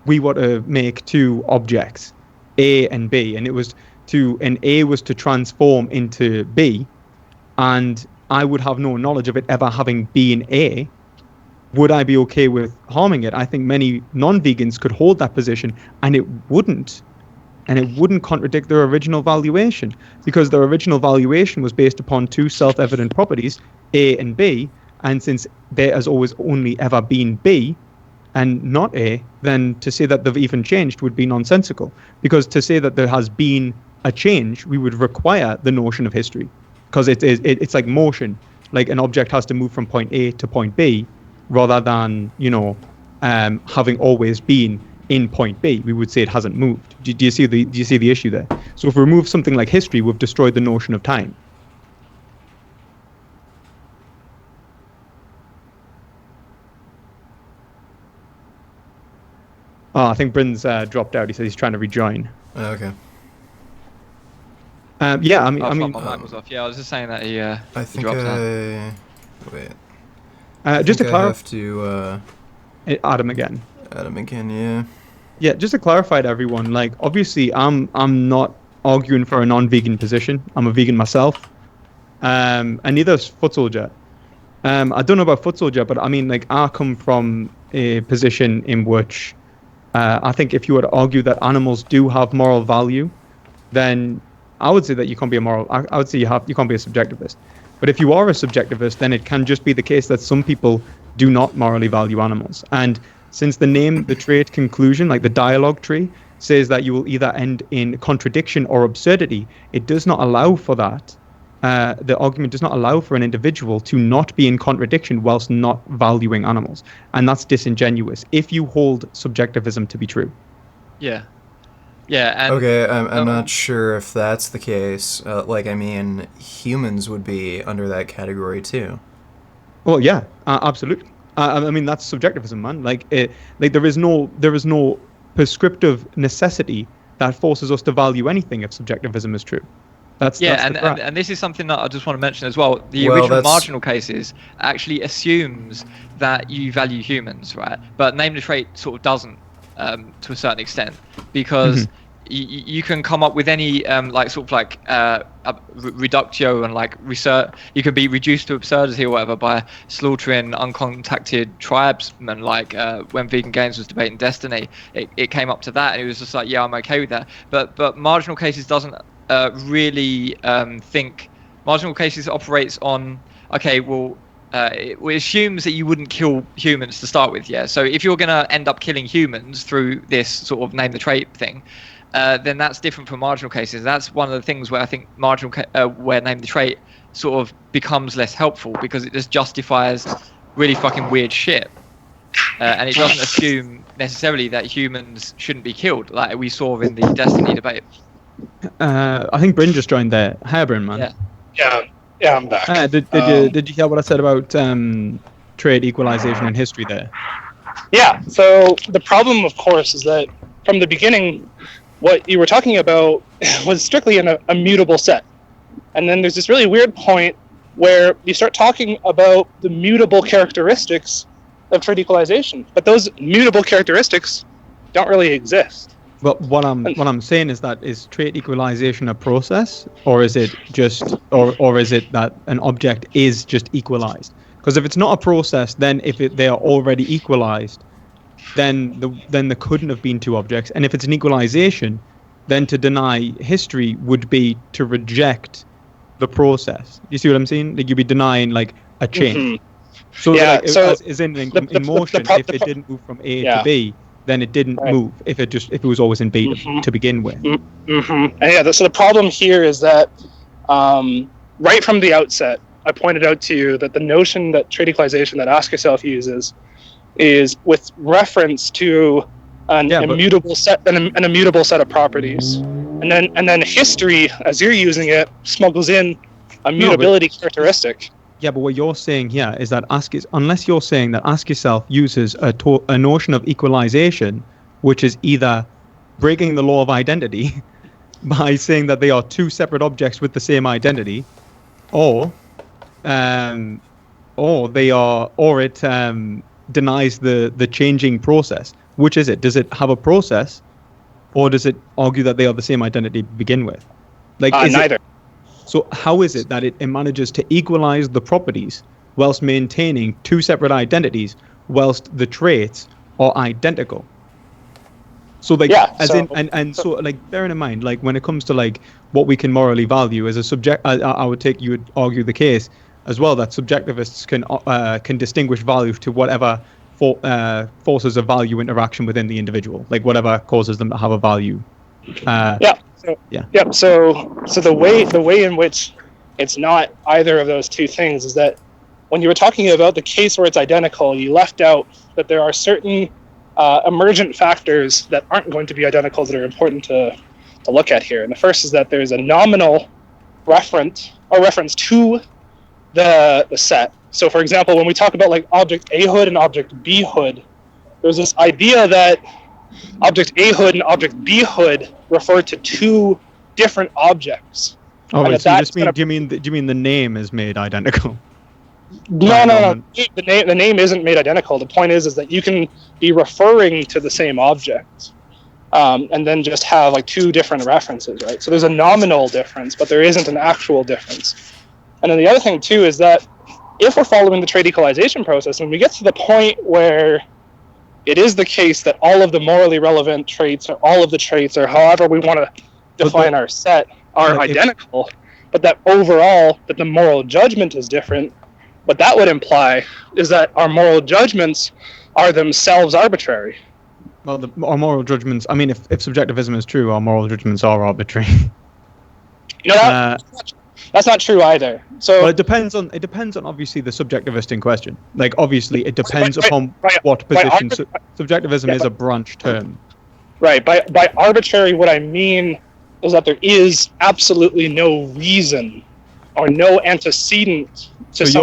we were to make two objects, A and B, and A was to transform into B, and I would have no knowledge of it ever having been A, would I be okay with harming it? I think many non-vegans could hold that position, and it wouldn't contradict their original valuation, because their original valuation was based upon two self-evident properties, A and B, and since there has always only ever been B and not A, then to say that they've even changed would be nonsensical, because to say that there has been a change, we would require the notion of history, because it's like motion, like an object has to move from point A to point B, rather than having always been in point B. We would say it hasn't moved. Do you see the issue there? So if we remove something like history, we've destroyed the notion of time. Oh, I think Bryn's dropped out. He says he's trying to rejoin. Okay. Yeah, I mean, my mic was off. Yeah, I was just saying that he dropped out. Wait. Just to clarify, I have to Adam again. Adam again, yeah. Yeah, just to clarify to everyone, like obviously I'm not arguing for a non-vegan position. I'm a vegan myself, and neither is Footsoldier. I don't know about Footsoldier, but I mean, like I come from a position in which I think if you were to argue that animals do have moral value, then I would say that you can't be a moral. I would say you can't be a subjectivist. But if you are a subjectivist, then it can just be the case that some people do not morally value animals. And since the name, the trait conclusion, like the dialogue tree, says that you will either end in contradiction or absurdity, it does not allow for that. The argument does not allow for an individual to not be in contradiction whilst not valuing animals. And that's disingenuous if you hold subjectivism to be true. Yeah. Yeah, and Okay, I'm not sure if that's the case. I mean, humans would be under that category too. Well, yeah, absolutely. I mean, that's subjectivism, man. Like there is no prescriptive necessity that forces us to value anything if subjectivism is true. That's and this is something that I just want to mention as well. The original marginal cases actually assumes that you value humans, right? But name the trait sort of doesn't, to a certain extent, because you can come up with any reductio and like research. You could be reduced to absurdity or whatever by slaughtering uncontacted tribesmen. Like when Vegan Games was debating Destiny, it came up to that, and it was just like, yeah, I'm okay with that. But marginal cases doesn't really think. Marginal cases operates on, okay, well, it assumes that you wouldn't kill humans to start with, yeah. So if you're going to end up killing humans through this sort of name the trait thing, then that's different from marginal cases. That's one of the things where I think where name the trait sort of becomes less helpful, because it just justifies really fucking weird shit, and it doesn't assume necessarily that humans shouldn't be killed, like we saw in the Destiny debate. I think Bryn just joined there. Hi, Bryn, man. Yeah, I'm back. Did you hear what I said about trade equalization in history there? Yeah, so the problem, of course, is that from the beginning, what you were talking about was strictly in a mutable set. And then there's this really weird point where you start talking about the mutable characteristics of trade equalization. But those mutable characteristics don't really exist. But what I'm saying is that, is trait equalization a process, or is it just, or is it that an object is just equalized? Because if it's not a process, then they are already equalized, then there couldn't have been two objects. And if it's an equalization, then to deny history would be to reject the process. You see what I'm saying? Like you'd be denying like a change. So yeah, in motion, if it didn't move from A to B, then it didn't move. If it was always in B to begin with. And yeah, so the problem here is that right from the outset, I pointed out to you that the notion that trade equalization that Ask Yourself uses is with reference to an immutable set and an immutable set of properties, and then history, as you're using it, smuggles in a mutability characteristic. Yeah, but what you're saying here is that unless you're saying that Ask Yourself uses a notion of equalization, which is either breaking the law of identity by saying that they are two separate objects with the same identity, or it denies the changing process. Which is it? Does it have a process, or does it argue that they are the same identity to begin with? Neither. So how is it that it manages to equalize the properties whilst maintaining two separate identities, whilst the traits are identical? So so bearing in mind, like when it comes to like what we can morally value as a subject, I would take, you would argue the case as well that subjectivists can distinguish value to whatever forces a value interaction within the individual, like whatever causes them to have a value. So the way in which it's not either of those two things is that when you were talking about the case where it's identical, you left out that there are certain emergent factors that aren't going to be identical that are important to look at here. And the first is that there's a nominal reference to the set. So for example, when we talk about like object A hood and object B hood, there's this idea that object A hood and object B hood refer to two different objects. Oh, wait, so do you mean the name is made identical? No. The name isn't made identical. The point is that you can be referring to the same object, and then just have like two different references, right? So there's a nominal difference, but there isn't an actual difference. And then the other thing too is that if we're following the trait equalization process, when we get to the point where it is the case that all of the morally relevant traits, or all of the traits, or however we want to define our set, are identical, but that overall, that the moral judgment is different, what that would imply is that our moral judgments are themselves arbitrary. Well, our moral judgments, I mean, if subjectivism is true, our moral judgments are arbitrary. That's not true either. So well, it depends on obviously the subjectivist in question. Like obviously it depends upon what position. Subjectivism is a branch term. Right. By arbitrary, what I mean is that there is absolutely no reason or no antecedent to so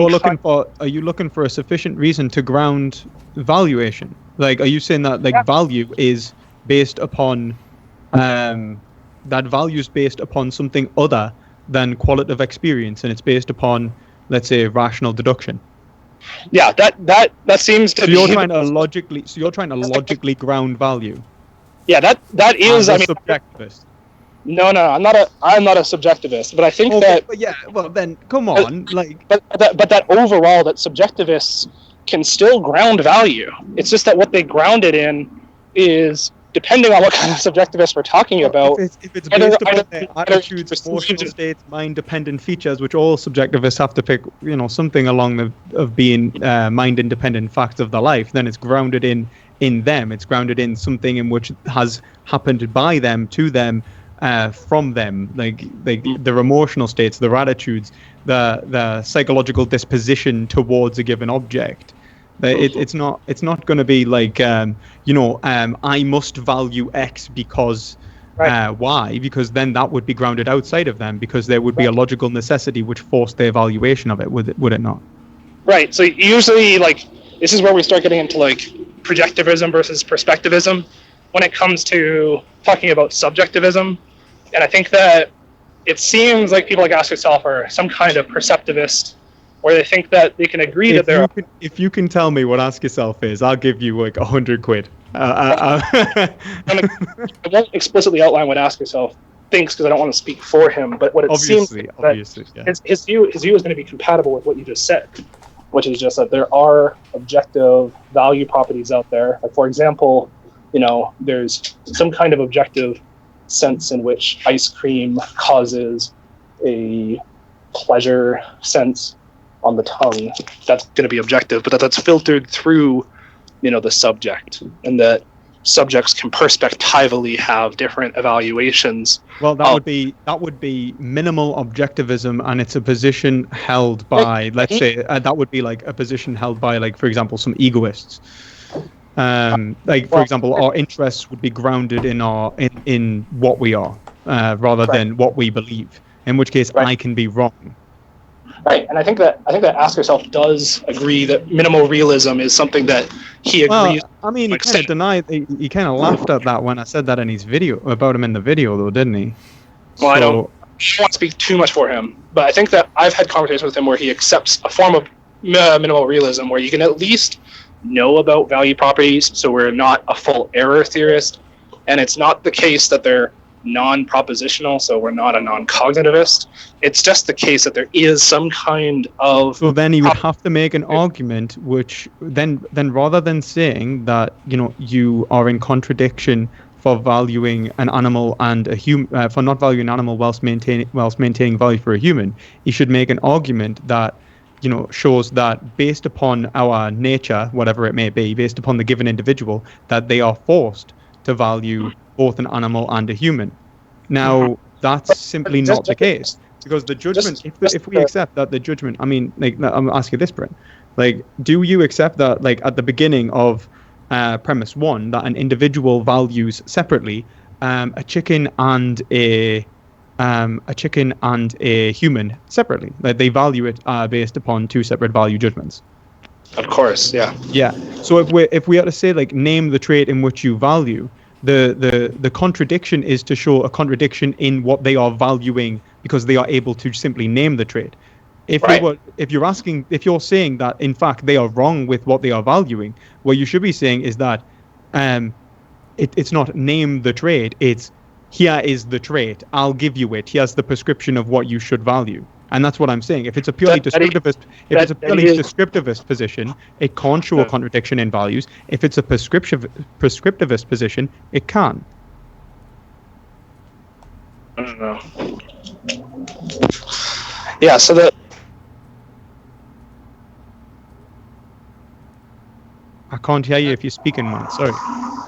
are you looking for a sufficient reason to ground valuation? Like, are you saying that value is based upon that value is based upon something other than qualitative experience, and it's based upon, let's say, rational deduction? Yeah, that seems to be. You're trying to logically ground value. Yeah, that is. I mean, subjectivist. No, I'm not a subjectivist, but I think that. But yeah, well then, come on, But that overall, that subjectivists can still ground value. It's just that what they ground it in is, depending on what kind of subjectivist we're talking about. If it's based upon their attitudes, emotional states, mind-dependent features, which all subjectivists have to pick, something along of being mind-independent facts of their life, then it's grounded in them. It's grounded in something in which has happened by them, to them, from them, like their emotional states, their attitudes, the psychological disposition towards a given object. It's not going to be like I must value X because Y, because then that would be grounded outside of them, because there would be a logical necessity which forced the evaluation of it. Would it not? Right. So usually, this is where we start getting into projectivism versus perspectivism when it comes to talking about subjectivism. And I think that it seems like people like Ask Yourself are some kind of perceptivist, where they think that they can agree that they're... If you can tell me what Ask Yourself is, I'll give you £100. I won't explicitly outline what Ask Yourself thinks, because I don't want to speak for him, but what it seems that his view is going to be compatible with what you just said, which is just that there are objective value properties out there. Like, for example, there's some kind of objective sense in which ice cream causes a pleasure sense on the tongue. That's going to be objective, but that's filtered through the subject, and that subjects can perspectively have different evaluations. Well, that would be minimal objectivism, and it's a position held by, let's say, that would be like a position held by, for example, some egoists. For example, our interests would be grounded in in what we are, rather than what we believe. In which case, I can be wrong. Right, and I think that Ask Yourself does agree that minimal realism is something that he agrees. Well, I mean, he kind of denied. He kind of laughed at that when I said that in his video about him in the video, though, didn't he? Well, I don't want to speak too much for him, but I think that I've had conversations with him where he accepts a form of minimal realism, where you can at least know about value properties, so we're not a full error theorist, and it's not the case that they're non-propositional, so we're not a non-cognitivist. It's just the case that there is some kind of... So then you would have to make an argument which then rather than saying that you are in contradiction for valuing an animal and a human, for not valuing an animal whilst maintaining value for a human, you should make an argument that shows that based upon our nature, whatever it may be, based upon the given individual, that they are forced to value both an animal and a human. Now, that's simply not the case, because the judgment, if we accept that the judgment, I mean, I'm asking this, Brent, do you accept that, at the beginning of premise 1, that an individual values separately a chicken and a human separately, that they value it based upon two separate value judgments? Of course, yeah. Yeah. So if we had to say name the trait in which you value, the contradiction is to show a contradiction in what they are valuing, because they are able to simply name the trait. If Right. if you're saying that in fact they are wrong with what they are valuing, what you should be saying is that it's not name the trait, it's here is the trait, I'll give you it, here's the prescription of what you should value. And that's what I'm saying. If it's a purely descriptivist position, it can't show a contradiction in values. If it's a prescriptivist position, it can. I don't know. Yeah, so I can't hear you if you're speaking, man. Sorry.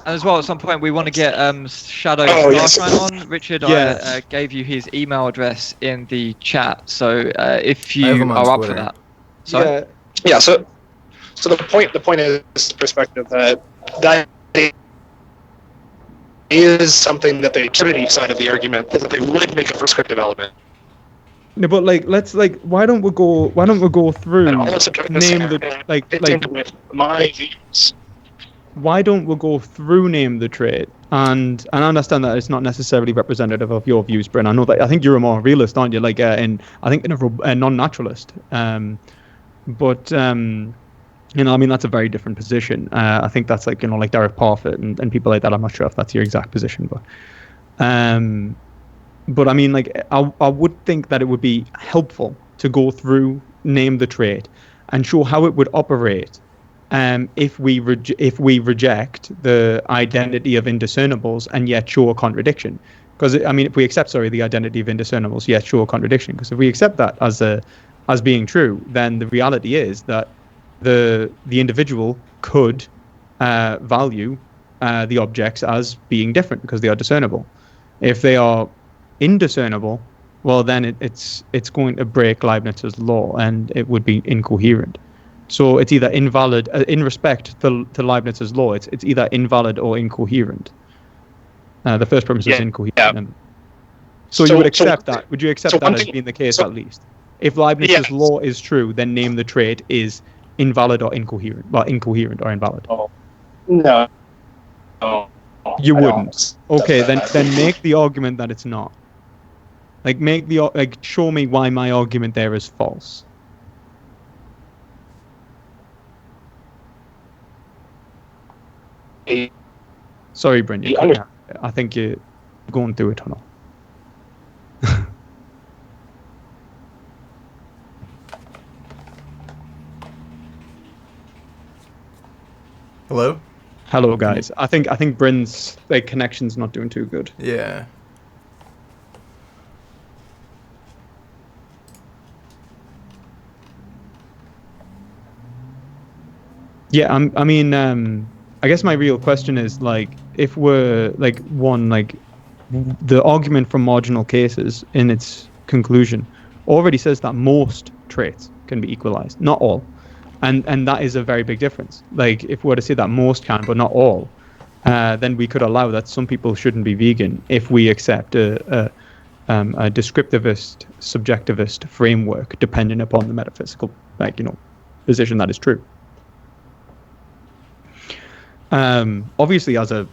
And as well, at some point, we want to get Shadow yes. Starshine on. Richard, Yeah. I gave you his email address in the chat, so if I have you him on are up for Twitter. that. So, yeah, so the point is the perspective that is something that the utility side of the argument is that they would make a prescriptive element. No, but why don't we go through And all the subjectivists name are the fitting with my views. why don't we go through name the trait? And I understand that it's not necessarily representative of your views, Bryn. I think you're a more realist, aren't you? Like in a non-naturalist. But I mean, that's a very different position. I think that's like Derek Parfit and people like that. I'm not sure if that's your exact position, but I mean, like I would think that it would be helpful to go through name the trait and show how it would operate if we reject the identity of indiscernibles and yet show a contradiction. Because I mean, if we accept the identity of indiscernibles yet show a contradiction, because if we accept that as being true, then the reality is that the individual could value the objects as being different because they are discernible. If they are indiscernible, well, then it's going to break Leibniz's law and it would be incoherent. So it's either invalid in respect to Leibniz's law. It's either invalid or incoherent. The first premise is incoherent. Yeah. So you would accept that? Would you accept that as thing, being the case at least? If Leibniz's law is true, then name the trait is invalid or incoherent. Well, incoherent or invalid. Oh, no. You wouldn't. Okay, then make the argument that it's not. Show me why my argument there is false. Sorry, Bryn. I think you're going through a tunnel. Hello? Hello, guys. I think Bryn's connection's not doing too good. Yeah. Yeah, I guess my real question is if we're the argument from marginal cases in its conclusion already says that most traits can be equalized, not all, and that is a very big difference. If we were to say that most can but not all, then we could allow that some people shouldn't be vegan if we accept a descriptivist, subjectivist framework dependent upon the metaphysical position that is true. Obviously, as a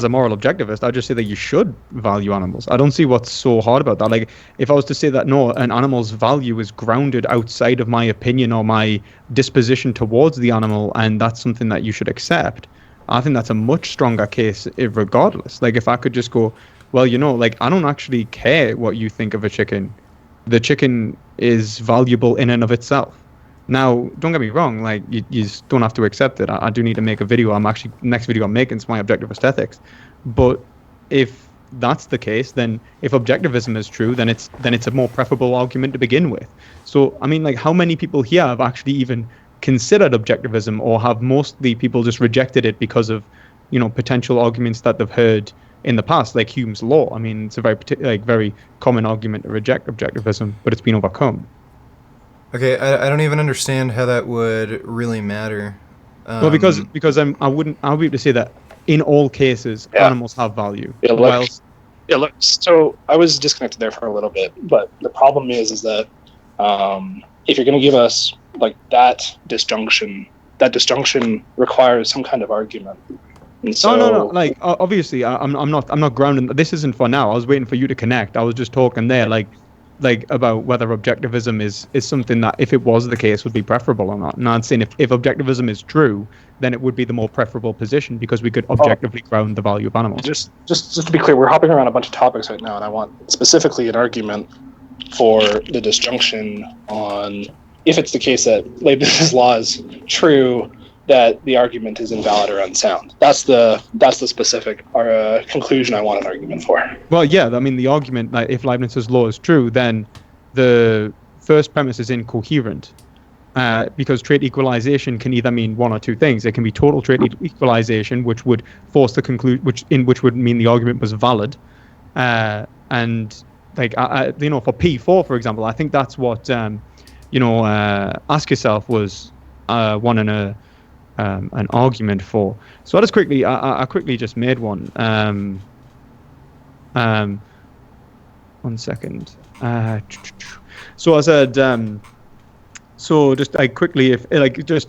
moral objectivist, I'd just say that you should value animals. I don't see what's so hard about that. If I was to say that no, an animal's value is grounded outside of my opinion or my disposition towards the animal, and that's something that you should accept, I think that's a much stronger case regardless. If I could just go, well, I don't actually care what you think of a chicken. The chicken is valuable in and of itself. Now, don't get me wrong, you just don't have to accept it. I do need to make a video. Next video I'm making is my objectivist ethics. But if that's the case, then if objectivism is true, then it's a more preferable argument to begin with. So, I mean, how many people here have actually even considered objectivism, or have mostly people just rejected it because of, potential arguments that they've heard in the past, like Hume's law? I mean, it's a very common argument to reject objectivism, but it's been overcome. Okay, I don't even understand how that would really matter. Well, because I'll be able to say that in all cases, animals have value. Look, so I was disconnected there for a little bit, but the problem is that if you're going to give us that disjunction requires some kind of argument. And so, no. Obviously, I'm not grounding. This isn't for now. I was waiting for you to connect. I was just talking there. like about whether objectivism is something that, if it was the case, would be preferable or not. And I'm saying if objectivism is true, then it would be the more preferable position because we could objectively ground the value of animals. Just to be clear, we're hopping around a bunch of topics right now, and I want specifically an argument for the disjunction on if it's the case that Leibniz's law is true, that the argument is invalid or unsound. That's the specific conclusion I want an argument for. Well, yeah, I mean, the argument that if Leibniz's law is true, then the first premise is incoherent, because trait equalization can either mean one or two things. It can be total trait equalization, which would force the which would mean the argument was valid, and like for P4, for example, I think that's what Ask Yourself was wanting an argument for. So I quickly just made one. 1 second. So I said, so just quickly, if just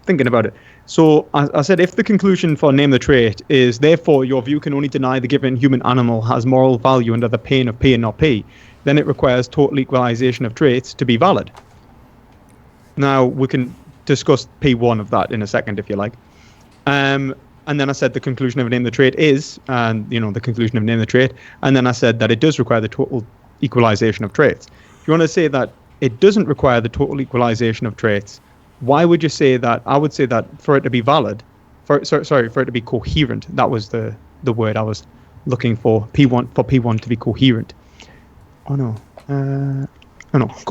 thinking about it. So I said, if the conclusion for name the trait is therefore your view can only deny the given human animal has moral value under the pain of P and not P, then it requires total equalization of traits to be valid. Now we can discuss P1 of that in a second, if you like. And then I said the conclusion of name the trait is, and the conclusion of name the trait, and then I said that it does require the total equalization of traits. If you want to say that it doesn't require the total equalization of traits, why would you say that? I would say that for it to be valid, for it to be coherent, that was the word I was looking for. P1 to be coherent. Coherent.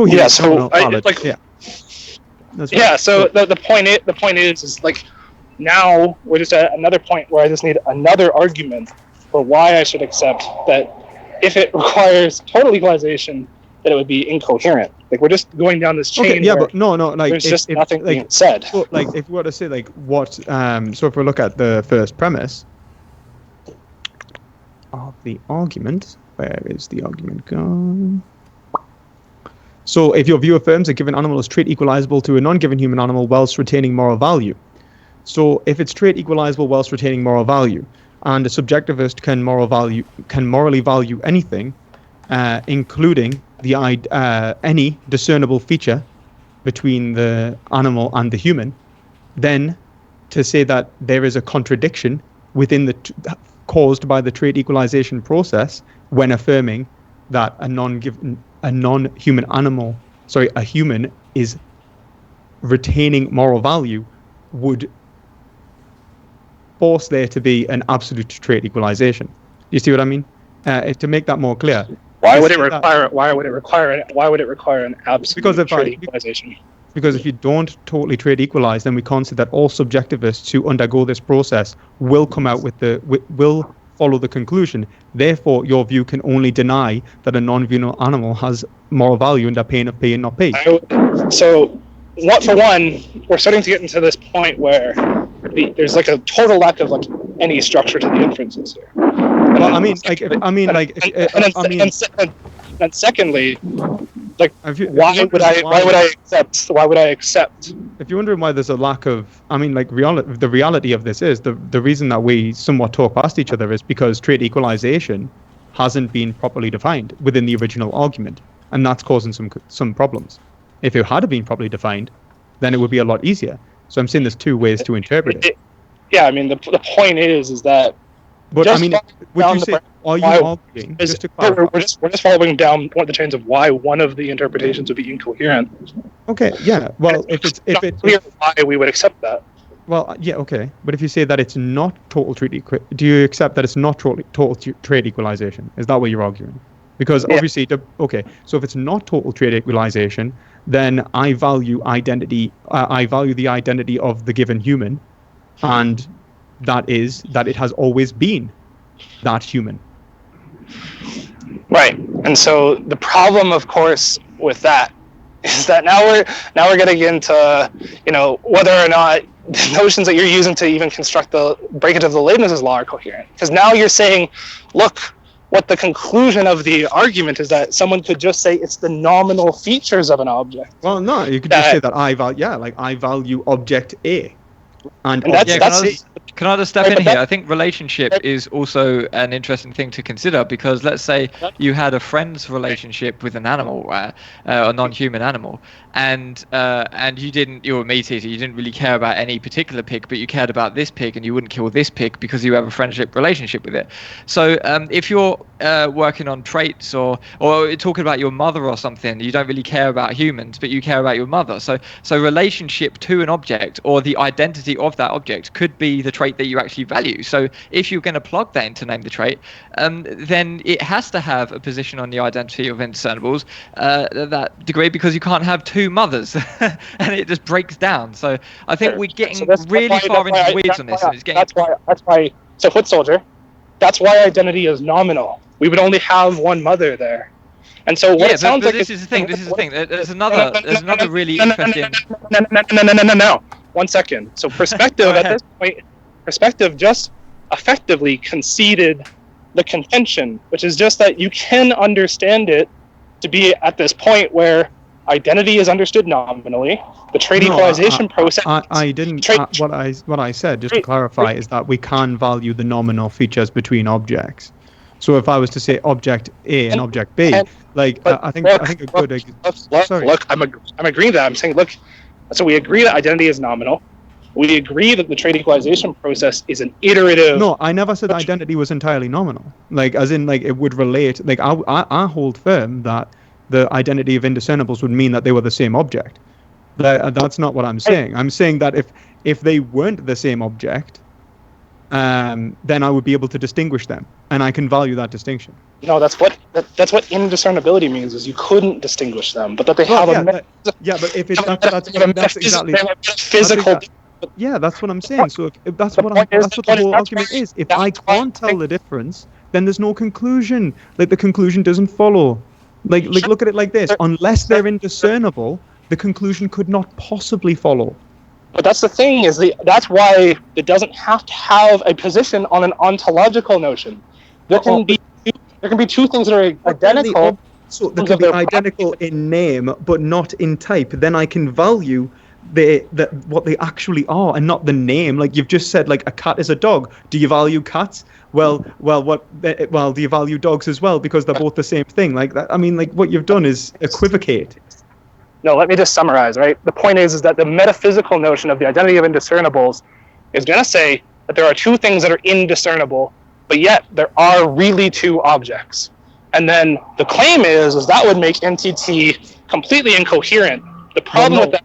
Yeah. So valid. Yeah. That's yeah. right. So the point is like now we're just at another point where I just need another argument for why I should accept that if it requires total equalization, that it would be incoherent. Like we're just going down this chain. Okay, yeah, but no, like there's just nothing being said. So, like if we were to say like what, so if we look at the first premise of the argument, where is the argument gone? So if your view affirms a given animal is trait equalizable to a non-given human animal whilst retaining moral value. So if it's trait equalizable whilst retaining moral value, and a subjectivist can morally value anything, including any discernible feature between the animal and the human, then to say that there is a contradiction within caused by the trait equalization process when affirming that a non-human animal, a human is retaining moral value, would force there to be an absolute trait equalization. You see what I mean? To make that more clear. Why would it require an absolute trait equalization? Because if you don't totally trait equalize, then we can't say that all subjectivists who undergo this process will come out will follow the conclusion. Therefore, your view can only deny that a non-human animal has moral value under pain of P and not P. So, for one, we're starting to get into this point where there's like a total lack of like any structure to the inferences here. And secondly, like why would I accept? If you're wondering why there's a lack of, the reality of this is the reason that we somewhat talk past each other is because trait equalization hasn't been properly defined within the original argument, and that's causing some problems. If it had been properly defined, then it would be a lot easier. So I'm saying there's two ways to interpret it. Yeah, the point is that. But would you say, are you arguing? Just to clarify, we're just following down one of the chains of why one of the interpretations would be incoherent. Okay, yeah. Well, if it's clear why we would accept that. Well, yeah, okay. But if you say that it's not total trait do you accept that it's not total trait equalization? Is that what you're arguing? Because obviously, so if it's not total trait equalization, then I value the identity of the given human, and that is that it has always been that human. Right. And so the problem, of course, with that is that now we're getting into whether or not the notions that you're using to even construct the breakage of the Leibniz's law are coherent. Because now you're saying, look, what the conclusion of the argument is that someone could just say it's the nominal features of an object. Well, no, you could just say that I value object A. and And that's- object that's- B. Can I just step Right, in but here? that- I think relationship is also an interesting thing to consider, because let's say you had a friend's relationship with an animal, a non-human animal, and you were a meat eater. You didn't really care about any particular pig, but you cared about this pig, and you wouldn't kill this pig because you have a friendship relationship with it. So if you're working on traits or talking about your mother or something, you don't really care about humans, but you care about your mother. So relationship to an object or the identity of that object could be the trait that you actually value. So if you're going to plug that into name the trait, then it has to have a position on the identity of indiscernibles that degree, because you can't have two mothers and it just breaks down. So I think we're getting really far into the weeds on this, and it's getting. That's why. So Footsoldier, that's why identity is nominal. We would only have one mother there, and so what it sounds but like this is the thing. This is the thing. There's another really interesting. No. 1 second. So perspective at this point, perspective just effectively conceded the contention, which is just that you can understand it to be at this point where identity is understood nominally. The trait equalization process. I didn't. What I said, just to clarify, is that we can value the nominal features between objects. So if I was to say object A and object B, I think a good. Look, I'm agreeing that. I'm saying, look. So we agree that identity is nominal. We agree that the trait equalization process is an iterative. No, I never said identity was entirely nominal. As in, it would relate. I hold firm that the identity of indiscernibles would mean that they were the same object. That's not what I'm saying. I'm saying that if they weren't the same object, then I would be able to distinguish them, and I can value that distinction. No, that's what indiscernibility means, is you couldn't distinguish them, but that they have but if it's that's exactly physical. Yeah, that's what I'm saying. So if that's what the whole argument is. If I can't tell the difference, then there's no conclusion. The conclusion doesn't follow. Look at it like this: unless they're indiscernible, the conclusion could not possibly follow. But that's the thing, that's why it doesn't have to have a position on an ontological notion. There can be two things that are identical. So they can be identical in name, but not in type. Then I can value what they actually are, and not the name. You've just said, a cat is a dog. Do you value cats? Well, do you value dogs as well, because they're both the same thing? What you've done is equivocate. No, let me just summarize, right? The point is that the metaphysical notion of the identity of indiscernibles is going to say that there are two things that are indiscernible, but yet there are really two objects. And then the claim is that would make NTT completely incoherent. The problem with that...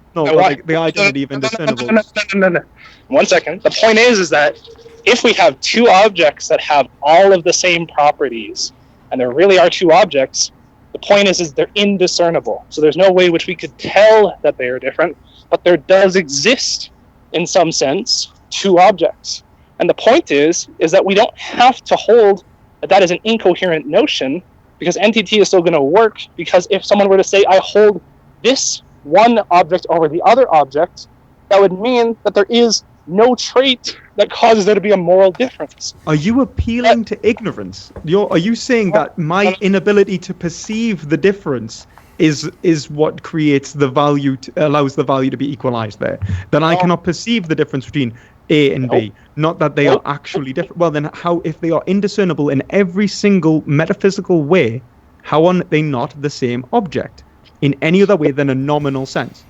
the identity of indiscernibles. No. 1 second. The point is that if we have two objects that have all of the same properties, and there really are two objects, the point is they're indiscernible. So there's no way which we could tell that they are different, but there does exist, in some sense, two objects. And the point is that we don't have to hold that is an incoherent notion, because NTT is still going to work, because if someone were to say, I hold this one object over the other object, that would mean that there is no trait that causes there to be a moral difference. Are you appealing to ignorance? Are you saying that my inability to perceive the difference is what creates the value, allows the value to be equalized there? Then I cannot perceive the difference between A and B, not that they are actually different. Well, then how, if they are indiscernible in every single metaphysical way, how are they not the same object in any other way than a nominal sense?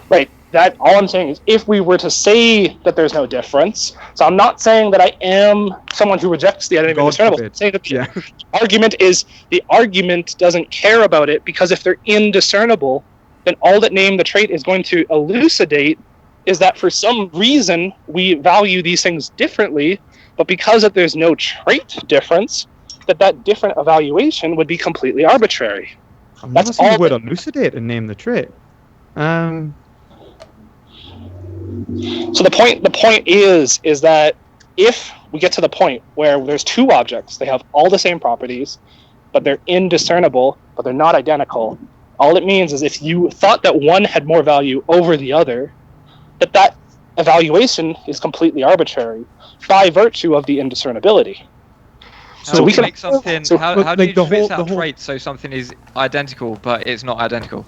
Right. That all I'm saying is, if we were to say that there's no difference, so I'm not saying that I am someone who rejects the identity of indiscernible. I'm saying that the argument doesn't care about it, because if they're indiscernible, then all that name the trait is going to elucidate is that for some reason we value these things differently, but because that there's no trait difference, that different evaluation would be completely arbitrary. I'm never seen the word elucidate and name the trait. So the point is that if we get to the point where there's two objects, they have all the same properties, but they're indiscernible, but they're not identical, all it means is if you thought that one had more value over the other, that evaluation is completely arbitrary by virtue of the indiscernibility. So we can make something. How do you trace out traits so something is identical but it's not identical?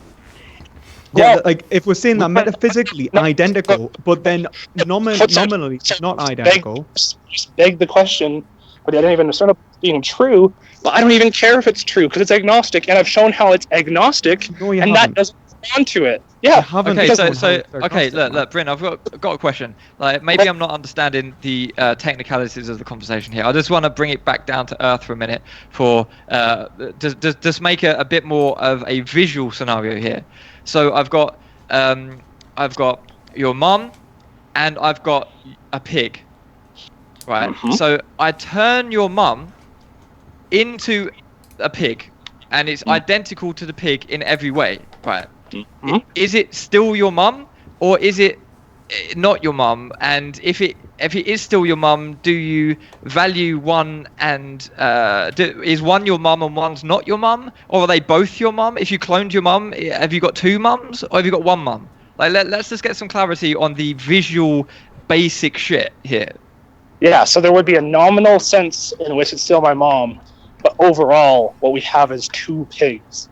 Yeah, Well, like if we're saying that metaphysically no, identical, but then Footsoldier, nominally not identical. Just beg the question, but I didn't even understand it being true. But I don't even care if it's true because it's agnostic, and I've shown how it's agnostic, No, you and haven't. that doesn't respond to it. You Yeah. haven't Okay, shown so how it's okay, agnostic, look, Bryn, I've got a question. Like maybe I'm not understanding the technicalities of the conversation here. I just want to bring it back down to earth for a minute. For just make a bit more of a visual scenario here. So I've got your mum, and I've got a pig, right? Mhm. So I turn your mum into a pig, and it's identical to the pig in every way, right? Mhm. Is it still your mum, or is it not your mum? And if it is still your mum, do you value one and is one your mum and one's not your mum, or are they both your mum? If you cloned your mum, have you got two mums or have you got one mum? Like let's just get some clarity on the visual basic shit here. Yeah, so there would be a nominal sense in which it's still my mom, but overall, what we have is two pigs.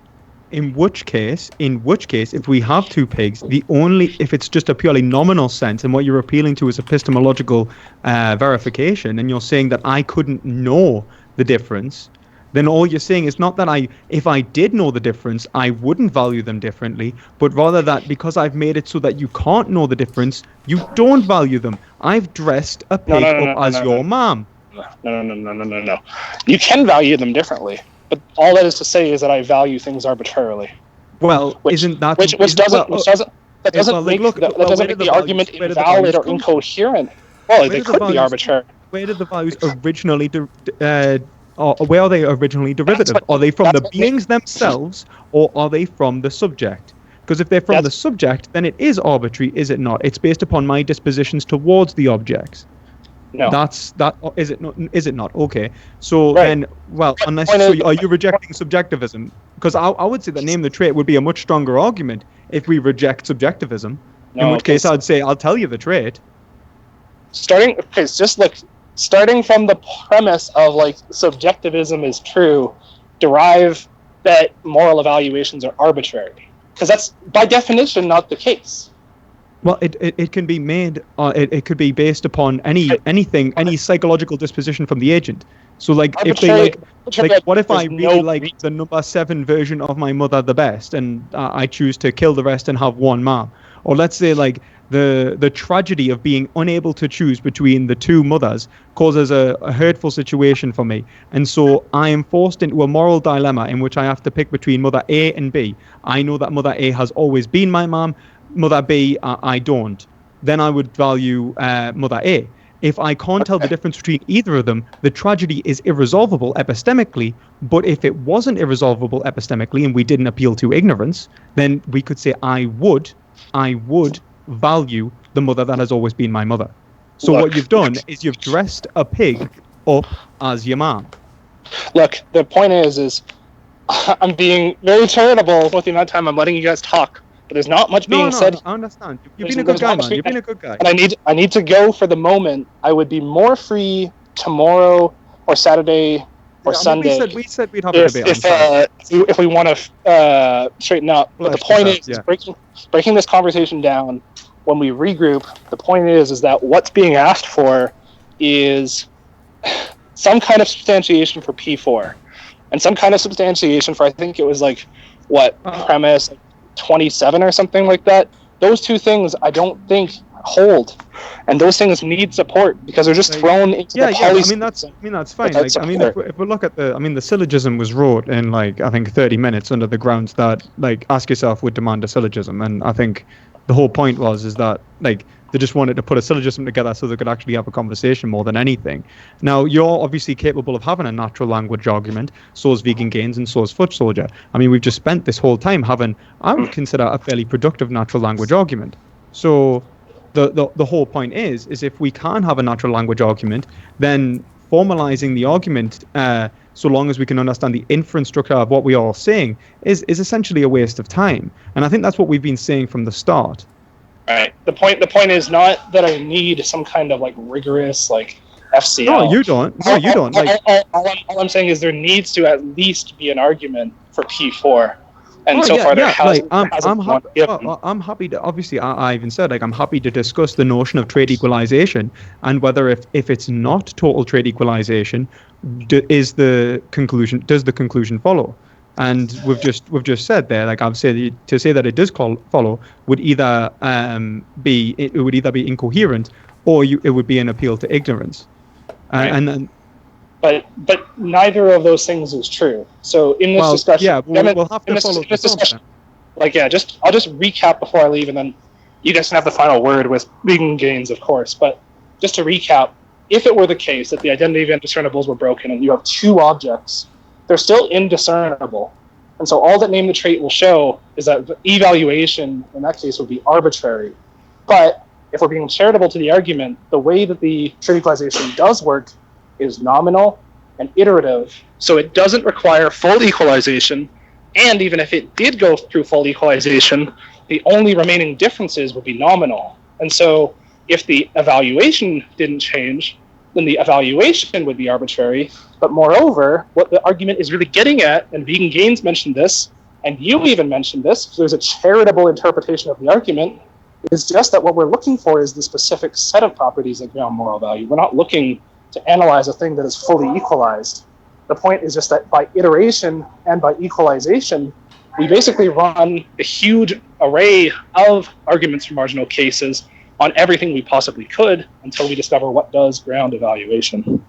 In which case, if we have two pigs, if it's just a purely nominal sense, and what you're appealing to is epistemological verification, and you're saying that I couldn't know the difference, then all you're saying is not that if I did know the difference, I wouldn't value them differently, but rather that because I've made it so that you can't know the difference, you don't value them. I've dressed a pig as your mom. No. You can value them differently, but all that is to say is that I value things arbitrarily. Well, Which doesn't make the argument invalid or incoherent. Well, they could be arbitrary. Where did the values originally where are they originally derivative? Are they from the beings themselves, or are they from the subject? Because if they're from the subject, then it is arbitrary, is it not? It's based upon my dispositions towards the objects. No. Is it not? Okay. So then, well, are you rejecting subjectivism? Because I would say that name the trait would be a much stronger argument if we reject subjectivism. In which case I'd say I'll tell you the trait. Starting from the premise of like subjectivism is true, derive that moral evaluations are arbitrary, because that's by definition not the case. Well, it can be made. It could be based upon any psychological disposition from the agent. So, like, if they what if I really like the number 7 version of my mother the best, and I choose to kill the rest and have one mom? Or let's say like the tragedy of being unable to choose between the two mothers causes a hurtful situation for me, and so I am forced into a moral dilemma in which I have to pick between mother A and B. I know that mother A has always been my mom. Mother B, I don't. Then I would value mother A. If I can't tell the difference between either of them, the tragedy is irresolvable epistemically. But if it wasn't irresolvable epistemically and we didn't appeal to ignorance, then we could say I would value the mother that has always been my mother. So what you've done is you've dressed a pig up as your mom. Look, the point is I'm being very charitable with the amount of time I'm letting you guys talk. But there's not much being said. I understand. You've been a good guy, man. You've been a good guy. And I need to go for the moment. I would be more free tomorrow or Saturday or Sunday. We said we'd have a debate. If we want to straighten up. But the point is breaking this conversation down. When we regroup, the point is that what's being asked for is some kind of substantiation for P4, and some kind of substantiation for, I think it was like premise 27 or something like that. Those two things I don't think hold, and those things need support because they're just thrown into the poly. I mean that's fine. If we look at the syllogism was wrote in like I think 30 minutes under the grounds that like ask yourself would demand a syllogism, and I think the whole point is that like they just wanted to put a syllogism together so they could actually have a conversation more than anything. Now, you're obviously capable of having a natural language argument, so is Vegan Gains and so is Footsoldier. I mean, we've just spent this whole time having, I would consider, a fairly productive natural language argument. So the whole point is if we can have a natural language argument, then formalizing the argument, so long as we can understand the inference structure of what we are saying, is essentially a waste of time. And I think that's what we've been saying from the start. Right. The point is not that I need some kind of like rigorous like FCL. No, you don't. All I'm saying is there needs to at least be an argument for P4, And so far, there hasn't one given. I'm happy to. Obviously, I even said like I'm happy to discuss the notion of trait equalization and whether if it's not total trait equalization, does the conclusion follow? And we've just said there, like I've said, to say that it does follow would either be incoherent or it would be an appeal to ignorance, Right. and then. But neither of those things is true. So in this discussion, yeah, we'll have to follow this discussion. Like, yeah, I'll just recap before I leave, and then you guys can have the final word with Wiegand gains, of course. But just to recap, if it were the case that the identity of indiscernibles were broken and you have two objects, they're still indiscernible. And so all that name the trait will show is that the evaluation in that case would be arbitrary. But if we're being charitable to the argument, the way that the trait equalization does work is nominal and iterative. So it doesn't require full equalization. And even if it did go through full equalization, the only remaining differences would be nominal. And so if the evaluation didn't change, then the evaluation would be arbitrary. But moreover, what the argument is really getting at, and Wiegand Gaines mentioned this, and you even mentioned this, so there's a charitable interpretation of the argument, is just that what we're looking for is the specific set of properties that ground moral value. We're not looking to analyze a thing that is fully equalized. The point is just that by iteration and by equalization, we basically run a huge array of arguments for marginal cases on everything we possibly could until we discover what does ground evaluation.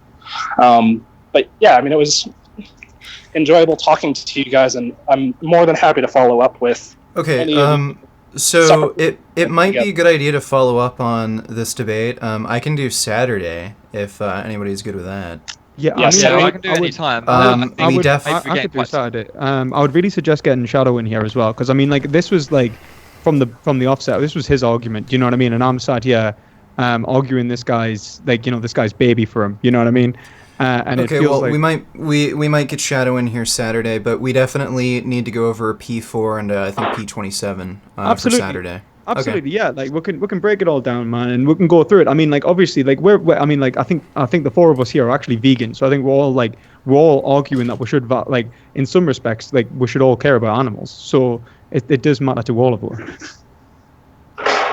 But yeah, I mean, it was enjoyable talking to you guys, and I'm more than happy to follow up with. Okay, so it might be a good idea to follow up on this debate. I can do Saturday if anybody's good with that. Yeah, yes, I can do any time. I could do Saturday. I would really suggest getting Shadow in here as well, because I mean, like, this was like from the offset. This was his argument. Do you know what I mean? And I'm sat here arguing this guy's baby for him. You know what I mean? And okay, it feels well, like we might get Shadow in here Saturday, but we definitely need to go over P4 and I think P27 for Saturday. Absolutely, okay. Yeah. Like we can break it all down, man, and we can go through it. I mean, like, obviously, like I think the four of us here are actually vegan, so I think we're all arguing that we should in some respects, like, we should all care about animals. So it does matter to all of us.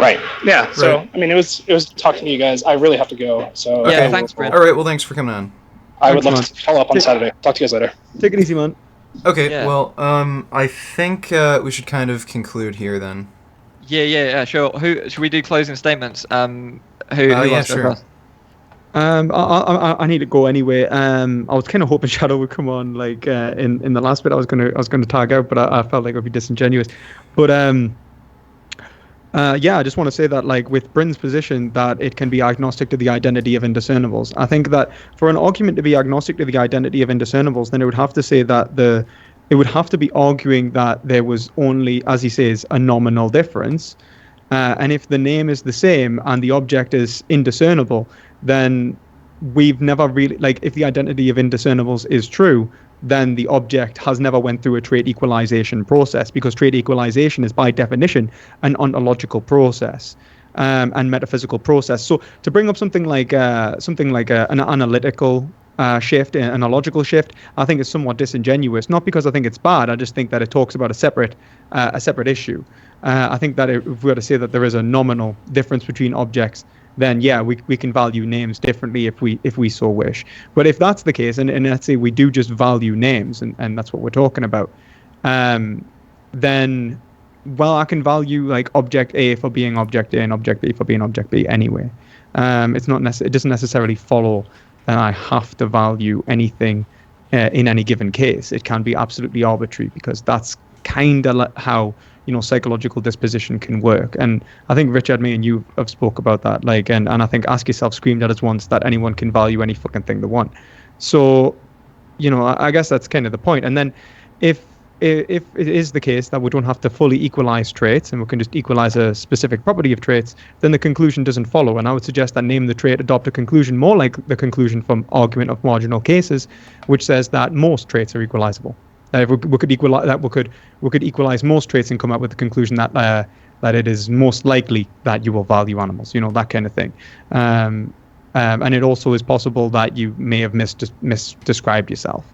Right. Yeah. So I mean, it was talking to you guys. I really have to go. So yeah, thanks, Brent. All right. Well, thanks for coming on. I would love to follow up on Saturday. Talk to you guys later. Take it easy, man. Okay. Yeah. Well, I think we should kind of conclude here then. Yeah, sure. Who should we do closing statements? Who yeah, sure. I need to go anyway. I was kind of hoping Shadow would come on, like, in the last bit. I was gonna tag out, but I felt like it would be disingenuous. But I just want to say that, like, with Bryn's position that it can be agnostic to the identity of indiscernibles, I think that for an argument to be agnostic to the identity of indiscernibles, then it would have to say that it would have to be arguing that there was only, as he says, a nominal difference. And if the name is the same and the object is indiscernible, then we've never really, like, if the identity of indiscernibles is true, then the object has never went through a trait equalization process, because trait equalization is by definition an ontological process and metaphysical process. So to bring up something like an analytical shift, an logical shift, I think is somewhat disingenuous. Not because I think it's bad. I just think that it talks about a separate issue. I think that if we were to say that there is a nominal difference between objects, then yeah, we can value names differently if we so wish. But if that's the case, and let's say we do just value names, and that's what we're talking about, then, well, I can value, like, object A for being object A and object B for being object B anyway. It doesn't necessarily follow that I have to value anything in any given case. It can be absolutely arbitrary, because that's kind of how, psychological disposition can work. And I think, Richard, me and you have spoke about that, like, and I think Ask Yourself screamed at us once that anyone can value any fucking thing they want. So, I guess that's kind of the point. And then if it is the case that we don't have to fully equalize traits and we can just equalize a specific property of traits, then the conclusion doesn't follow. And I would suggest that name the trait adopt a conclusion more like the conclusion from argument of marginal cases, which says that most traits are equalizable. If we could equalize most traits and come up with the conclusion that it is most likely that you will value animals, that kind of thing. And it also is possible that you may have misdescribed yourself.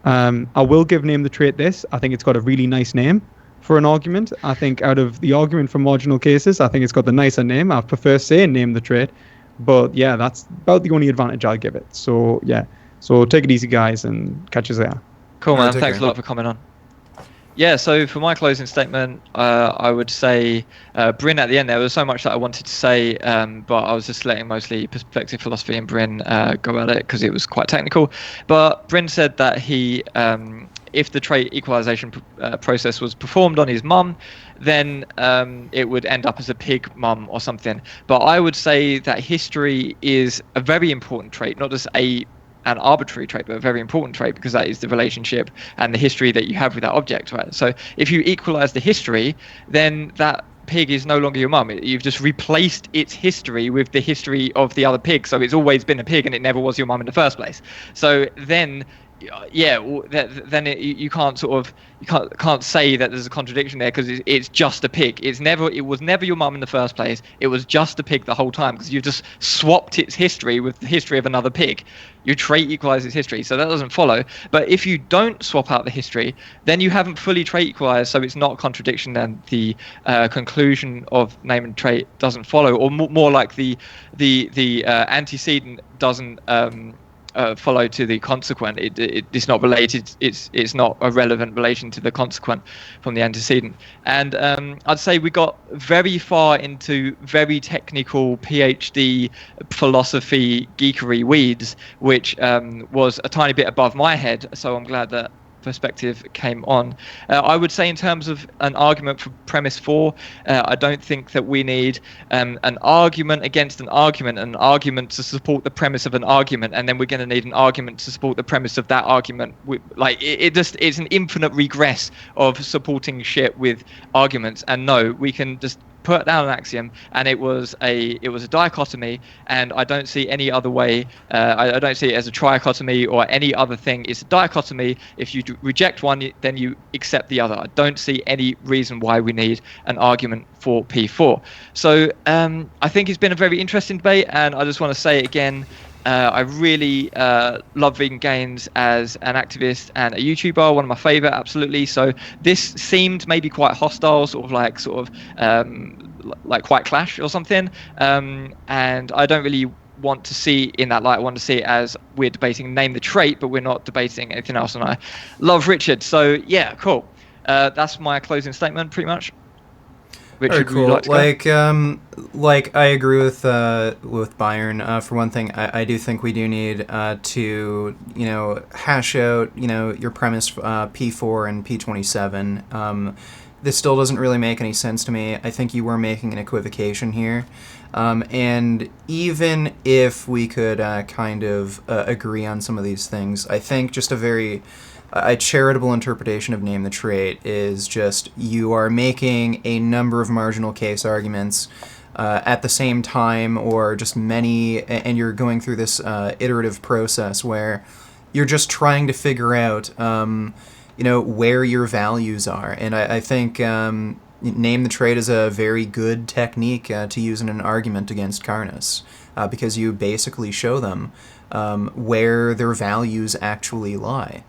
I will give name the trait this. I think it's got a really nice name. for an argument. I think out of the argument for marginal cases, I think it's got the nicer name. I prefer saying name the trait. But yeah, that's about the only advantage I'll give it. So yeah, so take it easy, guys, and catch us there. Cool, man. Alright, take Thanks care. a lot for coming on. Yeah, so for my closing statement, I would say, Bryn at the end, there was so much that I wanted to say, but I was just letting mostly perspective philosophy and Bryn go at it because it was quite technical. But Bryn said that he, if the trait equalization process was performed on his mum, then it would end up as a pig mum or something. But I would say that history is a very important trait, not just an arbitrary trait, but a very important trait, because that is the relationship and the history that you have with that object, right? So if you equalize the history, then that pig is no longer your mum. You've just replaced its history with the history of the other pig. So it's always been a pig and it never was your mum in the first place. So then, yeah, then you can't sort of, you can't say that there's a contradiction there, because it's just a pig. It was never your mum in the first place. It was just a pig the whole time, because you've just swapped its history with the history of another pig. Your trait equalizes history, so that doesn't follow. But if you don't swap out the history, then you haven't fully trait equalized, so it's not a contradiction, and the conclusion of name and trait doesn't follow, or more like the antecedent doesn't follow to the consequent. It's not related. It's not a relevant relation to the consequent from the antecedent. And I'd say we got very far into very technical PhD philosophy geekery weeds, which was a tiny bit above my head. So I'm glad that perspective came on. I would say in terms of an argument for premise 4, I don't think that we need an argument against an argument to support the premise of an argument, and then we're going to need an argument to support the premise of that argument. It's an infinite regress of supporting shit with arguments. And no, we can just put down an axiom, and it was a dichotomy, and I don't see any other way. I don't see it as a trichotomy or any other thing. It's a dichotomy. If you reject one, then you accept the other. I don't see any reason why we need an argument for P4. So I think it's been a very interesting debate, and I just want to say again, I really love Vegan Gains as an activist and a YouTuber, one of my favorite, absolutely. So this seemed maybe quite hostile, sort of like quite clash or something. And I don't really want to see in that light. I want to see it as we're debating name the trait, but we're not debating anything else. And I love Richard. So yeah, cool. That's my closing statement, pretty much. Richard, Very cool. would you like to go? Like I agree with Byron. For one thing, I do think we do need to hash out your premise P4 and P27. This still doesn't really make any sense to me. I think you were making an equivocation here, and even if we could kind of agree on some of these things, I think just a charitable interpretation of name the trait is just you are making a number of marginal case arguments at the same time, or just many, and you're going through this iterative process where you're just trying to figure out where your values are. And I think name the trait is a very good technique to use in an argument against Carnus, because you basically show them where their values actually lie.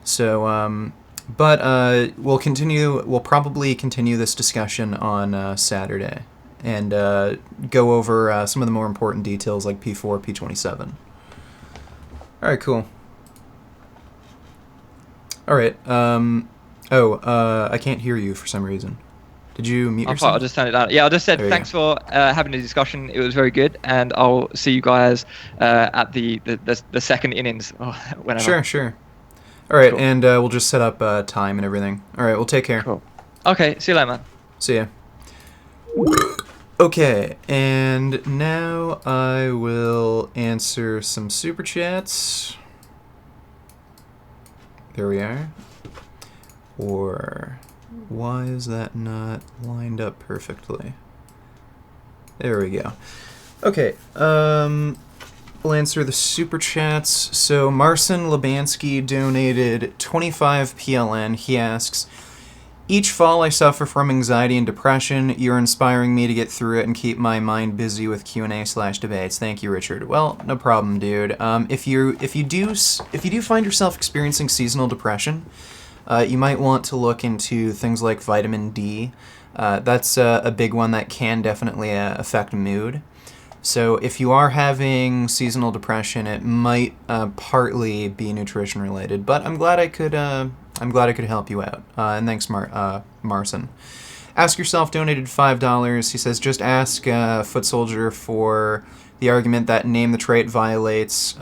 So, but we'll probably continue this discussion on Saturday, and go over some of the more important details like P4, P27. Alright, cool. Alright, I can't hear you for some reason. Did you mute yourself? I'll just turn it down. Yeah, I just said There you thanks for having a discussion. It was very good, and I'll see you guys at the second innings. Whenever. Sure. All right, Cool. and we'll just set up time and everything. All right, well, take care. Cool. Okay, see you later, man. See ya. Okay, and now I will answer some super chats. There we are. Or why is that not lined up perfectly? There we go. Okay, we'll answer the super chats. So Marcin Labansky donated 25 PLN. He asks, each fall I suffer from anxiety and depression. You're inspiring me to get through it and keep my mind busy with Q&A/debates. Thank you, Richard. Well, no problem, dude. If you do find yourself experiencing seasonal depression, you might want to look into things like vitamin D. That's a big one that can definitely affect mood. So if you are having seasonal depression, it might partly be nutrition related. But I'm glad I could help you out. And thanks, Marson. Ask Yourself donated $5. He says, just ask Footsoldier for the argument that name the trait violates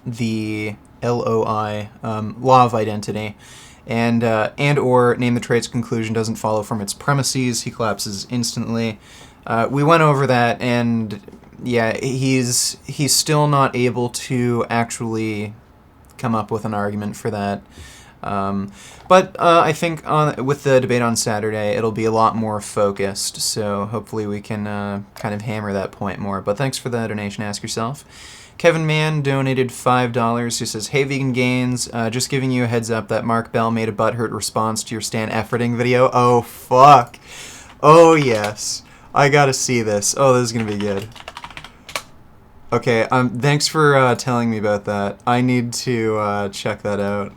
the LOI, law of identity, and or name the trait's conclusion doesn't follow from its premises. He collapses instantly. We went over that, and yeah, he's still not able to actually come up with an argument for that. But I think with the debate on Saturday, it'll be a lot more focused, so hopefully we can kind of hammer that point more. But thanks for the donation, Ask Yourself. Kevin Mann donated $5. He says, hey, Vegan Gains, just giving you a heads up that Mark Bell made a butthurt response to your Stan efforting video. Oh, fuck. Oh, yes. I gotta see this. Oh, this is gonna be good. Okay, thanks for telling me about that. I need to check that out.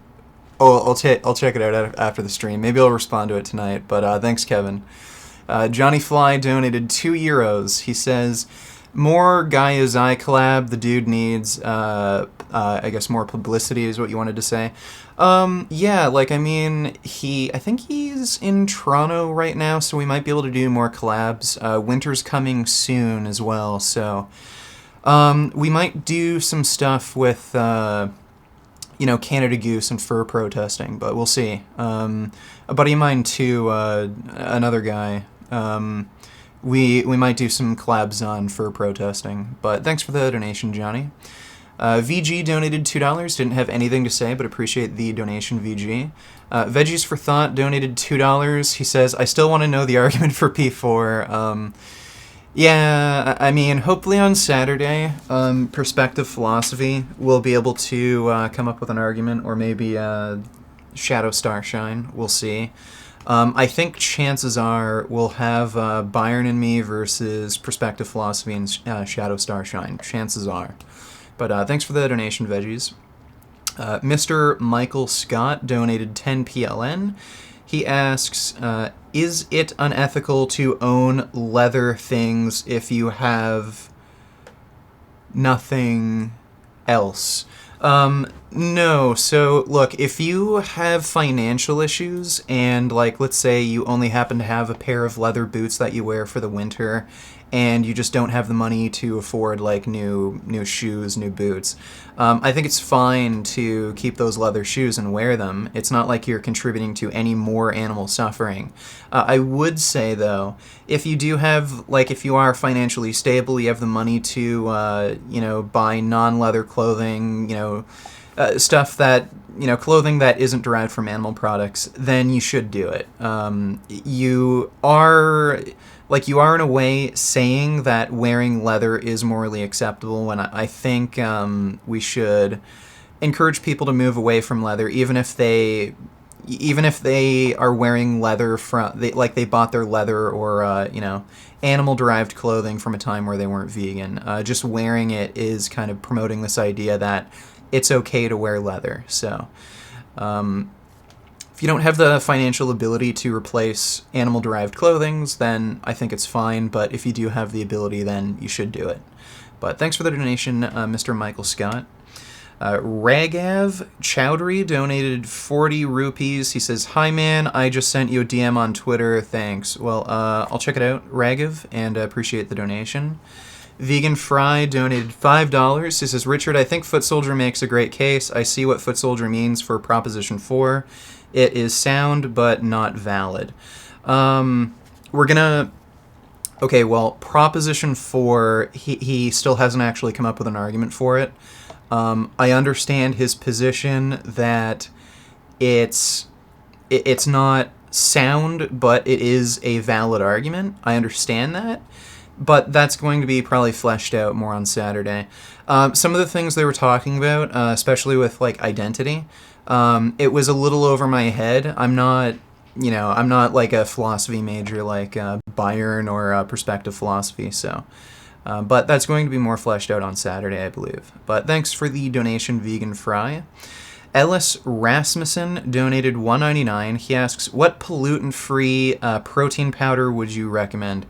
Oh, I'll check it out after the stream. Maybe I'll respond to it tonight, but thanks, Kevin. Johnny Fly donated €2. He says, more Guy Is I collab. The dude needs, I guess, more publicity is what you wanted to say. Yeah, like, I mean, I think he's in Toronto right now, so we might be able to do more collabs. Winter's coming soon as well, so we might do some stuff with, Canada Goose and fur protesting, but we'll see. A buddy of mine, too, another guy, we might do some collabs on fur protesting, but thanks for the donation, Johnny. VG donated $2. Didn't have anything to say, but appreciate the donation, VG. Veggies for Thought donated $2. He says, I still want to know the argument for P4. Yeah, I mean, hopefully on Saturday, Perspective Philosophy will be able to come up with an argument, or maybe Shadow Starshine. We'll see. I think chances are we'll have Byron and me versus Perspective Philosophy and Shadow Starshine. Chances are. But thanks for the donation, Veggies. Mr. Michael Scott donated 10 PLN. He asks, is it unethical to own leather things if you have nothing else? No. So, look, if you have financial issues and, like, let's say you only happen to have a pair of leather boots that you wear for the winter and you just don't have the money to afford, like, new shoes, new boots, I think it's fine to keep those leather shoes and wear them. It's not like you're contributing to any more animal suffering. I would say, though, if you do have, like, if you are financially stable, you have the money to, buy non-leather clothing, stuff that, clothing that isn't derived from animal products, then you should do it. You are in a way saying that wearing leather is morally acceptable, when I think we should encourage people to move away from leather, even if they are wearing leather they bought their leather or animal-derived clothing from a time where they weren't vegan. Just wearing it is kind of promoting this idea that it's okay to wear leather. So, if you don't have the financial ability to replace animal-derived clothing, then I think it's fine. But if you do have the ability, then you should do it. But thanks for the donation, Mr. Michael Scott. Ragav Chowdhury donated 40 rupees. He says, hi, man, I just sent you a DM on Twitter. Thanks. Well, I'll check it out, Ragav, and appreciate the donation. Vegan Fry donated $5. He says, Richard, I think Footsoldier makes a great case. I see what Footsoldier means for Proposition 4. It is sound, but not valid. Okay, well, Proposition 4, he still hasn't actually come up with an argument for it. I understand his position that it's not sound, but it is a valid argument. I understand that. But that's going to be probably fleshed out more on Saturday. Some of the things they were talking about, especially with, like, identity, it was a little over my head. I'm not like a philosophy major like Byron or Perspective Philosophy, so. But that's going to be more fleshed out on Saturday, I believe. But thanks for the donation, Vegan Fry. Ellis Rasmussen donated $1.99. He asks, what pollutant-free protein powder would you recommend?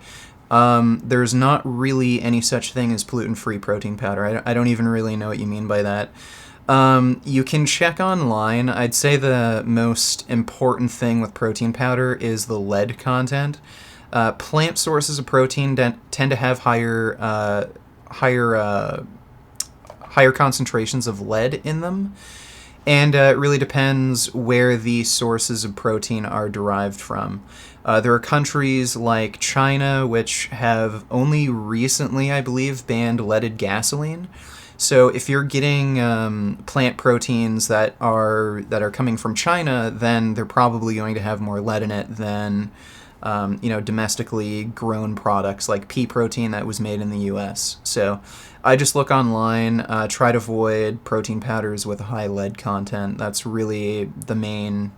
There's not really any such thing as pollutant-free protein powder. I don't even really know what you mean by that. You can check online. I'd say the most important thing with protein powder is the lead content. Plant sources of protein tend to have higher concentrations of lead in them. And it really depends where the sources of protein are derived from. There are countries like China which have only recently, I believe, banned leaded gasoline. So if you're getting plant proteins that are coming from China, then they're probably going to have more lead in it than domestically grown products like pea protein that was made in the U.S. So I just look online, try to avoid protein powders with high lead content. That's really the main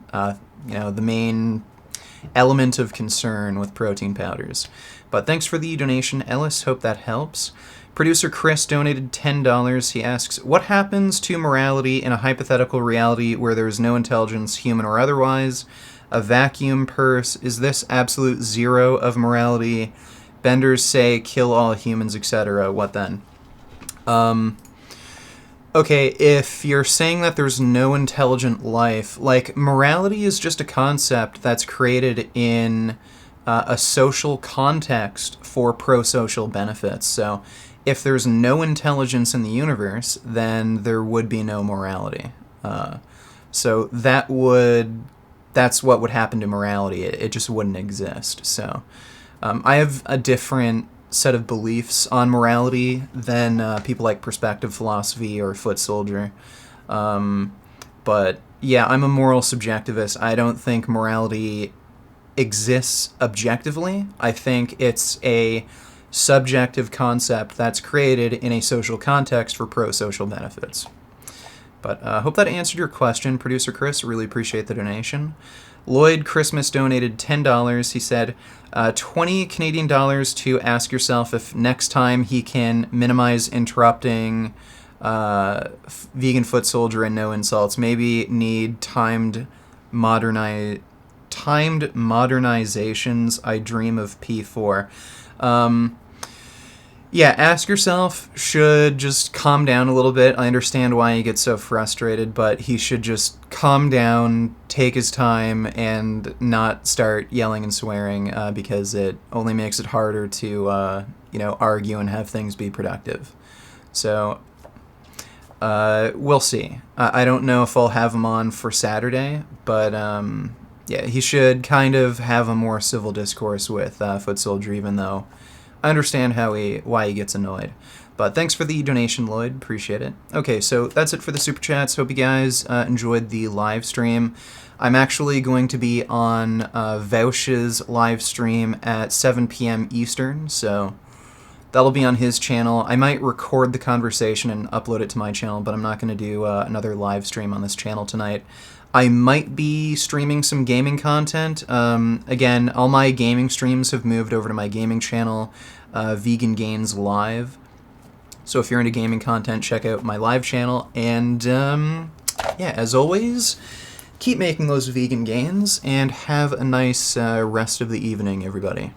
element of concern with protein powders. But thanks for the donation, Ellis. Hope that helps. Producer Chris donated $10. He asks, what happens to morality in a hypothetical reality where there is no intelligence, human or otherwise? A vacuum purse? Is this absolute zero of morality? Benders say kill all humans, etc. What then? Okay, if you're saying that there's no intelligent life, like, morality is just a concept that's created in a social context for pro-social benefits. So if there's no intelligence in the universe, then there would be no morality. So that's what would happen to morality. It just wouldn't exist. So I have a different set of beliefs on morality than people like perspective philosophy or Footsoldier. But yeah, I'm a moral subjectivist. I don't think morality exists objectively. I think it's a subjective concept that's created in a social context for pro-social benefits. But I hope that answered your question, Producer Chris. Really appreciate the donation. Lloyd Christmas donated $10. He said, 20 Canadian dollars to ask yourself if next time he can minimize interrupting vegan Footsoldier and no insults. Maybe need timed modernizations. I dream of P4. Yeah, ask yourself should just calm down a little bit. I understand why he gets so frustrated, but he should just calm down, take his time, and not start yelling and swearing because it only makes it harder to argue and have things be productive. So we'll see. I don't know if I'll have him on for Saturday, but yeah, he should kind of have a more civil discourse with Footsoldier, even though I understand why he gets annoyed. But thanks for the donation, Lloyd. Appreciate it. Okay, so that's it for the Super Chats. Hope you guys enjoyed the live stream. I'm actually going to be on Vauch's live stream at 7 p.m. Eastern, so that'll be on his channel. I might record the conversation and upload it to my channel, but I'm not going to do another live stream on this channel tonight. I might be streaming some gaming content. Again, all my gaming streams have moved over to my gaming channel, Vegan Gains Live. So if you're into gaming content, check out my live channel. And yeah, as always, keep making those vegan gains and have a nice rest of the evening, everybody.